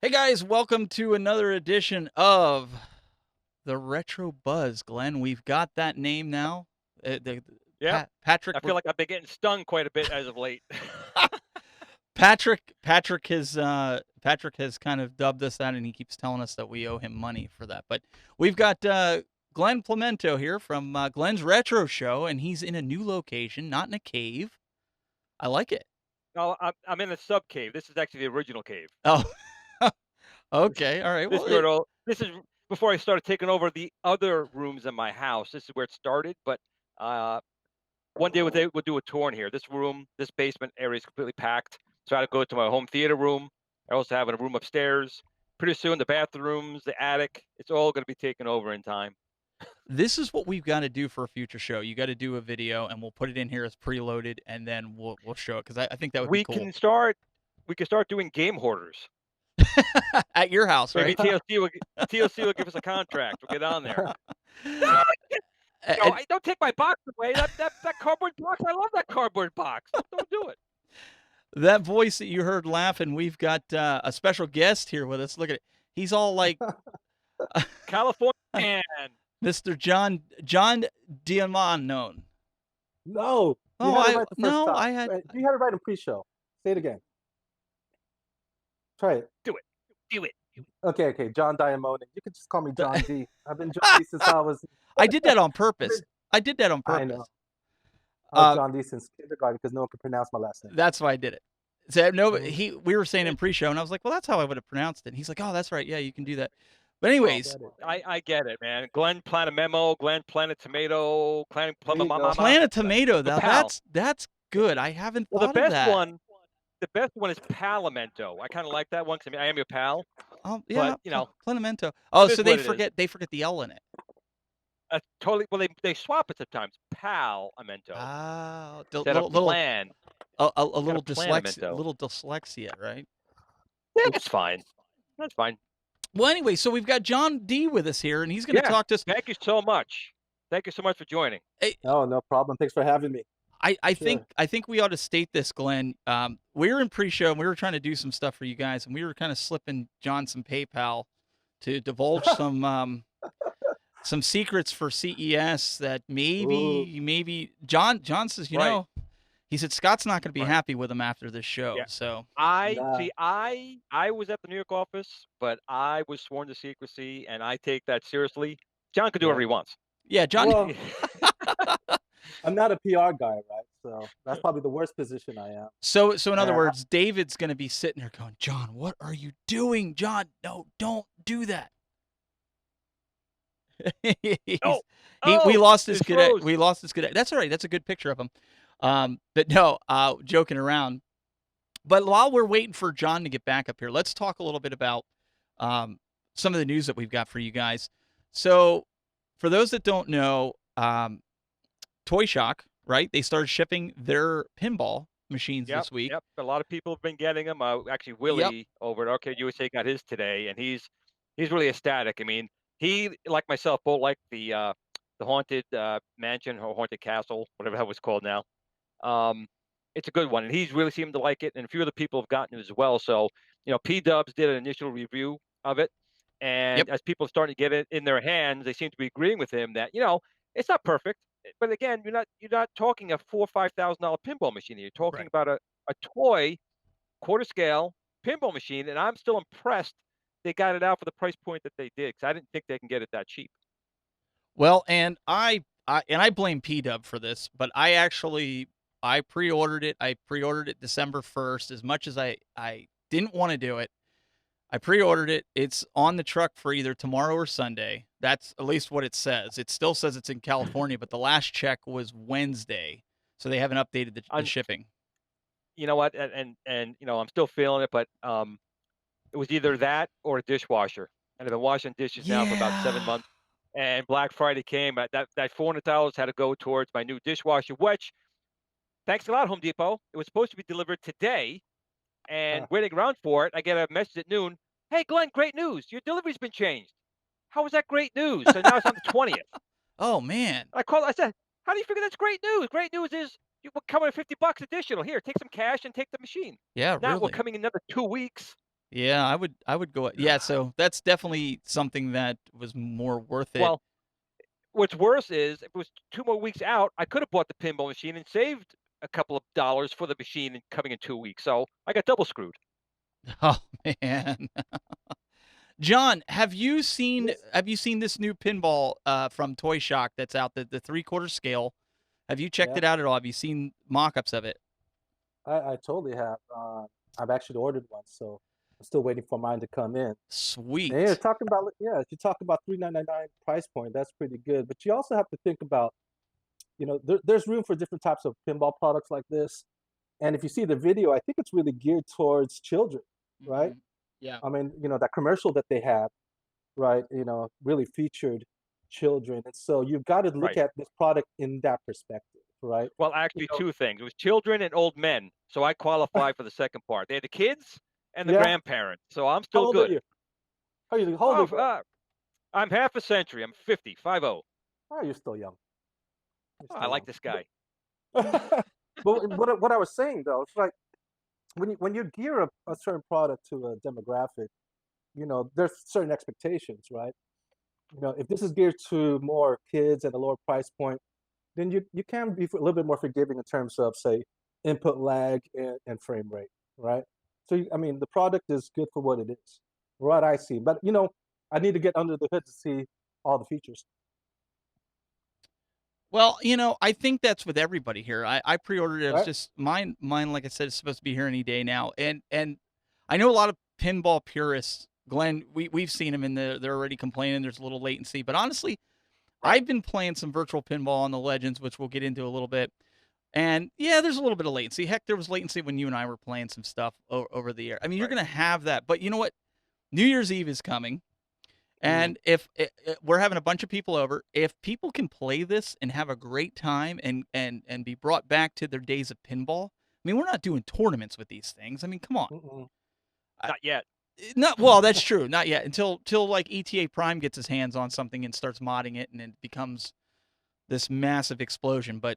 Hey guys, welcome to another edition of the Retro Buzz. Glenn, we've got that name now. Yep. Patrick, I feel like I've been getting stung quite a bit as of late. Patrick has kind of dubbed us that, and he keeps telling us that we owe him money for that. But we've got Glenn Plemento here from Glenn's Retro Show, and he's in a new location, not in a cave. I like it. No, I'm in a sub cave. This is actually the original cave. Oh, This okay, all right. this is Well, where it all this is before I started taking over the other rooms in my house. This is where it started, but, uh, one day we'll do a tour in here. This basement area is completely packed, so I had to go to my home theater room. I also have a room upstairs. Pretty soon, the bathrooms, the attic, it's all gonna be taken over in time. this is what we've got to do for a future show. You got to do a video, and we'll put it in here as preloaded, and then we'll show it because I think that would be We cool can start we can start doing game hoarders. at your house, Maybe right? TLC will give us a contract. We'll get on there. No! No, And I don't take my box away. That cardboard box, I love that cardboard box. Don't do it. that voice that you heard laughing, we've got a special guest here with us. Look at it. He's all like California man. Mr. John Diamonon. No, you Oh, had it I right the first no, time. I had Right, you had it right in pre-show. Say it again. Try it. Do it. Do it. Okay, okay. John Diamonon. You can just call me John D. I've been John D since I was. I did that on I've purpose. been, I did that on I purpose. know. I was Uh, John D since kindergarten because no one could pronounce my last name. that's why I did it. So no, Mhm. we were saying in pre-show, and I was like, well, that's how I would have pronounced it. And he's like, oh, that's right. Yeah, you can do that. But Well, anyways, Get it. I get it, man. Glenn plant a memo. Glenn plant a tomato. Glenn There plum you go. mama. plant a tomato. A Now pal. that's good. I haven't Well, thought of that. the best one is palamento. I kind of like that one because I am your pal. But Yeah, you know, Plenamento. Oh, it is so what it is. they forget the L in it. Totally. Well, they swap it sometimes. Palamento Ah, instead of plan. a Instead of planamento. little dyslexia, right? Yeah, that's fine. That's fine. Well, anyway, so we've got John D with us here, and he's going to Yeah. talk to us. Thank you so much. Thank you so much for joining. I, No, no problem. Thanks for having me. Sure. I think we ought to state this, Glenn. We were in pre-show, and we were trying to do some stuff for you guys, and we were kind of slipping John some PayPal to divulge some secrets for CES that Ooh. maybe John says, Right. he said Scott's not going to be Right. happy with him after this show. Yeah. So I Nah. see. I was at the New York office, but I was sworn to secrecy, and I take that seriously. John could do Yeah. whatever he wants. yeah, John. Well, I'm not a PR guy, right? So that's probably the worst position I am. So in other And words, David's going to be sitting there going, John, what are you doing, John? No, don't do that. Oh, We oh, lost his it's cadet. froze. We lost his cadet. That's all right. That's a good picture of him. But no, joking around. But while we're waiting for John to get back up here, let's talk a little bit about some of the news that we've got for you guys. So, for those that don't know, Toy Shock, right? They started shipping their pinball machines Yep, this week. yep. A lot of people have been getting them. Actually, Yep. Willie over at Arcade USA got his today, and he's really ecstatic. I mean, he like myself both like the haunted mansion or haunted castle, whatever that was called now. Um, it's a good one, and he's really seemed to like it, and a few other people have gotten it as well. So, P Dubs did an initial review of it, Yep. and as people are starting to get it in their hands, they seem to be agreeing with him that it's not perfect, but again, you're not talking a $4,000 or $5,000 pinball machine. You're talking Right. about a toy quarter scale pinball machine, and I'm still impressed they got it out for the price point that they did because I didn't think they can get it that cheap. Well, and I blame P Dub for this, but I pre-ordered it. I pre-ordered it December 1st. As much as I didn't want to do it, I pre-ordered it. It's on the truck for either tomorrow or Sunday. That's at least what it says. It still says it's in California, but the last check was Wednesday, so they haven't updated the Un- shipping. you know what? And I'm still feeling it, but it was either that or a dishwasher, and I've been washing dishes now for about 7 Yeah. months. And Black Friday came, that $400 had to go towards my new dishwasher, which thanks a lot, Home Depot. It was supposed to be delivered today, and uh, waiting around for it, I get a message at noon. Hey, Glenn, great news! Your delivery's been changed. How was that great news? So now it's on the 20th. Oh man. I called. I said, "How do you figure that's great news? Great news is you will come with $50 additional. Here, take some cash and take the machine. Yeah, Not we're really. coming in another 2 weeks." Yeah, I would go. Yeah, so that's definitely something that was more worth it. Well, what's worse is if it was 2 more weeks out, I could have bought the pinball machine and saved a couple of dollars for the machine coming in 2 weeks. So I got double screwed. Oh man. John, Yes, have you seen this new pinball from Toy Shock that's out, the 3/4 scale? Have you checked yeah, it out at all? Have you seen mock-ups of it? I totally have. I've actually ordered one, so I'm still waiting for mine to come in. And you're Sweet. talking about, yeah, if you talk about 3,999 price point, that's pretty good. But you also have to think about, there's room for different types of pinball products like this. And if you see the video, I think it's really geared towards children, right? Mhm. Yeah. I mean, that commercial that they had, right, really featured children. And so you've got to look Right. at this product in that perspective, right? Well, You actually, know, 2 things. It was children and old men. So I qualify for the second part. They had the kids and the yeah. grandparents. So I'm How still old are good. you? How old are Oh, you? I'm half a century. I'm 50, 50. Oh, you're still young. You're Oh, I still like young. this guy. But what I was saying though, it's like when you gear a certain product to a demographic, there's certain expectations, right? If this is geared to more kids at a lower price point, then you can be a little bit more forgiving in terms of, say, input lag and frame rate, right? So I mean, the product is good for what it is, what I see. But I need to get under the hood to see all the features, Well, I think that's with everybody here. I pre-ordered it. It was right? just mine, like I said, is supposed to be here any day now. And I know a lot of pinball purists. Glenn, we've seen them and they're already complaining there's a little latency. But honestly, Right. I've been playing some virtual pinball on the Legends, which we'll get into a little bit. And yeah, there's a little bit of latency. Heck, there was latency when you and I were playing some stuff over the air. I mean, you're Right. going to have that. But you know what? New Year's Eve is coming. Mm, And if we're having a bunch of people over, if people can play this and have a great time and be brought back to their days of pinball, I mean, we're not doing tournaments with these things. I mean, come on. mm-mm. I, Not yet. Not well, that's true. Not yet until like ETA Prime gets his hands on something and starts modding it and it becomes this massive explosion. But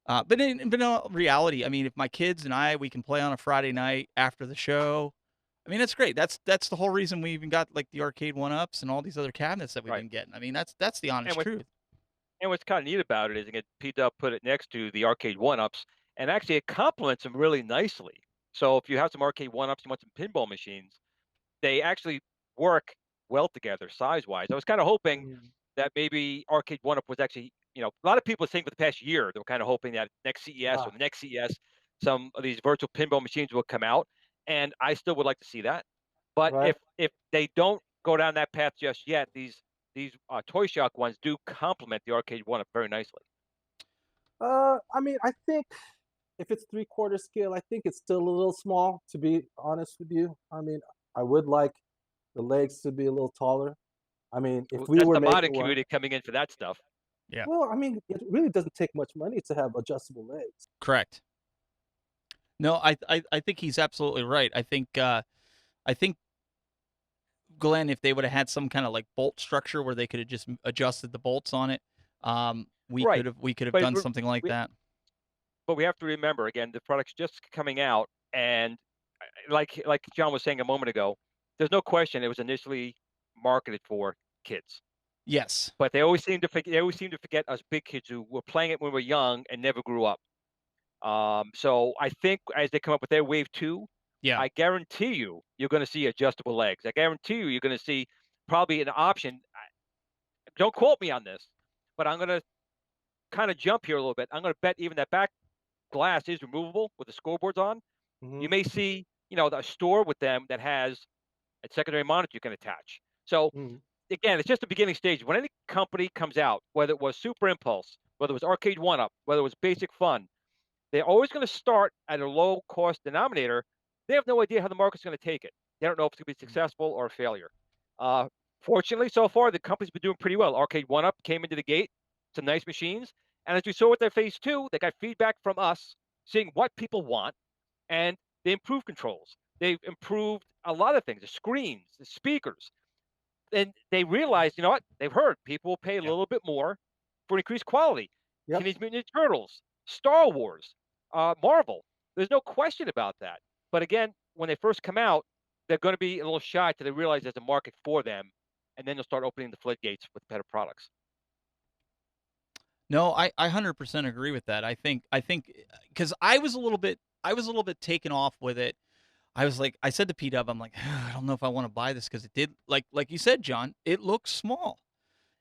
in all reality, I mean, if my kids and we can play on a Friday night after the show, I mean, that's great. That's the whole reason we even got like the Arcade1ups and all these other cabinets that we've Right. been getting. I mean, that's the And honest what truth. and what's kind of neat about it is again, P-Dub put it next to the Arcade1ups, and actually it complements them really nicely. So if you have some Arcade1ups, you want some pinball machines, they actually work well together size-wise. I was kind of hoping Mm, that maybe Arcade1up was actually, a lot of people think for the past year, they were kind of hoping that next CES or ah, the next CES, some of these virtual pinball machines will come out, and I still would like to see that. But right. if they don't go down that path just yet, these Toy Shock ones do complement the Arcade1up very nicely. I mean, I think if it's 3/4 scale, I think it's still a little small, to be honest with you. I mean, I would like the legs to be a little taller. I mean, if Well, we that's were the making modding one, community coming in for that stuff. Yeah, well, I mean, it really doesn't take much money to have adjustable legs. correct. No, I think he's absolutely right. I think Glenn, if they would have had some kind of like bolt structure where they could have just adjusted the bolts on it, Right. we could have But done something like we that. but we have to remember again, the product's just coming out, and like John was saying a moment ago, there's no question it was initially marketed for kids. Yes. But they always seem to forget us big kids who were playing it when we were young and never grew up. So I think as they come up with their wave two, Yeah. I guarantee you're going to see adjustable legs. I guarantee you're going to see probably an option. Don't quote me on this, but I'm going to kind of jump here a little bit. I'm going to bet even that back glass is removable with the scoreboards on. Hmm. You may see, a store with them that has a secondary monitor you can attach. So Hmm. again, it's just the beginning stage. When any company comes out, whether it was Super Impulse, whether it was Arcade1up, whether it was Basic Fun, they're always going to start at a low cost denominator. They have no idea how the market's going to take it. They don't know if it's going to be successful or a failure. Uh, Fortunately, so far, the company's been doing pretty well. Arcade1up came into the gate, some nice machines. And as we saw with their phase two, they got feedback from us, seeing what people want, and they improved controls. They've improved a lot of things, the screens, the speakers, and they realized, you know what? They've heard people will pay a Yeah. little bit more for increased quality. Yep. Teenage Mutant Ninja Turtles, Star Wars, Marvel. There's no question about that. But again, when they first come out, they're going to be a little shy till they realize there's a market for them, and then they'll start opening the floodgates with better products. No, I 100% agree with that. I think because I was a little bit taken off with it. I was like, I said to P Dub, I'm like, I don't know if I want to buy this because it did like you said, John, it looks small.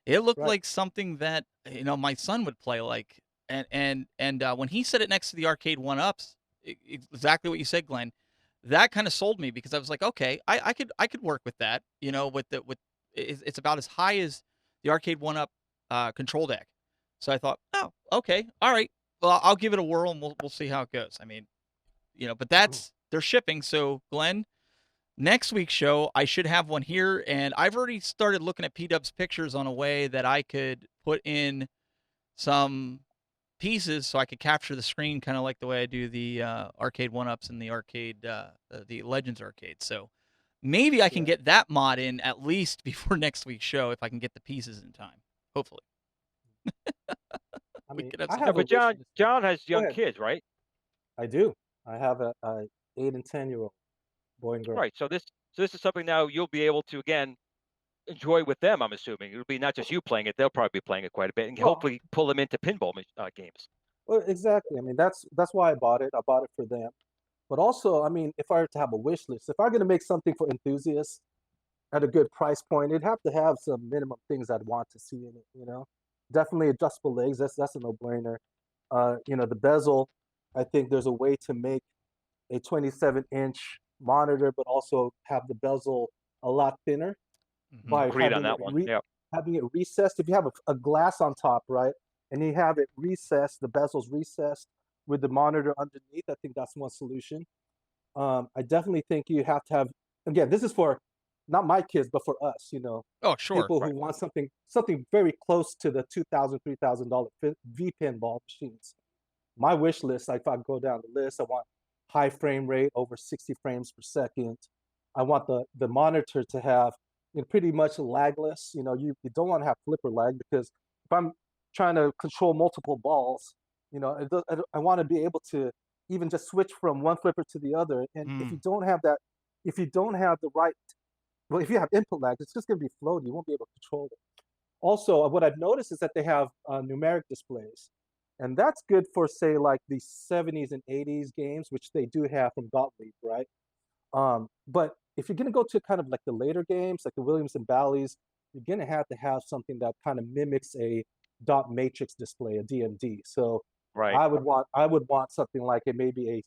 It looked Right. like something that my son would play like, and when he said it next to the Arcade1ups, exactly what you said, Glenn, that kind of sold me because I was like, okay, I could work with that, with it's about as high as the Arcade1up control deck. So I thought, oh, okay, all right, well, I'll give it a whirl and we'll see how it goes. I mean, but Mhm. they're shipping. So Glenn, next week's show, I should have one here, and I've already started looking at P Dub's pictures on a way that I could put in some pieces so I could capture the screen, kind of like the way I do the Arcade1ups and the Legends arcade. So maybe I can Yeah. get that mod in at least before next week's show if I can get the pieces in time. Hopefully, I we mean, could have I some Yeah, have a fun. but wish John list. John has Go young ahead. kids, right? I do. I have a 8 and 10-year-old boy and girl. Right. So this is something now you'll be able to again enjoy with them. I'm assuming it'll be not just you playing it; they'll probably be playing it quite a bit, and Well, hopefully pull them into pinball games. well, exactly. I mean, that's why I bought it. I bought it for them. But also, I mean, if I were to have a wish list, if I'm going to make something for enthusiasts at a good price point, it'd have to have some minimum things I'd want to see in it. Definitely adjustable legs. That's a no-brainer. The bezel. I think there's a way to make a 27-inch monitor, but also have the bezel a lot thinner Hmm. by Agreed on that one. Yeah. having it recessed. If you have a glass on top, right, and you have it recessed, the bezel's recessed with the monitor underneath. I think that's one solution. I definitely think you have to have. Again, this is for not my kids, but for us. Oh, sure. People who Right. want something very close to the $2,000, $3,000 V pinball machines. My wish list, like if I go down the list, I want high frame rate over 60 frames per second. I want the monitor to have pretty much lagless. You don't want to have flipper lag because if I'm trying to control multiple balls, I want to be able to even just switch from one flipper to the other. And if you Mm. don't have that, if you don't have the right, well, if you have input lag, it's just going to be floaty. You won't be able to control it. Also, what I've noticed is that they have numeric displays, and that's good for say like the 70s and 80s games, which they do have from Gottlieb, right? But if you're gonna go to kind of like the later games, like the Williams and Bally's, you're gonna have to have something that kind of mimics a dot matrix display, a DMD. So Right. I would want something like maybe a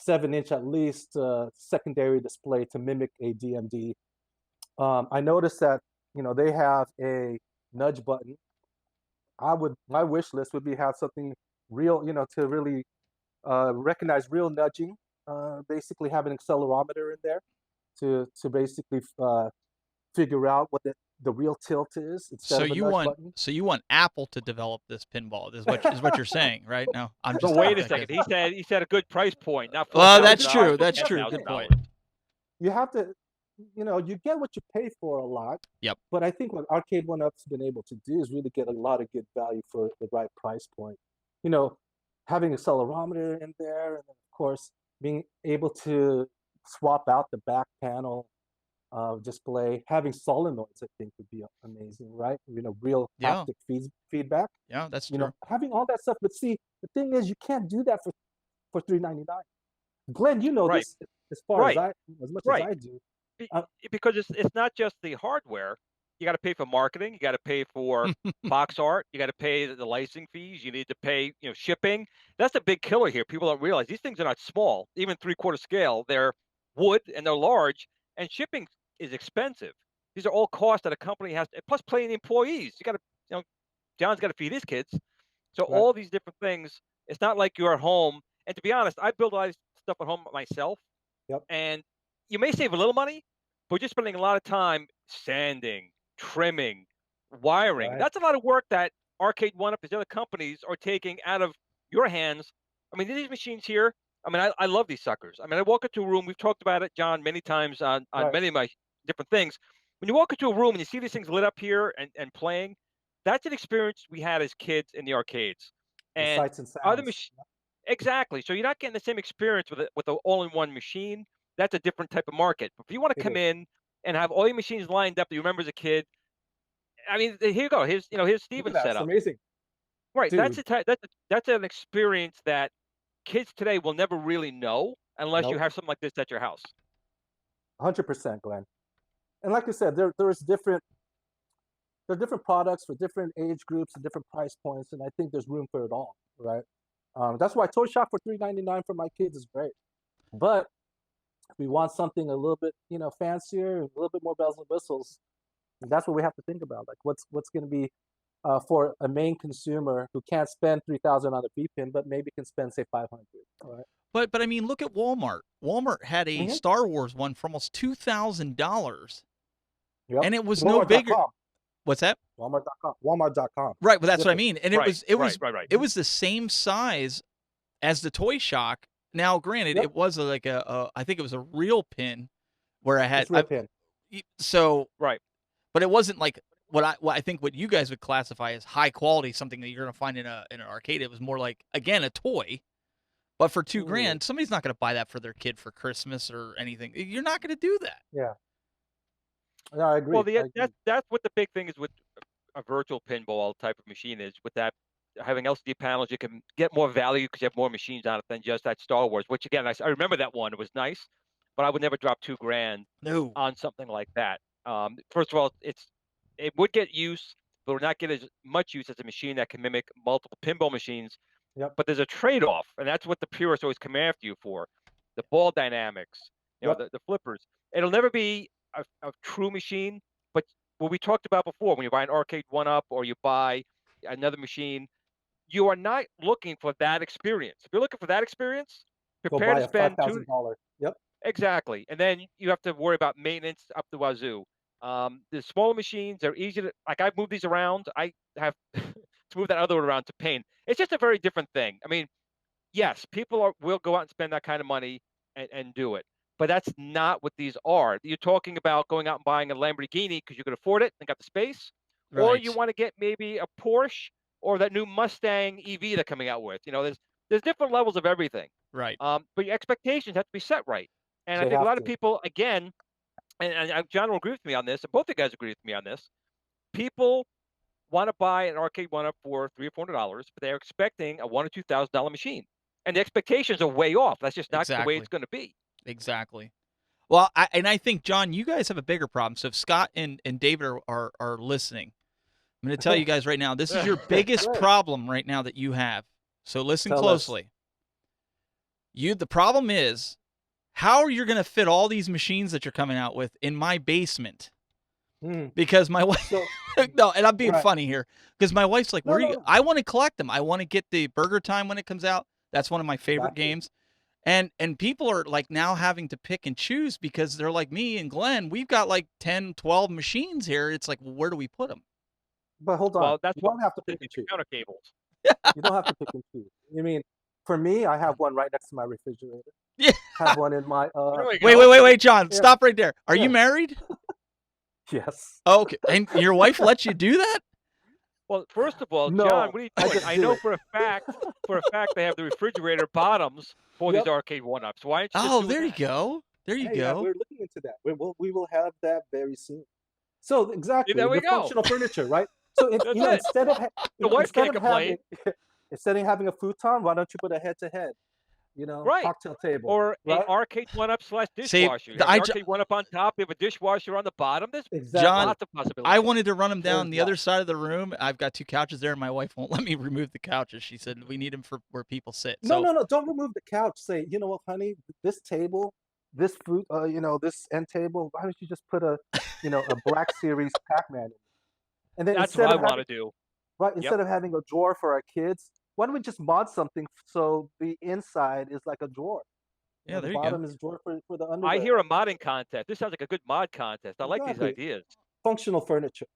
7-inch at least secondary display to mimic a DMD. I noticed that they have a nudge button. My wish list would be have something real, to really recognize real nudging. Basically, have an accelerometer in there to basically figure out what the real tilt is instead So of a you nudge want button. so you want Apple to develop this pinball is what you're saying, right? No, I'm But just wait a okay. second. He said a good price point, not four Well, thousand that's dollars true. or That's ten That's the true. thousand Good thing. point. dollars. You have to, you get what you pay for a lot. Yep. But I think what Arcade1up's been able to do is really get a lot of good value for the right price point. You know, having a accelerometer in there, and then of course being able to swap out the back panel display, having solenoids, I think would be amazing, right? Real Yeah. haptic feedback. Yeah, that's true. Having all that stuff. But see, the thing is, you can't do that for $399. Glenn, you know Right. this as far Right. as much as Right. I do. Be- Uh, because it's not just the hardware. You got to pay for marketing. You got to pay for box art. You got to pay the licensing fees. You need to pay, shipping. That's a big killer here. People don't realize these things are not small, even 3/4 scale. They're wood and they're large, and shipping is expensive. These are all costs that a company has to, plus paying the employees. You got to, John's got to feed his kids. So right. all these different things. It's not like you're at home. And to be honest, I build a lot of stuff at home myself. Yep. And you may save a little money, but you're spending a lot of time sanding, trimming, wiring. Right. That's a lot of work that Arcade1up and the other companies are taking out of your hands. I mean, these machines here, I mean, I love these suckers. I mean, I walk into a room, we've talked about it, John, many times on Right. many of my different things. When you walk into a room and you see these things lit up here and playing, that's an experience we had as kids in the arcades. The And sights and other sounds. machines, exactly. So you're not getting the same experience with an all-in-one machine. that's a different type of market. But if you want to It come is. in and have all your machines lined up that you remember as a kid, I mean, here you go. Here's Look at Steven's that. It's setup. amazing, Right. That's dude. a that's an experience that kids today will never really know unless you Nope. have something like this at your house. 100%, Glenn. And like you said, there are different products for different age groups and different price points, and I think there's room for it all, right? That's why Toy Shop for $3.99 for my kids is great. But if we want something a little bit, fancier, a little bit more bells and whistles, that's what we have to think about. Like, what's going to be for a main consumer who can't spend 3,000 on a V pin, but maybe can spend say 500. All right. But I mean, look at Walmart. Walmart had a Mhm. Star Wars one for almost $2,000, Yep. and it was no bigger. Walmart.com. What's that? Walmart.com. Walmart.com. Right, but that's what I Different. mean. And Right, it was right. it was the same size as the Toy Shock. Now, granted, Yep. it was like I think it was a real pin where I had It's real pin. so, Right. but it wasn't like what I think what you guys would classify as high quality, something that you're going to find in an arcade. It was more like, again, a toy. But for $2,000, somebody's not going to buy that for their kid for Christmas or anything. You're not going to do that. Yeah. No, I agree. Well, I agree. that's what the big thing is with a virtual pinball type of machine is. With that, having LCD panels, you can get more value because you have more machines on it than just that Star Wars. Which again, I remember that one; it was nice, but I would never drop $2,000 No. on something like that. First of all, it would get use, but would not get as much use as a machine that can mimic multiple pinball machines. Yep. But there's a trade-off, and that's what the purists always come after you for: the ball dynamics, Yep. the flippers. It'll never be a true machine, but what we talked about before, when you buy an Arcade1up or you buy another machine, you are not looking for that experience. If you're looking for that experience, Go prepare buy to a spend $5,000. Yep. exactly, and then you have to worry about maintenance up the wazoo. The smaller machines are easy to like. I've moved these around. I have to move that other one around to paint. It's just a very different thing. I mean, yes, people will go out and spend that kind of money and do it. But that's not what these are. You're talking about going out and buying a Lamborghini because you can afford it and got the space, or you Right. want to get maybe a Porsche or that new Mustang EV they're coming out with. There's different levels of everything. Right. But your expectations have to be set right. And I They think a have lot of to. people, again, and John will agree with me on this, and both the guys agree with me on this. People want to buy an Arcade1up for $300 or $400, but they're expecting a $1,000 or $2,000 machine, and the expectations are way off. That's just not the way Exactly. it's going to be. Exactly. Well, I think, John, you guys have a bigger problem. So if Scott and David are listening, I'm going to tell you guys right now, this is your biggest Right. problem right now that you have. So listen Tell us. closely. The problem is, how are you going to fit all these machines that you're coming out with in my basement? Mm. Because my wife, So no, and I'm being Right. funny here, because my wife's like, No, where are you? no. I want to collect them. I want to get the Burger Time when it comes out. That's one of my favorite Exactly. games. And people are like now having to pick and choose because they're like me and Glenn. We've got like 10, 12 machines here. It's like, well, where do we put them? But hold on. Well, that's You what don't have to they pick and need choose. the counter cables. You don't have to pick and choose. I mean, for me, I have one right next to my refrigerator. Yeah. Have one in my There we Wait, go. wait, John, Yeah. stop right there. Are you Yeah. married? Yes. Oh, okay. And your wife lets you do that? Well, first of all, No, John, what are you I doing? just I do know it. for a fact they have the refrigerator bottoms for Yep. these Arcade1ups. Why don't you just Oh, do there you that? go. There you Hey, yeah, go. we're looking into that. We will have that very soon. So exactly, there we the go. functional furniture, right? So That's it. instead of The wife instead can't of complain. instead of having a futon, why don't you put a head-to-head, Right. cocktail table, Or right? an Arcade1up / See, dishwasher. You have I the ju- Arcade1up on top. You have a dishwasher on the bottom. There's Exactly. John, lots of possibilities. I wanted to run them down There's the other lots. side of the room. I've got 2 couches there, and my wife won't let me remove the couches. She said we need them for where people sit. No, So no, don't remove the couch. Say, you know what, honey, this table, this food, this end table. Why don't you just put a Black Series Pac-Man in it? And then That's what instead I of want having to do. right, Yep. instead of having a drawer for our kids, why don't we just mod something so the inside is like a drawer? yeah, The there you go. bottom is drawer for the underwear. I hear a modding contest. This sounds like a good mod contest. I like these Exactly. ideas. Functional furniture.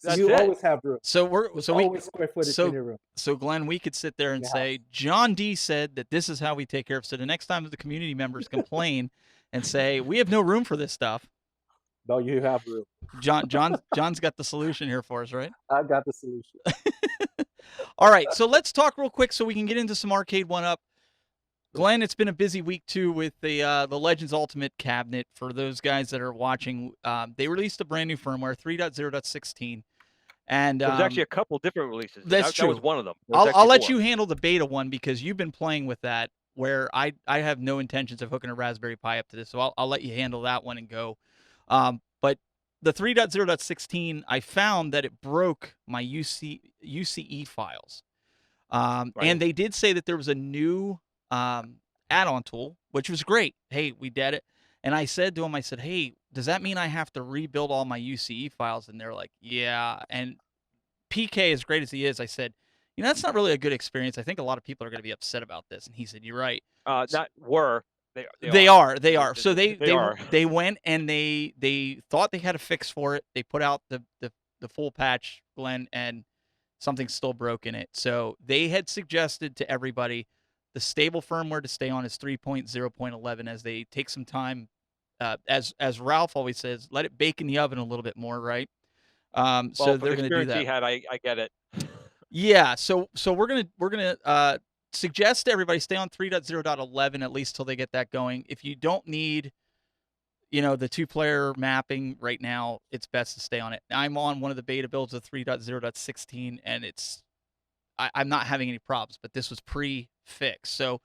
That's You it. always have room. So There's always square footage in your room. So Glenn, we could sit there and Yeah. say, John D said that this is how we take care of. So the next time the community members complain and say we have no room for this stuff, No, you have room. John's got the solution here for us, right? I got the solution. All right, so let's talk real quick so we can get into some Arcade1up. Glenn, it's been a busy week too with the Legends Ultimate cabinet. For those guys that are watching, they released a brand new firmware 3.0.16, and There was actually a couple different releases. that's That was true. one of them. There was I'll actually let 4. you handle the beta one because you've been playing with that. Where I have no intentions of hooking a Raspberry Pi up to this, so I'll let you handle that one and go. But the 3.0.16, I found that it broke my UCE files. Right. And they did say that there was a new add-on tool, which was great. Hey, we did it. And I said to them, I said, hey, does that mean I have to rebuild all my UCE files? And they're like, yeah. And PK, as great as he is, I said, you know, that's not really a good experience. I think a lot of people are going to be upset about this. And he said, you're right. Not were. They are. So They are. they went and they thought they had a fix for it. They put out the full patch, Glenn, and something's still broke in it. So they had suggested to everybody the stable firmware to stay on is 3.0.11 as they take some time. As Ralph always says, let it bake in the oven a little bit more, right? Well, So for they're the going to do experience he that. had, I get it. Yeah. So we're gonna suggest to everybody stay on 3.0.11 at least till they get that going. If you don't need, you know, the 2-player mapping right now, it's best to stay on it. I'm on one of the beta builds of 3.0.16, and I'm not having any problems, but this was pre-fixed. So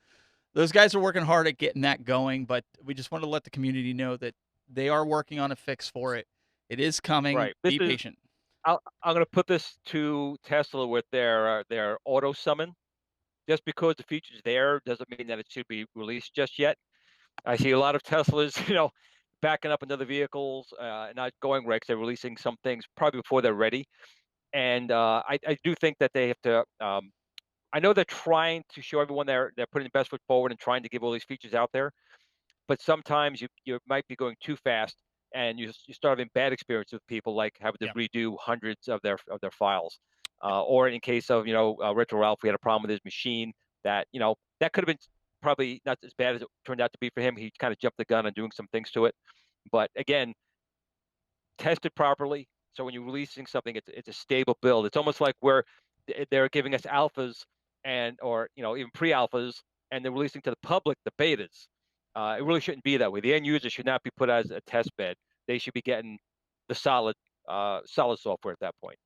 those guys are working hard at getting that going, but we just want to let the community know that they are working on a fix for it. It is coming. Right. Be patient. I'm going to put this to Tesla with their auto summon. Just because the feature's there doesn't mean that it should be released just yet. I see a lot of Teslas, backing up into the vehicles, not going right 'cause they're releasing some things probably before they're ready. And I do think that they have to. I know they're trying to show everyone they're putting the best foot forward and trying to give all these features out there. But sometimes you might be going too fast, and you start having bad experiences with people, like having to Yeah. redo hundreds of their files. Or in case of Retro Ralph, we had a problem with his machine that that could have been probably not as bad as it turned out to be for him. He kind of jumped the gun on doing some things to it. But again, test it properly. So when you're releasing something, it's a stable build. It's almost like where they're giving us alphas or even pre-alphas, and they're releasing to the public the betas. It really shouldn't be that way. The end user should not be put as a test bed. They should be getting the solid software at that point.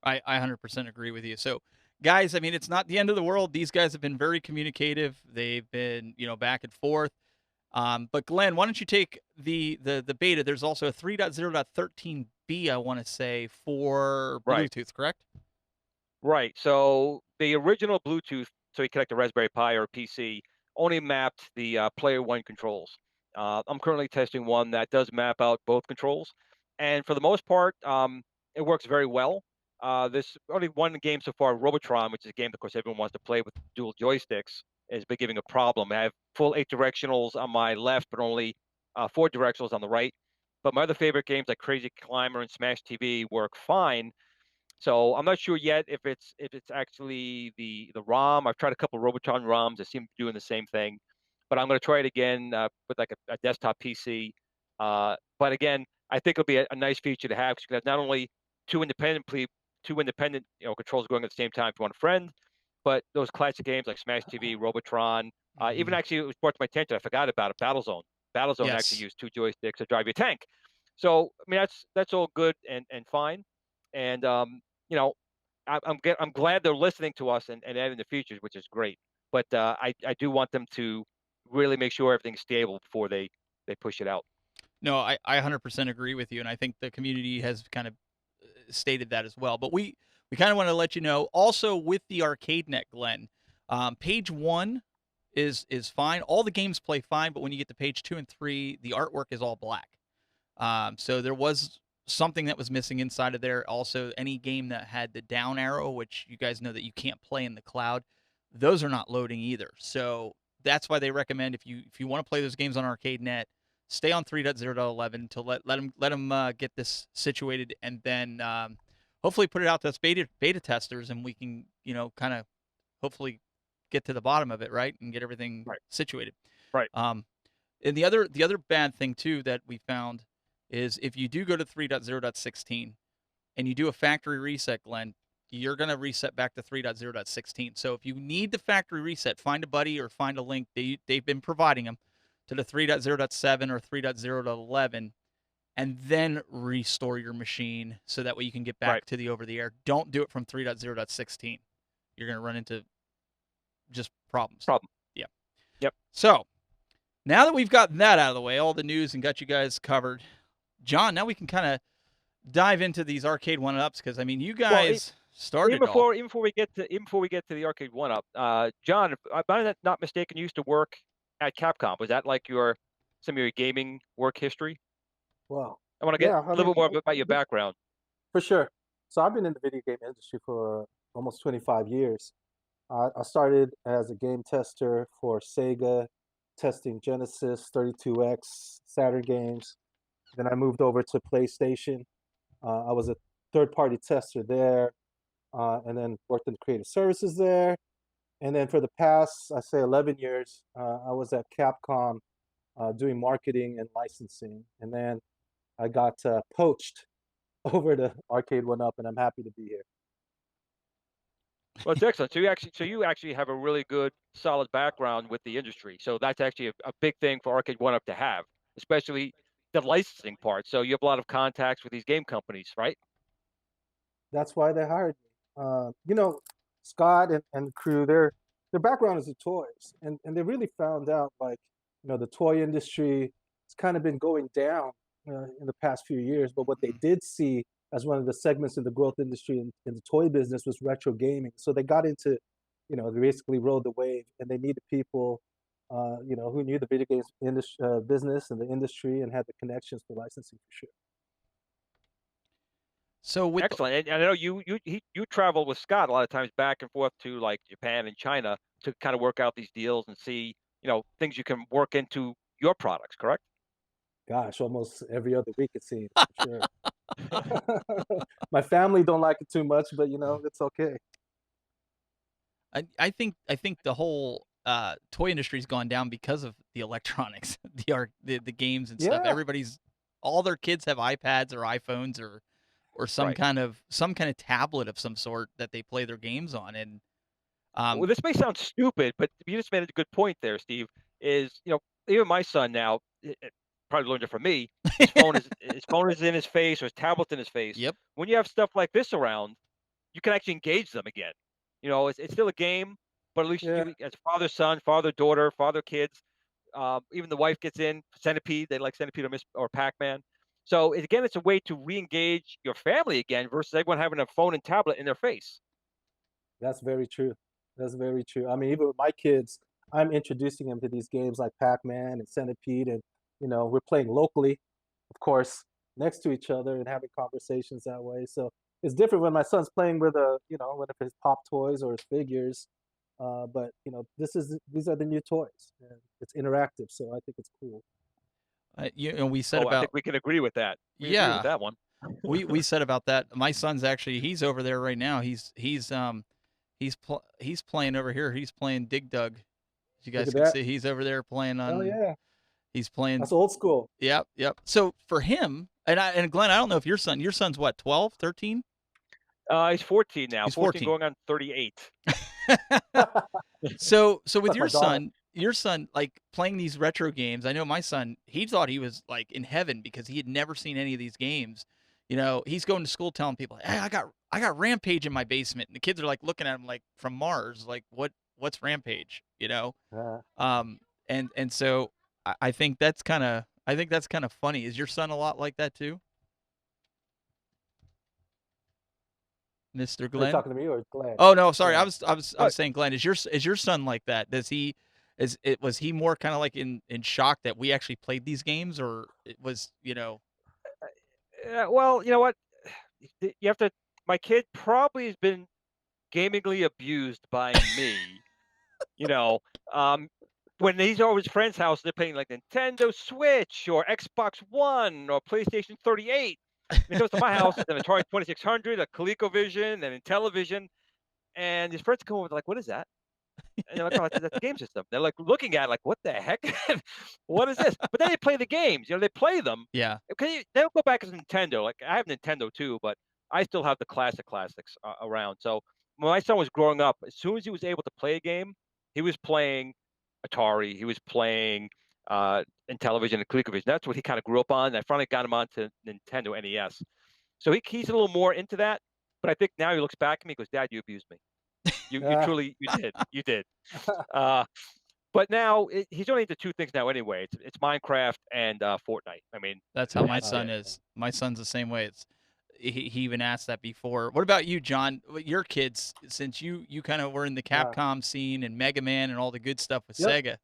I 100% agree with you. So, guys, I mean, it's not the end of the world. These guys have been very communicative. They've been, back and forth. But Glenn, why don't you take the beta? There's also a 3.0.13b, I want to say, for Right. Bluetooth, correct? Right. So the original Bluetooth, so you connect a Raspberry Pi or a PC, only mapped the Player One controls. I'm currently testing one that does map out both controls, and for the most part, it works very well. There's only one game so far, Robotron, which is a game, of course, everyone wants to play with dual joysticks, has been giving a problem. I have full 8 directionals on my left, but only 4 directionals on the right. But my other favorite games like Crazy Climber and Smash TV work fine. So I'm not sure yet if it's actually the ROM. I've tried a couple of Robotron ROMs that seem to be doing the same thing, but I'm going to try it again with like a desktop PC. But again, I think it'll be a nice feature to have because you can have not only two independent controls going at the same time if you want a friend, but those classic games like Smash TV, Robotron, even actually it was brought to my attention. I forgot about it. Battlezone. Battlezone actually Yes. used 2 joysticks to drive your tank. So I mean that's all good and fine. And I'm glad they're listening to us and adding the features, which is great. But I do want them to really make sure everything's stable before they push it out. No, I 100% agree with you, and I think the community has kind of stated that as well. But we kind of want to let you know also with the Arcade1up, Glenn, page 1 is fine. All the games play fine, but when you get to page 2 and 3, the artwork is all black. So there was something that was missing inside of there. Also, any game that had the down arrow, which you guys know that you can't play in the cloud, those are not loading either. So that's why they recommend if you want to play those games on Arcade1up, stay on 3.0.11 to let them get this situated, and then hopefully put it out to us beta testers, and we can kind of hopefully get to the bottom of it, right, and get everything situated. Right. And the other bad thing too that we found is if you do go to 3.0.16 and you do a factory reset, Glenn, you're going to reset back to 3.0.16. So if you need the factory reset, find a buddy or find a link. They've been providing them to the 3.0.7 or 3.0.11, and then restore your machine so that way you can get back to the over-the-air. Don't do it from 3.0.16. You're going to run into just problems. Yeah. Yep. So now that we've gotten that out of the way, all the news, and got you guys covered, John, now we can kind of dive into these Arcade1ups, because I mean, you guys started even before we get to the Arcade1up, John, if I'm not mistaken, you used to work at Capcom. Was that like some of your gaming work history? Well, I want to get a little bit more about your background. For sure. So I've been in the video game industry for almost 25 years. I started as a game tester for Sega, testing Genesis, 32X, Saturn games. Then I moved over to PlayStation. I was a third-party tester there, and then worked in creative services there. And then for the past, I say 11 years, I was at Capcom doing marketing and licensing. And then I got poached over to Arcade1up, and I'm happy to be here. Well, it's excellent. So you actually have a really good, solid background with the industry. So that's actually a big thing for Arcade1up to have, especially the licensing part. So you have a lot of contacts with these game companies, right? That's why they hired me. You know, Scott and the crew, their background is in toys, and they really found out, like, you know, the toy industry has kind of been going down in the past few years, but what they did see as one of the segments of the growth industry in the toy business was retro gaming. So they got into, you know, they basically rode the wave, and they needed people, you know, who knew the video games business and the industry and had the connections for licensing for sure. So with excellent, and I know you travel with Scott a lot of times back and forth to like Japan and China to kind of work out these deals and see, you know, things you can work into your products, correct? Gosh, almost every other week it seems, for sure. My family don't like it too much, but you know, it's okay. I think the whole toy industry's gone down because of the electronics, the games and stuff. Yeah. All their kids have iPads or iPhones or some kind of tablet of some sort that they play their games on. And well, this may sound stupid, but you just made a good point there, Steve. Is, you know, even my son now probably learned it from me. His phone is in his face, or his tablet's in his face. Yep. When you have stuff like this around, you can actually engage them again. You know, it's still a game, but at least you, as father son, father daughter, father kids, even the wife gets in. Centipede, they like Centipede or Pac-Man. So again, it's a way to re-engage your family again versus everyone having a phone and tablet in their face. That's very true. That's very true. I mean, even with my kids, I'm introducing them to these games like Pac-Man and Centipede, and you know, we're playing locally, of course, next to each other and having conversations that way. So it's different when my son's playing with you know, one of his pop toys or his figures. But you know, these are the new toys, and it's interactive, so I think it's cool. You know, we said about. I think we can agree with that. We agree with that one. we said about that. My son's actually, he's over there right now. He's playing over here. He's playing Dig Dug. As you guys can see, he's over there playing on. Oh yeah. He's playing. That's old school. Yep. So for him, and Glenn, I don't know if your son's what, 12, 13? He's 14 now. He's 14 going on 38. So with your son like playing these retro games, I know my son, he thought he was like in heaven because he had never seen any of these games. You know, he's going to school telling people, "Hey, I got Rampage in my basement." And the kids are like looking at him like from Mars, like what's Rampage, you know? And so I think that's kind of funny. Is your son a lot like that too? Mr. Glenn? Are you talking to me or Glenn? Oh no, sorry. I was saying Glenn. Is your son like that? Was he more kind of like in shock that we actually played these games, or it was, you know? Well, you know what? You have to. My kid probably has been gamingly abused by me. You know, when he's over his friend's house, they're playing like Nintendo Switch or Xbox One or PlayStation 38. He comes to my house, an Atari 2600, a ColecoVision, and Intellivision, and his friends come over like, "What is that?" And they're like, "Oh, that's the game system." They're like looking at it like, "What the heck? What is this?" But then they play the games. You know, they play them. Yeah. Okay, they'll go back as Nintendo. Like I have Nintendo too, but I still have the classics around. So when my son was growing up, as soon as he was able to play a game, he was playing Atari. He was playing in television and ColecoVision. That's what he kind of grew up on. And I finally got him onto Nintendo NES. So he's a little more into that. But I think now he looks back at me and goes, "Dad, you abused me. You truly you did." But now he's only into two things now anyway. It's Minecraft and Fortnite. I mean, That's how my that's son it. is. My son's the same way. He even asked that before. What about you, John? Your kids, since you kind of were in the Capcom scene and Mega Man and all the good stuff with Sega.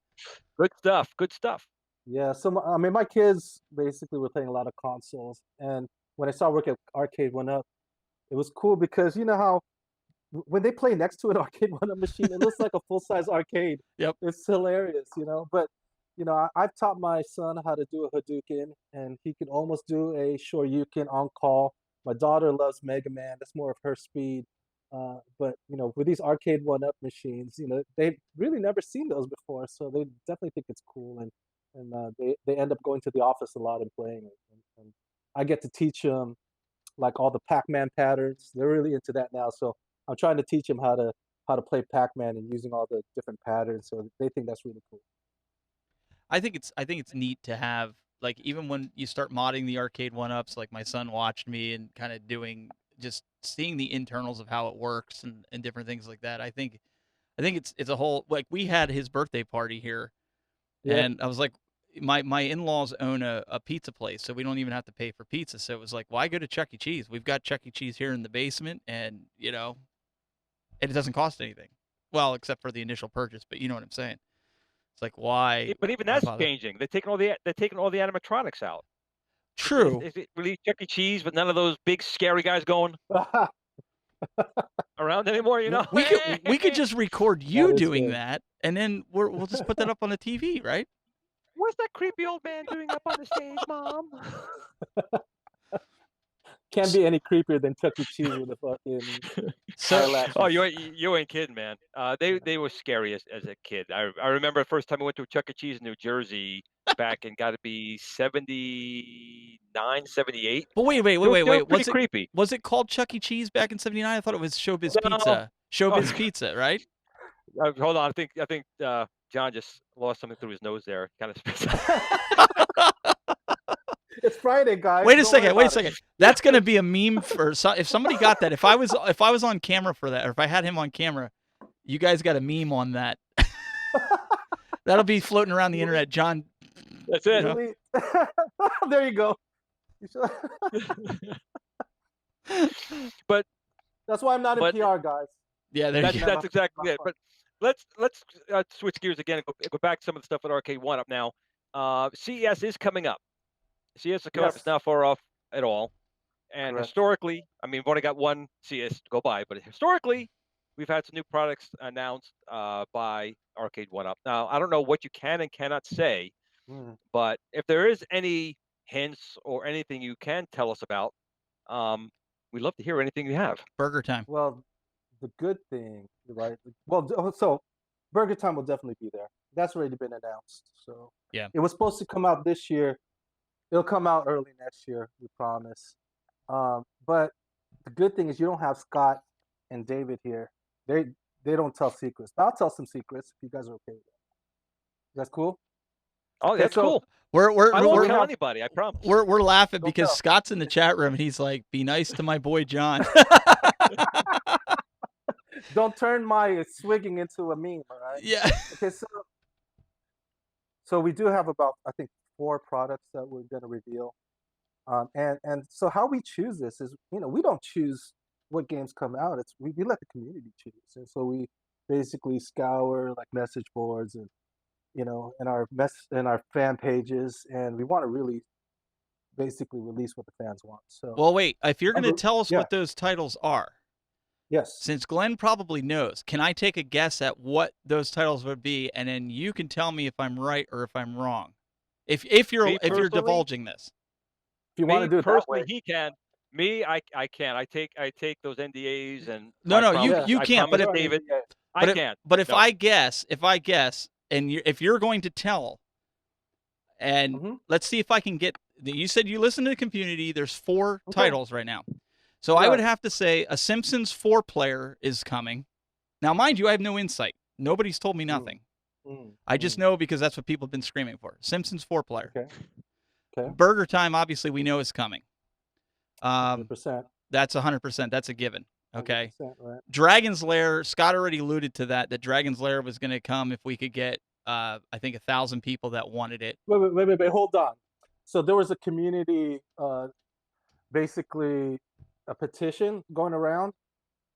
Good stuff. Good stuff. Yeah, so I mean, my kids basically were playing a lot of consoles, and when I started working at Arcade1up, it was cool because you know how when they play next to an Arcade1up machine, it looks like a full-size arcade. Yep. It's hilarious, you know. But you know, I've taught my son how to do a Hadouken, and he can almost do a Shoryuken on call. My daughter loves Mega Man; that's more of her speed. But you know, with these Arcade1up machines, you know, they've really never seen those before, so they definitely think it's cool, and they end up going to the office a lot and playing it. And I get to teach them like all the Pac-Man patterns. They're really into that now, so I'm trying to teach them how to play Pac-Man and using all the different patterns. So they think that's really cool. I think it's neat to have, like, even when you start modding the Arcade1ups, like my son watched me and kind of doing, just seeing the internals of how it works and different things like that. I think it's a whole, like, we had his birthday party here, and I was like, my in-laws own a pizza place, so we don't even have to pay for pizza. So it was like, why go to Chuck E. Cheese? We've got Chuck E. Cheese here in the basement, and you know, and it doesn't cost anything. Well, except for the initial purchase, but you know what I'm saying. It's like, why? But even that's changing. They're taking all the animatronics out. True. Is it really Chuck E. Cheese with none of those big scary guys going around anymore? You know, we could just record you doing that, and then we'll just put that up on the TV, right? What's that creepy old man doing up on the stage, Mom? Can't be any creepier than Chuck E. Cheese with a fucking eyelashes. Oh, you ain't kidding, man. They were scary as a kid. I remember the first time I went to a Chuck E. Cheese in New Jersey back in got to be 79, 78. But wait. What's creepy? Was it called Chuck E. Cheese back in 79? I thought it was Showbiz Pizza. Showbiz Pizza, right? Hold on. I think John just lost something through his nose there. Kind of. It's Friday, guys. Wait a second. That's gonna be a meme for if somebody got that. If I was on camera for that, or if I had him on camera, you guys got a meme on that. That'll be floating around the internet, John. That's it. You know? There you go. But that's why I'm not in PR, guys. Yeah, that's exactly it. But let's switch gears again and go back to some of the stuff at Arcade1up now. CES is coming up. CES is coming up. It's not far off at all. And historically, I mean, we've only got one CES to go by, but historically, we've had some new products announced by Arcade1up. Now, I don't know what you can and cannot say, but if there is any hints or anything you can tell us about, we'd love to hear anything you have. Burger Time. Well, the good thing, right? Well, so Burger Time will definitely be there. That's already been announced. So yeah, it was supposed to come out this year. It'll come out early next year, we promise. But the good thing is you don't have Scott and David here. They don't tell secrets. I'll tell some secrets if you guys are okay with that. That's cool? Oh, that's cool. I won't tell anybody, I promise. We're laughing because Scott's in the chat room and he's like, "Be nice to my boy John." Don't turn my swigging into a meme, all right? Yeah. Okay, so we do have about, I think, 4 products that we're going to reveal. And so how we choose this is, you know, we don't choose what games come out. It's we let the community choose. And so we basically scour like message boards and, you know, and our fan pages, and we want to really basically release what the fans want. So well, wait, if you're going to tell us what those titles are. Yes. Since Glenn probably knows, can I take a guess at what those titles would be, and then you can tell me if I'm right or if I'm wrong? If you're divulging this. If you want to do it personally, that way. he can. Me, I can't. I take those NDAs and you can't. But if David, I can't. But if I guess, and if you're going to tell, and let's see if I can get. You said you listen to the community. There's 4 titles right now. So I would Right. have to say a Simpsons 4-player is coming. Now, mind you, I have no insight. Nobody's told me nothing. I just know because that's what people have been screaming for. Simpsons 4-player. Okay. Okay. Burger Time, obviously, we know is coming. 100%. That's 100%. That's a given. Okay. 100%, right. Dragon's Lair, Scott already alluded to that Dragon's Lair was going to come if we could get, I think, 1,000 people that wanted it. Wait, hold on. So there was a community, basically a petition going around,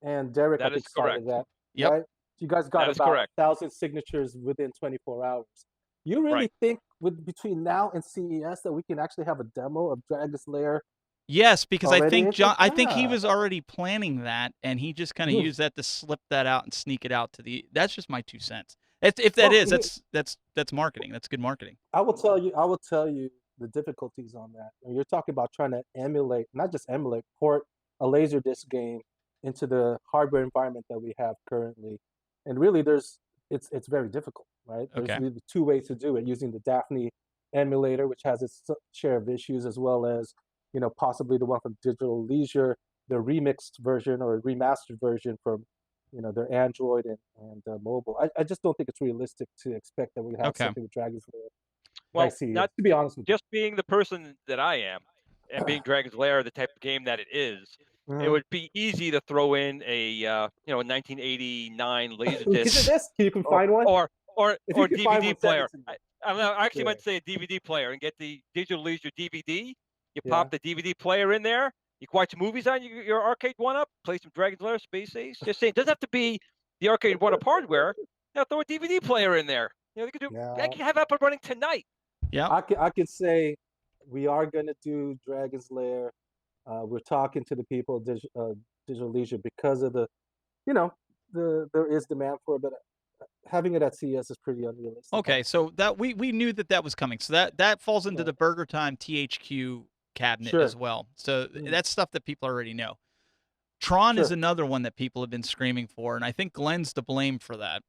and Derek, I That is think, started correct. that, Yep. right? You guys got That is about correct. 1,000 signatures within 24 hours. You really Right. think between now and CES that we can actually have a demo of Dragon's Lair? Yes, because I Already? think It's John, like, I think he yeah. was already planning that, and he just kind of used that to slip that out and sneak it out to the. That's just my 2 cents. If that Well, is, that's marketing. That's good marketing. I will tell you the difficulties on that. When you're talking about trying to emulate, not just emulate, port a Laserdisc game into the hardware environment that we have currently. And really it's very difficult, right? There's Okay. really 2 ways to do it, using the Daphne emulator, which has its share of issues, as well as, possibly the one from Digital Leisure, the remixed version or remastered version from, their Android and mobile. I just don't think it's realistic to expect that we have Okay. something with Dragon's Lair by Well, CES, not to be honest with you. just being the person that I am, and being Dragon's Lair, the type of game that it is, it would be easy to throw in a 1989 Look at Laserdisc this. You can or find one. or If you can find DVD one, send player. it to me. I actually Yeah. meant to say a DVD player and get the Digital Leisure DVD. You Yeah. pop the DVD player in there. You can watch movies on your Arcade1up, play some Dragon's Lair, Space Ace. Just saying, it doesn't have to be the Arcade1up hardware. Throw a DVD player in there. They could do. I Yeah. can have up and running tonight. Yeah. I can say we are gonna do Dragon's Lair. We're talking to the people of Digital Leisure because of there is demand for it, but having it at CES is pretty unrealistic. Okay, so that we knew that was coming. So that falls into Yeah. the Burger Time THQ cabinet Sure. as well. So Mm. that's stuff that people already know. Tron is Sure. another one that people have been screaming for, and I think Glenn's to blame for that.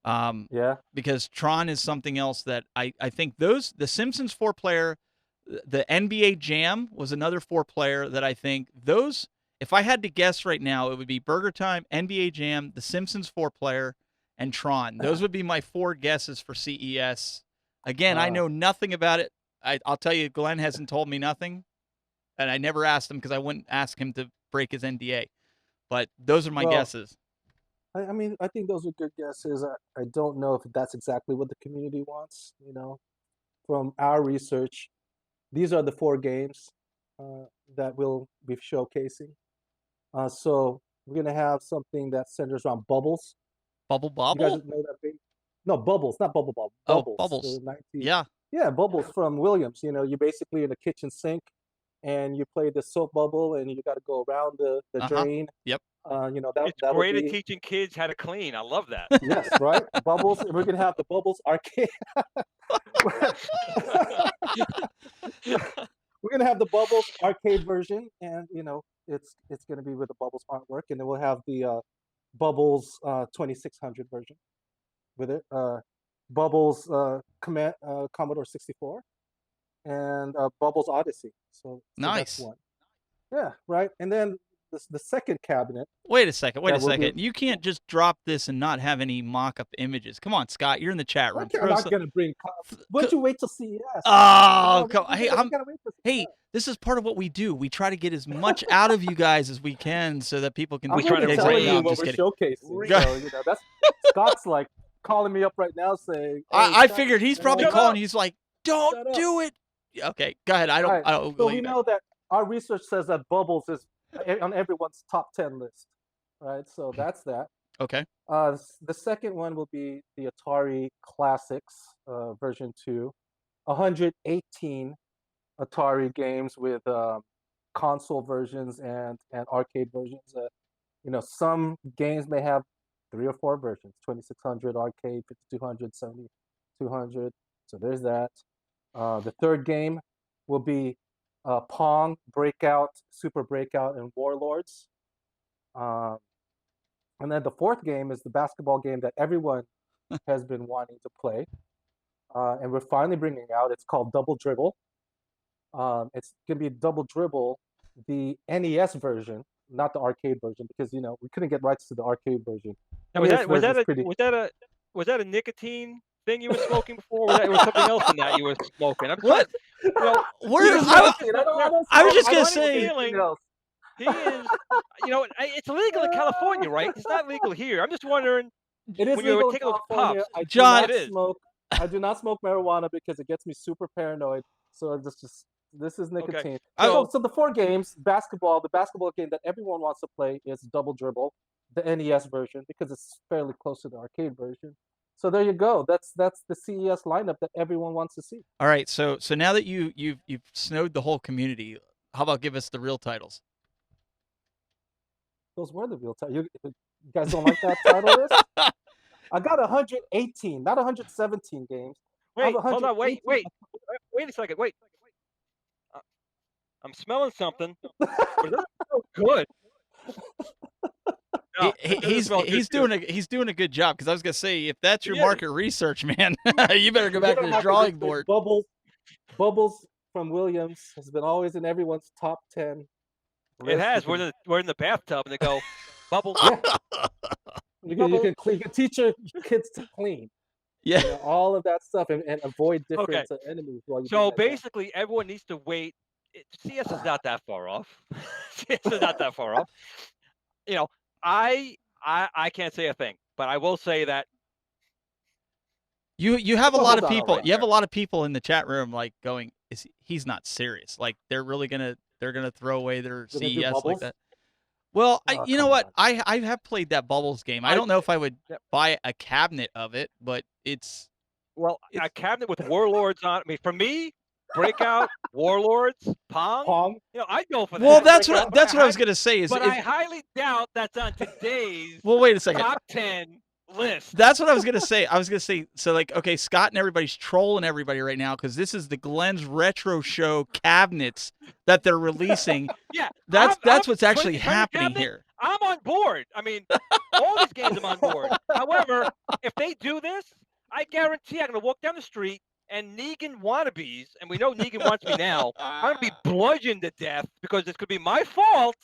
Yeah. Because Tron is something else that I think the Simpsons 4-player, the NBA Jam was another 4-player that I think those, if I had to guess right now, it would be Burger Time, NBA Jam, the Simpsons 4-player, and Tron. Those would be my 4 guesses for CES. Again, I know nothing about it. I'll tell you, Glenn hasn't told me nothing, and I never asked him because I wouldn't ask him to break his NDA. But those are my guesses. I mean, I think those are good guesses. I don't know if that's exactly what the community wants. From our research, these are the 4 games that we'll be showcasing. So we're gonna have something that centers around Bubbles. Bubble You guys Bobble? know that game? No, Bubbles, not Bubble Bobble. Oh, Bubbles. Bubbles. The 19 Yeah. Yeah, Bubbles from Williams. You're basically in a kitchen sink, and you play the soap bubble, and you got to go around the drain. Yep. It's That'll great at be teaching kids how to clean. I love that. yes, right. Bubbles. We're gonna have the Bubbles arcade. We're gonna have the Bubbles arcade version, and it's gonna be with the Bubbles artwork, and then we'll have the Bubbles 2600 version with it. Bubbles Commodore 64, and Bubbles Odyssey. So that's Nice. one. Yeah, right. And then the second cabinet. Wait a second. that will be- You can't just drop this and not have any mock-up images. Come on, Scott. You're in the chat room. I'm not gonna bring. Why don't you wait till CES? Oh, Hey, hey, this is part of what we do. We try to get as much out of you guys as we can so that people can. I'm try to already telling raise- you I'm what just we're kidding. showcasing. So that's Scott's like calling me up right now saying. I Scott, figured he's probably Shut calling. up. He's like, Shut "Don't up." do it." Okay, go ahead. I don't. Right. I don't So believe we it. know that our research says that Bubbles is on everyone's top 10 list, right? So that's that. Okay. The second one will be the Atari Classics version 2, 118 Atari games with console versions and arcade versions. Some games may have 3 or 4 versions: 2600 arcade, 5200, 7200. So there's that. The third game will be Pong, Breakout, Super Breakout, and Warlords. And then the fourth game is the basketball game that everyone has been wanting to play. And we're finally bringing out. It's called Double Dribble. It's going to be Double Dribble, the NES version. not the arcade version, because we couldn't get rights to the arcade version. Now, was that a nicotine thing you were smoking before? Or was something else in that you were smoking? I'm What? Where I was just gonna say. He is, it's illegal in California, right? It's not legal here. I'm just wondering. It is when legal you're in taking those California. puffs, I do John, not smoke. I do not smoke marijuana because it gets me super paranoid. So this is nicotine. Okay. So the 4 games, the basketball game that everyone wants to play is Double Dribble, the NES version, because it's fairly close to the arcade version. So there you go. That's the CES lineup that everyone wants to see. All right, so now that you've snowed the whole community, how about give us the real titles? Those were the real titles. You guys don't like that title list? I got 118, not 117 games. Wait, hold on, wait a second, wait. I'm smelling something. But it doesn't smell good. No, he's doing a good job, because I was gonna say, if that's your market research, man, you better go back to the drawing board. Bubbles from Williams has been always in everyone's top 10. It has. We're in the bathtub and they go, Bubbles. Yeah. You can teach your kids to clean. Yeah. All of that stuff and avoid different enemies. So basically, everyone needs to wait. CS is not that far off. CS is not that far off. I can't say a thing, but I will say that you have a lot of people. You have a lot of people in the chat room like going, he's not serious. Like they're gonna throw away their CES like that. Well, you know what? I have played that Bubbles game. I don't know if I would buy a cabinet of it, but it's a cabinet with Warlords on. I mean, for me, Breakout, Warlords, Pong. I'd go for that. Well, that's what I was gonna say. But I highly doubt that's on today's. Well, wait a second. Top 10 list. That's what I was gonna say. I was gonna say, so like, okay, Scott and everybody's trolling everybody right now because this is the Glen's Retro Show cabinets that they're releasing. Yeah, that's what's actually happening here. I'm on board. I mean, all these games I'm on board. However, if they do this, I guarantee I'm gonna walk down the street and Negan wannabes, and we know Negan wants me now. I'm gonna be bludgeoned to death because this could be my fault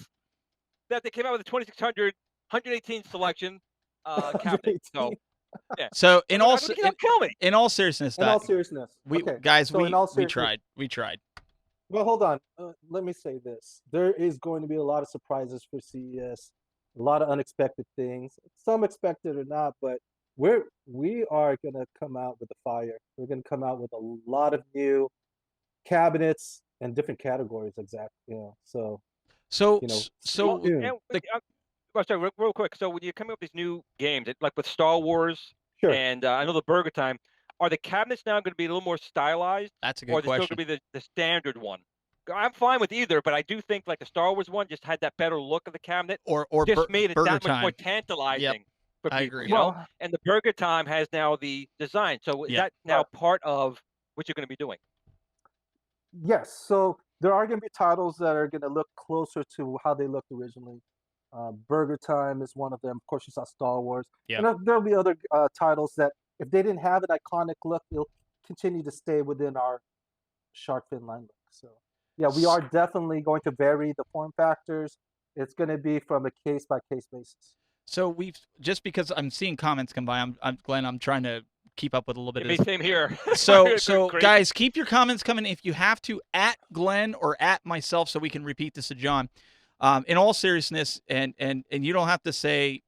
that they came out with a 2600 118 selection. Cabinet. So, yeah. So in all seriousness, we tried. Well, hold on. Let me say this: there is going to be a lot of surprises for CES, a lot of unexpected things. Some expected or not, but we are going to come out with a fire. We're going to come out with a lot of new cabinets and different categories. Exactly. Sorry, real quick. So when you come up with these new games, like with Star Wars, and I know the Burger Time, are the cabinets now going to be a little more stylized? That's a good question. Or are they still going to be the standard one? I'm fine with either, but I do think like the Star Wars one just had that better look of the cabinet, or just made it that much more tantalizing. Yep. For people, I agree. And the Burger Time has now the design. So is that now part of what you're going to be doing? Yes. So there are going to be titles that are going to look closer to how they looked originally. Burger Time is one of them. Of course, you saw Star Wars. Yeah. And there'll be other titles that, if they didn't have an iconic look, they'll continue to stay within our shark fin line look. So, yeah, we are definitely going to vary the form factors. It's going to be from a case-by-case basis. So just because I'm seeing comments come by, I'm Glenn, I'm trying to keep up with a little bit of this. Same here. So guys, keep your comments coming. If you have to, at Glenn or at myself, so we can repeat this to John. In all seriousness, and you don't have to say,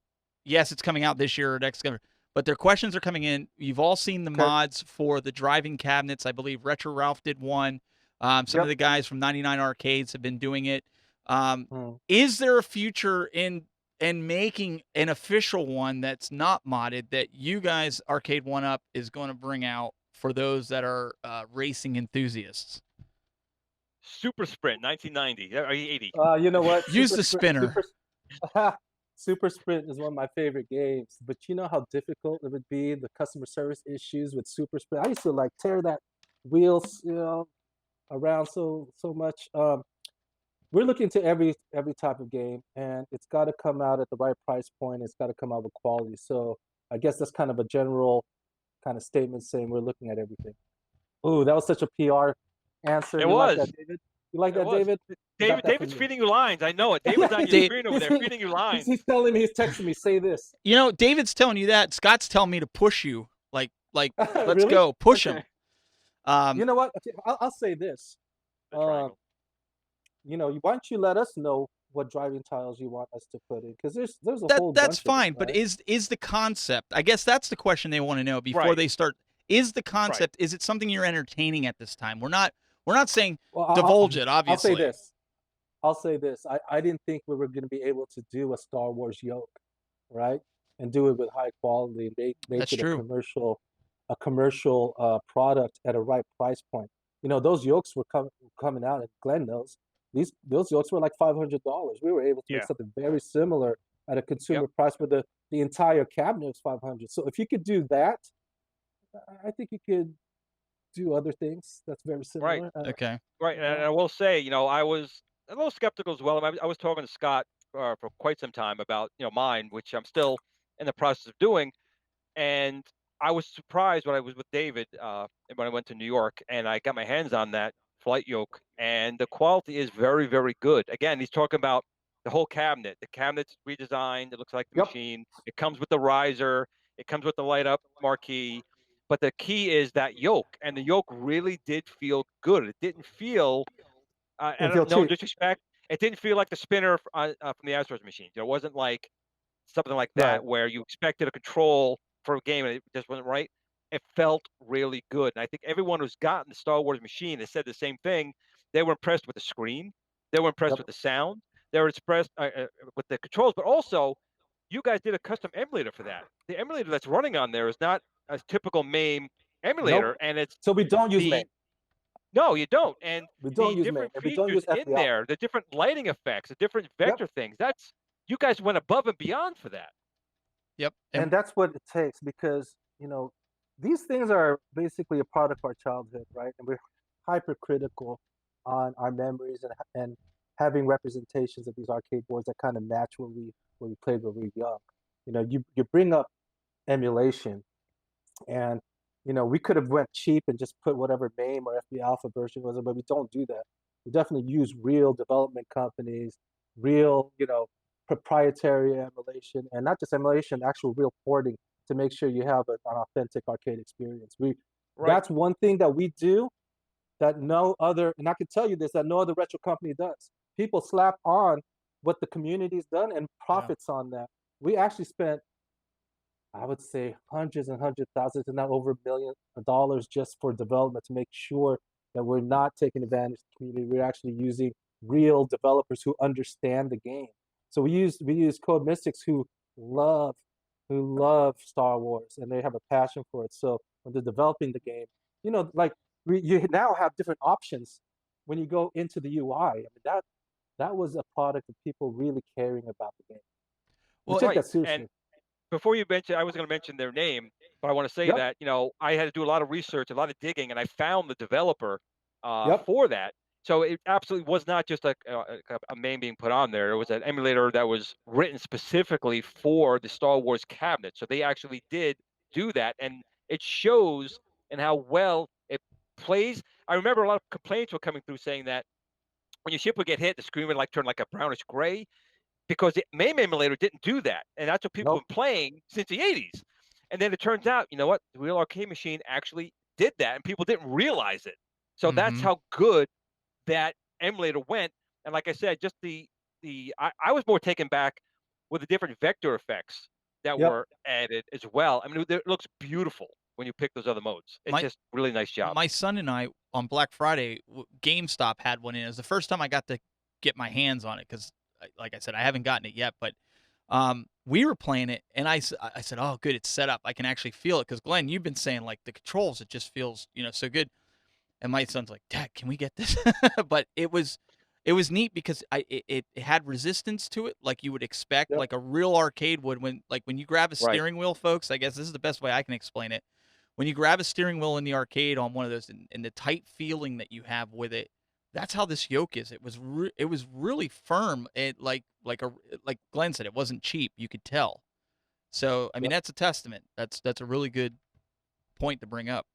yes, it's coming out this year or next year, but their questions are coming in. You've all seen the mods for the driving cabinets. I believe Retro Ralph did one. Some of the guys from 99 Arcades have been doing it. Is there a future in making an official one that's not modded that you guys, Arcade1up, is going to bring out for those that are racing enthusiasts? Super Sprint, 1990 or 80. You know what? Use the spinner. Super Sprint is one of my favorite games, but you know how difficult it would be, the customer service issues with Super Sprint. I used to like tear that wheels, around so much. We're looking to every type of game, and it's got to come out at the right price point. It's got to come out with quality. So I guess that's kind of a general kind of statement saying we're looking at everything. Ooh, that was such a PR answer. It was. Like that, David? You like It that, was. David? You got that David's from me. feeding you lines. I know it. David's on your Dave- screen over there feeding you lines. He's telling me, he's texting me, say this. You know, David's telling you that. Scott's telling me to push you. Like let's Really? go, push him. You know what? Okay, I'll say this. The triangle. You know, why don't you let us know what driving tiles you want us to put in? Because there's a whole That's bunch fine, of them, but right? is the concept? I guess that's the question they want to know before Right. they start. Is the concept? Is it something you're entertaining at this time? We're not saying Well, divulge it. I'll Obviously, say this. I'll say this. I didn't think we were going to be able to do a Star Wars yoke, right? And do it with high quality, make That's it true. a commercial product at a right price point. You know, those yokes were coming out, and Glenn knows those yokes were like $500. We were able to make Yeah. something very similar at a consumer price, but the entire cabinet was 500. So if you could do that, I think you could do other things that's very similar. Okay. Right. And Yeah. I will say, I was a little skeptical as well. I was talking to Scott for quite some time about, mine, which I'm still in the process of doing. And I was surprised when I was with David when I went to New York and I got my hands on that flight yoke. And the quality is very, very good. Again, he's talking about the whole cabinet. The cabinet's redesigned. It looks like the Yep. machine. It comes with the riser. It comes with the light up marquee. But the key is that yoke. And the yoke really did feel good. It didn't feel, And and feel no cheap. disrespect, it didn't feel like the spinner from the Astros machine. It wasn't like something like Right. that where you expected a control for a game and it just wasn't right. It felt really good. And I think everyone who's gotten the Star Wars machine has said the same thing. They were impressed with the screen. They were impressed Yep. with the sound. They were impressed with the controls, but also you guys did a custom emulator for that. The emulator that's running on there is not a typical MAME emulator, Nope. and it's So we don't use the MAME. no, you don't. And We don't the use MAME, different and we don't features use in FBL. there, the different lighting effects, the different vector things, that's you guys went above and beyond for that. Yep. And that's what it takes because, you know, these things are basically a product of our childhood, right? And we're hypercritical on our memories and having representations of these arcade boards that kind of match what we played when we were young. You know, you bring up emulation, and you know we could have went cheap and just put whatever MAME or FB Alpha version was it, but we don't do that. We definitely use real development companies, real proprietary emulation, and not just emulation, actual real porting to make sure you have an authentic arcade experience. Right. That's one thing that we do that no other, and I can tell you this, that no other retro company does. People slap on what the community's done and profits on that. We actually spent, I would say, hundreds and hundreds of thousands, and now over $1 million just for development to make sure that we're not taking advantage of the community. We're actually using real developers who understand the game. So we use Code Mystics love who love Star Wars and they have a passion for it. So when they're developing the game, you know, like you now have different options when you go into the UI. I mean that was a product of people really caring about the game. We Well, take Right. that seriously. And before you mention, I was going to mention their name, but I want to say Yep. that, I had to do a lot of research, a lot of digging, and I found the developer Yep. for that. So it absolutely was not just a MAME being put on there. It was an emulator that was written specifically for the Star Wars cabinet. So they actually did do that, and it shows in how well it plays. I remember a lot of complaints were coming through saying that when your ship would get hit, the screen would like turn like a brownish gray because the MAME emulator didn't do that, and that's what people Nope. have been playing since the '80s. And then it turns out, you know what? The real arcade machine actually did that, and people didn't realize it. So that's how good that emulator went. And like I said, just I was more taken back with the different vector effects that Yep. were added as well. I mean, it looks beautiful when you pick those other modes. It's just really nice job. My son and I on Black Friday, GameStop had one in. It was the first time I got to get my hands on it because, like I said, I haven't gotten it yet. But we were playing it, and I said, "Oh, good, it's set up. I can actually feel it." Because Glenn, you've been saying like the controls, it just feels so good. And my son's like, "Dad, can we get this?" But it was neat because it had resistance to it, like you would expect, Yep. like a real arcade would. When you grab a Right. steering wheel, folks, I guess this is the best way I can explain it. When you grab a steering wheel in the arcade on one of those, and the tight feeling that you have with it, that's how this yoke is. It was really firm. It like Glenn said, it wasn't cheap. You could tell. So I mean, Yep. that's a testament. That's a really good point to bring up.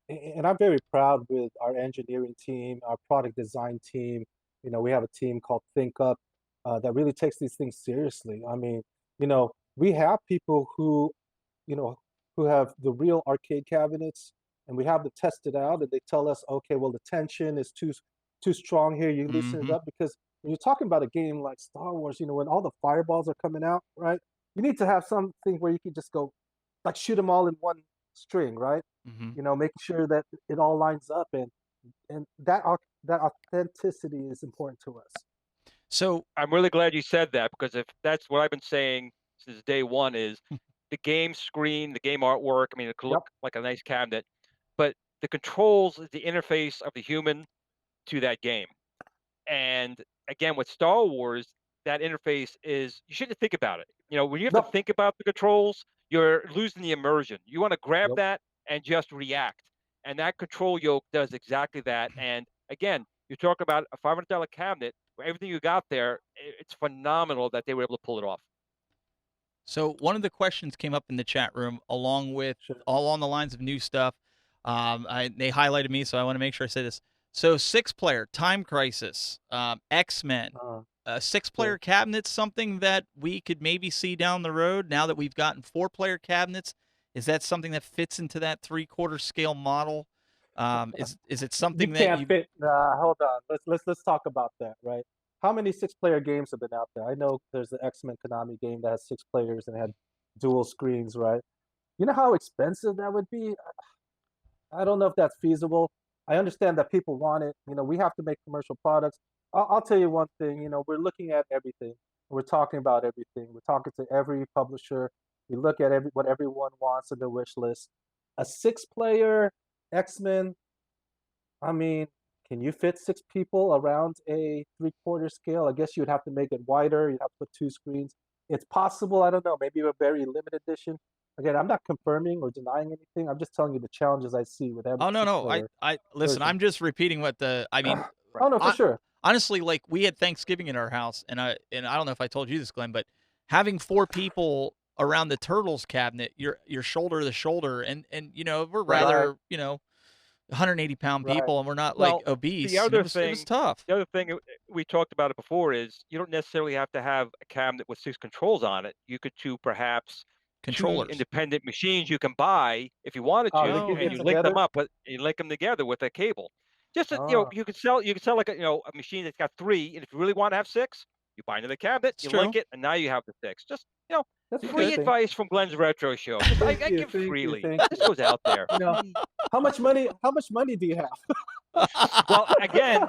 and I'm very proud with our engineering team, our product design team. You know, we have a team called Think Up that really takes these things seriously. I mean, you know, we have people who, you know, who have the real arcade cabinets, and we have to test it out, and they tell us, okay, well, the tension is too strong here. You loosen it Mm-hmm. up because when you're talking about a game like Star Wars, you know, when all the fireballs are coming out, right? You need to have something where you can just go, like, shoot them all in one string, right? Mm-hmm. You know, making sure that it all lines up, and that authenticity is important to us. So I'm really glad you said that, because if that's what I've been saying since day one is the game screen, the game artwork. I mean, it could Yep. look like a nice cabinet, but the controls is the interface of the human to that game. And again, with Star Wars, that interface is you shouldn't think about it. You know, when you have to No. think about the controls, you're losing the immersion. You want to grab Yep. that and just react. And that control yoke does exactly that. And again, you talk about a $500 cabinet where everything you got there, it's phenomenal that they were able to pull it off. So one of the questions came up in the chat room, along with Sure. all on the lines of new stuff. They highlighted me, so I want to make sure I say this. So 6-player Time Crisis, X-Men, Uh, a 6-player sure. cabinet, something that we could maybe see down the road. Now that we've gotten 4-player cabinets, is that something that fits into that 3/4 scale model? Is it You something that can't you? fit. Hold on. Let's talk about that, right? How many six-player games have been out there? I know there's the X-Men Konami game that has 6 players and had dual screens, right? You know how expensive that would be? I don't know if that's feasible. I understand that people want it. You know, we have to make commercial products. I'll tell you one thing. You know, we're looking at everything. We're talking about everything. We're talking to every publisher. We look at what everyone wants in their wish list. A six-player X-Men. I mean, can you fit 6 people around a three-quarter scale? I guess you'd have to make it wider. You'd have to put 2 screens. It's possible. I don't know. Maybe a very limited edition. Again, I'm not confirming or denying anything. I'm just telling you the challenges I see with every Oh no, no. six-player I listen. version. I'm just repeating what the. I mean, Oh no, for I, sure. honestly, like we had Thanksgiving in our house, and I don't know if I told you this, Glenn, but having 4 people around the turtles cabinet, you're shoulder to shoulder, and you know we're Right. Right, rather 180-pound right. people, and we're not like Well, the obese, and other it was thing, tough. we talked about it before is you don't necessarily have to have a cabinet with 6 controls on it. You could do perhaps two Controllers. independent machines you can buy if you wanted They to, Oh give and it yeah. you link them together. up, but you link them together with a cable. Just to, Ah, you could sell like a machine that's got 3, and if you really want to have 6, you buy another cabinet, It's you link true. it, and now you have the 6. Just that's free Good. interesting. advice from Glenn's Retro Show. Just I, Thank I you, give thank you, freely. thank This you. goes out there. You know, how much money? How much money do you have? Well, again,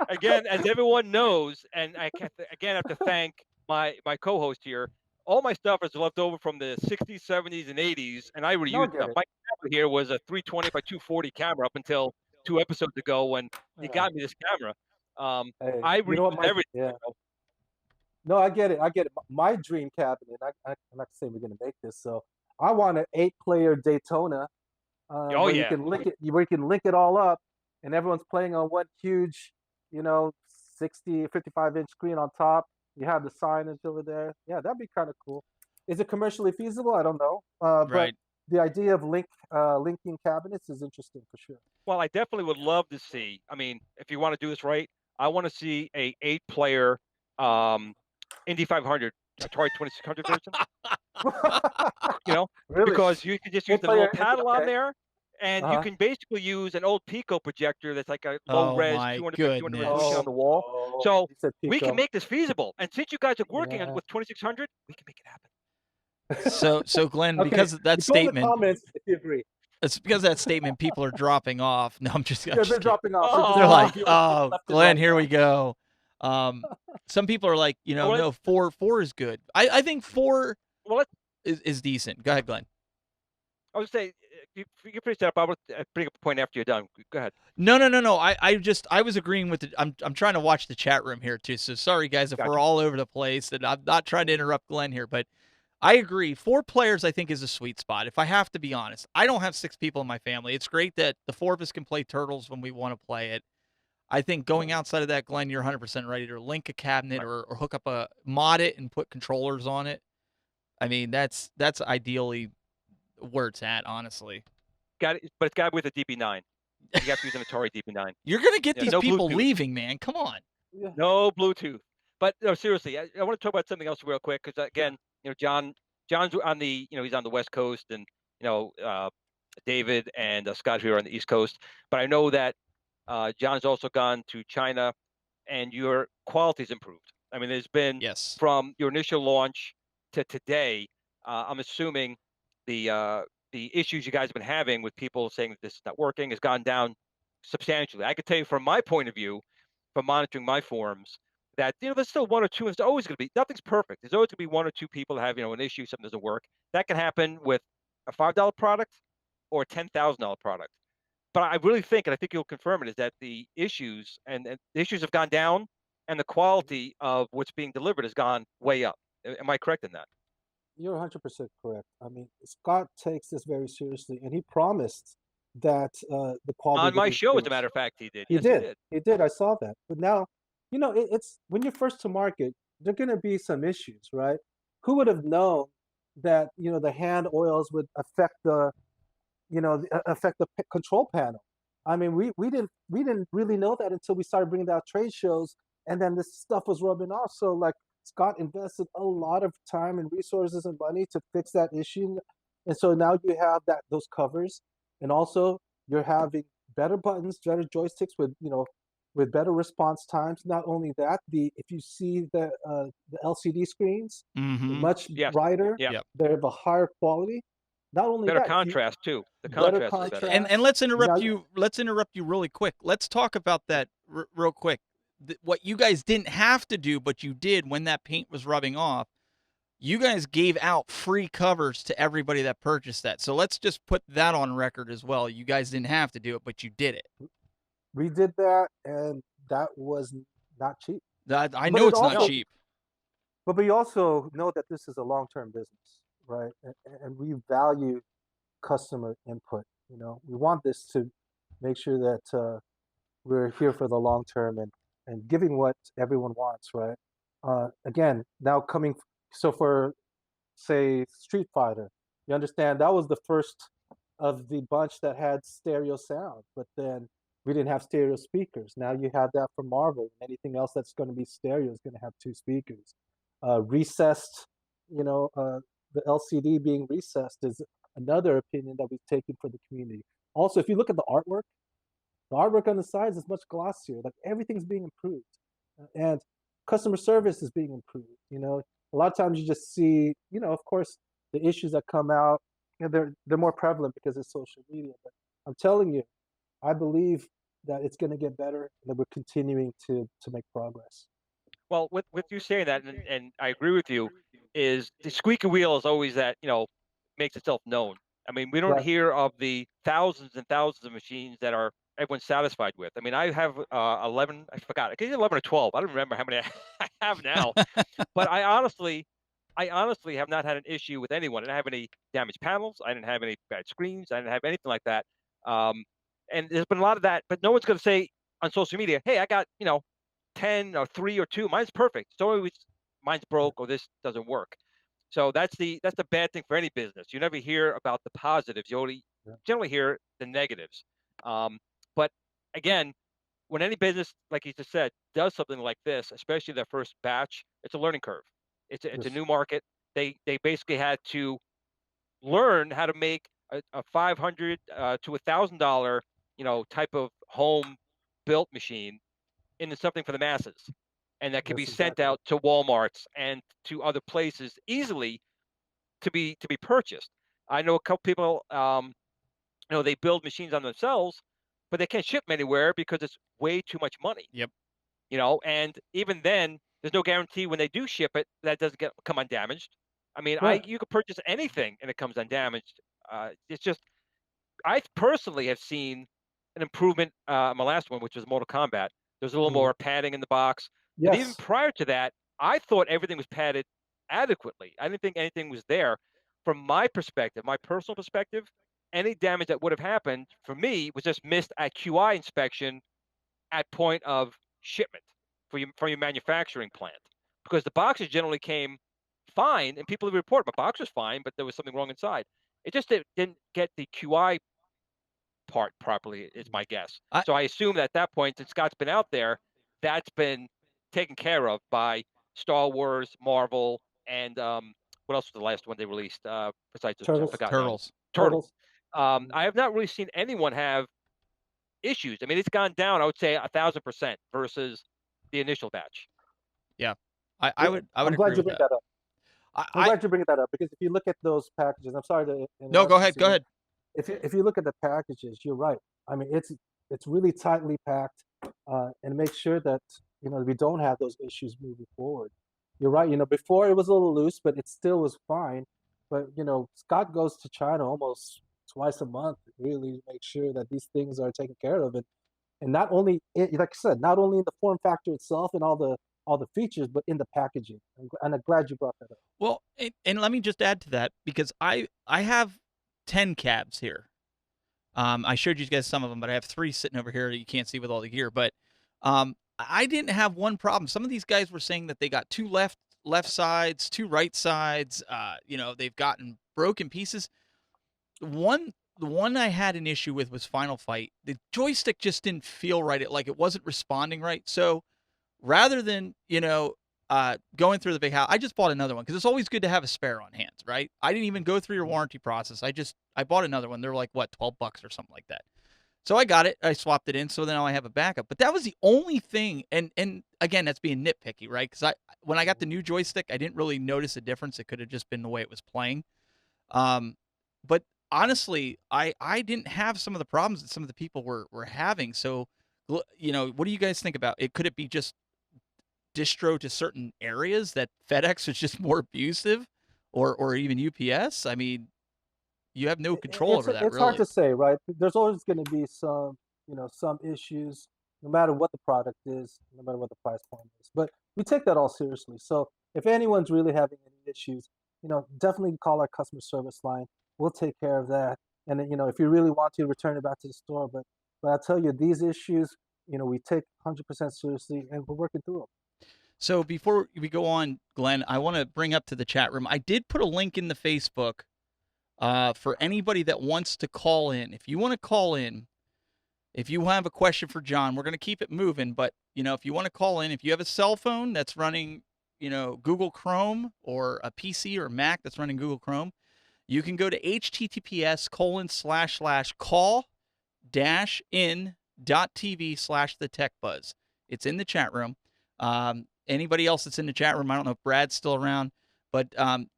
as everyone knows, and again have to thank my co-host here. All my stuff is left over from the 60s, 70s, and 80s, and I No, I reuse get stuff. it. My camera here was a 320 by 240 camera up until 2 episodes ago when he Yeah. got me this camera. Hey, I you know reuse what? everything. Yeah. No, I get it. I get it. My dream cabinet. I'm not saying we're gonna make this. So I want an 8-player Daytona, Oh where you yeah, can link it all up, and everyone's playing on one huge, you know, 60, 55-inch screen on top. You have the signage over there. Yeah, that'd be kind of cool. Is it commercially feasible? I don't know. But Right. the idea of linking cabinets is interesting for sure. well, I definitely would love to see. I mean, if you want to do this right, I want to see a 8-player um, Indy 500 Atari 2600 version. Really? Because you can just use the little 8-player. paddle on Okay. there, and you Uh-huh. can basically use an old Pico projector that's like a low Oh res my 200 by 200 resolution goodness. on the wall. Oh, So you said we can Pico. make this feasible. And since you guys are working Yeah. with 2600, we can make it happen. So Glenn, Okay. because of that You put in the statement, comments if you agree. it's because of that statement, people are dropping off. No, I'm Yeah, they're just kidding. dropping off. They're just They're Oh, like, viewing "Oh, left and Glenn, right here now. we go." Um, some people are like, well, no, four is good. I think 4 well, let's. is decent. Go ahead, Glenn. I would say you finish that up. I will bring up a point after you're done. Go ahead. No. I was agreeing with I'm trying to watch the chat room here too. So sorry guys if we're Gotcha. all over the place, and I'm not trying to interrupt Glenn here, but I agree. 4 players I think is a sweet spot. If I have to be honest, I don't have 6 people in my family. It's great that the 4 of us can play Turtles when we want to play it. I think going outside of that, Glenn, you're 100% right. Either link a cabinet Right. or hook up mod it and put controllers on it. I mean, that's ideally where it's at, honestly. but it's got to be with a DB9. You have to use an Atari DB9. You're gonna get Yeah, these no people Bluetooth. leaving, man. Come on. Yeah. No Bluetooth. But no, seriously, I want to talk about something else real quick because again, John's on the he's on the West Coast, and David and Scott here on the East Coast. But I know that John's also gone to China, and your quality's improved. I mean, there's been from your initial launch to today. I'm assuming the issues you guys have been having with people saying that this is not working has gone down substantially. I could tell you from my point of view, from monitoring my forums, that there's still one or two. There's always going to be nothing's perfect. There's always going to be one or two people that have an issue, something doesn't work. That can happen with a $5 product or a $10,000 product. But I really think, and I think you'll confirm it, is that the issues and the issues have gone down, and the quality of what's being delivered has gone way up. Am I correct in that? You're 100% correct. I mean, Scott takes this very seriously, and he promised that the quality on my would show, as a increase. matter of fact, he did. He Yes, did. He did. I saw that. But now, it's when you're first to market, there are going to be some issues, right? Who would have known that the hand oils would affect the control panel? I mean, we didn't really know that until we started bringing out trade shows, and then this stuff was rubbing off. So like Scott invested a lot of time and resources and money to fix that issue, and so now you have those covers, and also you're having better buttons, better joysticks with better response times. Not only that, if you see the LCD screens, much brighter. Yep. They're of a higher quality. Not only better that, contrast too. The better contrast is better. And let's interrupt you. Let's interrupt you really quick. Let's talk about that real quick. What you guys didn't have to do, but you did when that paint was rubbing off. You guys gave out free covers to everybody that purchased that. So let's just put that on record as well. You guys didn't have to do it, but you did it. We did that, and that was not cheap. I know it's not cheap. But we also know that this is a long-term business, right? And we value customer input. We want this to make sure that we're here for the long term and giving what everyone wants, right? Again, now for, say, Street Fighter, you understand that was the first of the bunch that had stereo sound, but then we didn't have stereo speakers. Now you have that for Marvel. Anything else that's going to be stereo is going to have two speakers. Recessed, the LCD being recessed is another opinion that we've taken for the community. Also, if you look at the artwork on the sides is much glossier. Like everything's being improved, and customer service is being improved. A lot of times you just see, of course, the issues that come out, they're more prevalent because of social media. But I'm telling you, I believe that it's going to get better, and that we're continuing to make progress. Well, with you saying that, and I agree with you, is the squeaky wheel is always that makes itself known. I mean, we don't hear of the thousands and thousands of machines that everyone's satisfied with. I mean, I have 11. I forgot. I think 11 or 12. I don't remember how many I have now. But I honestly have not had an issue with anyone. I didn't have any damaged panels. I didn't have any bad screens. I didn't have anything like that. And there's been a lot of that, but no one's going to say on social media, "Hey, I got 10 or 3 or 2. Mine's perfect. It's always mine's broke or this doesn't work." So that's the bad thing for any business. You never hear about the positives. You only generally hear the negatives. But again, when any business, like you just said, does something like this, especially their first batch, it's a learning curve. It's a new market. They basically had to learn how to make a $500 to $1,000 type of home built machine into something for the masses, and that can be sent out to Walmarts and to other places easily to be purchased. I know a couple people, they build machines on themselves, but they can't ship them anywhere because it's way too much money. Yep. And even then, there's no guarantee when they do ship it that doesn't come undamaged. I mean, you could purchase anything and it comes undamaged. It's just, I personally have seen an improvement. My last one, which was Mortal Kombat, there's a little more padding in the box. Yes. But even prior to that, I thought everything was padded adequately. I didn't think anything was there. From my perspective, my personal perspective, any damage that would have happened for me was just missed at QI inspection at point of shipment from your manufacturing plant, because the boxes generally came fine and people would report my box was fine, but there was something wrong inside. It just didn't get the QI apart properly, is my guess. I- So I assume that at that point, since Scott's been out there, that's been taken care of by Star Wars, Marvel, and what else was the last one they released? Besides, I Turtles. forgot now. Turtles. Turtles. I have not really seen anyone have issues. I mean, it's gone down, I would say 1,000% versus the initial batch. Yeah, Yeah, I would I'm agree glad you with bring that. that up. I'm glad you bring that up because if you look at those packages, I'm sorry to No, interrupt go you, ahead. Go Stephen. ahead. If you look at the packages, you're right. I mean, it's really tightly packed, and make sure that we don't have those issues moving forward. You're right. Before it was a little loose, but it still was fine. But Scott goes to China almost twice a month, really to make sure that these things are taken care of, and not only like I said, not only in the form factor itself and all the features, but in the packaging. And I'm glad you brought that up. Well, and let me just add to that because I have 10 cabs here. I showed you guys some of them, but I have 3 sitting over here that you can't see with all the gear. But I didn't have one problem. Some of these guys were saying that they got 2 left sides, 2 right sides. They've gotten broken pieces. The one I had an issue with was Final Fight. The joystick just didn't feel right. It wasn't responding right. So rather than going through the big house, I just bought another one because it's always good to have a spare on hand, right? I didn't even go through your warranty process. I bought another one. They're like what, $12 or something like that. So I got it. I swapped it in. So now I have a backup. But that was the only thing. And again, that's being nitpicky, right? Because when I got the new joystick, I didn't really notice a difference. It could have just been the way it was playing. But honestly, I didn't have some of the problems that some of the people were having. So, what do you guys think about it? Could it be just distro to certain areas that FedEx was just more abusive, or even UPS? I mean, you have no control over that, It's hard really. to say, right? There's always going to be some issues, no matter what the product is, no matter what the price point is. But we take that all seriously. So if anyone's really having any issues, definitely call our customer service line. We'll take care of that. And then, if you really want to, return it back to the store. But I tell you, these issues, we take 100% seriously, and we're working through them. So before we go on, Glenn, I want to bring up to the chat room. I did put a link in the Facebook for anybody that wants to call in. If you want to call in, if you have a question for John, we're going to keep it moving. But if you want to call in, if you have a cell phone that's running, Google Chrome, or a PC or Mac that's running Google Chrome, you can go to https://call-in.tv/thetechbuzz. It's in the chat room. Anybody else that's in the chat room, I don't know if Brad's still around, but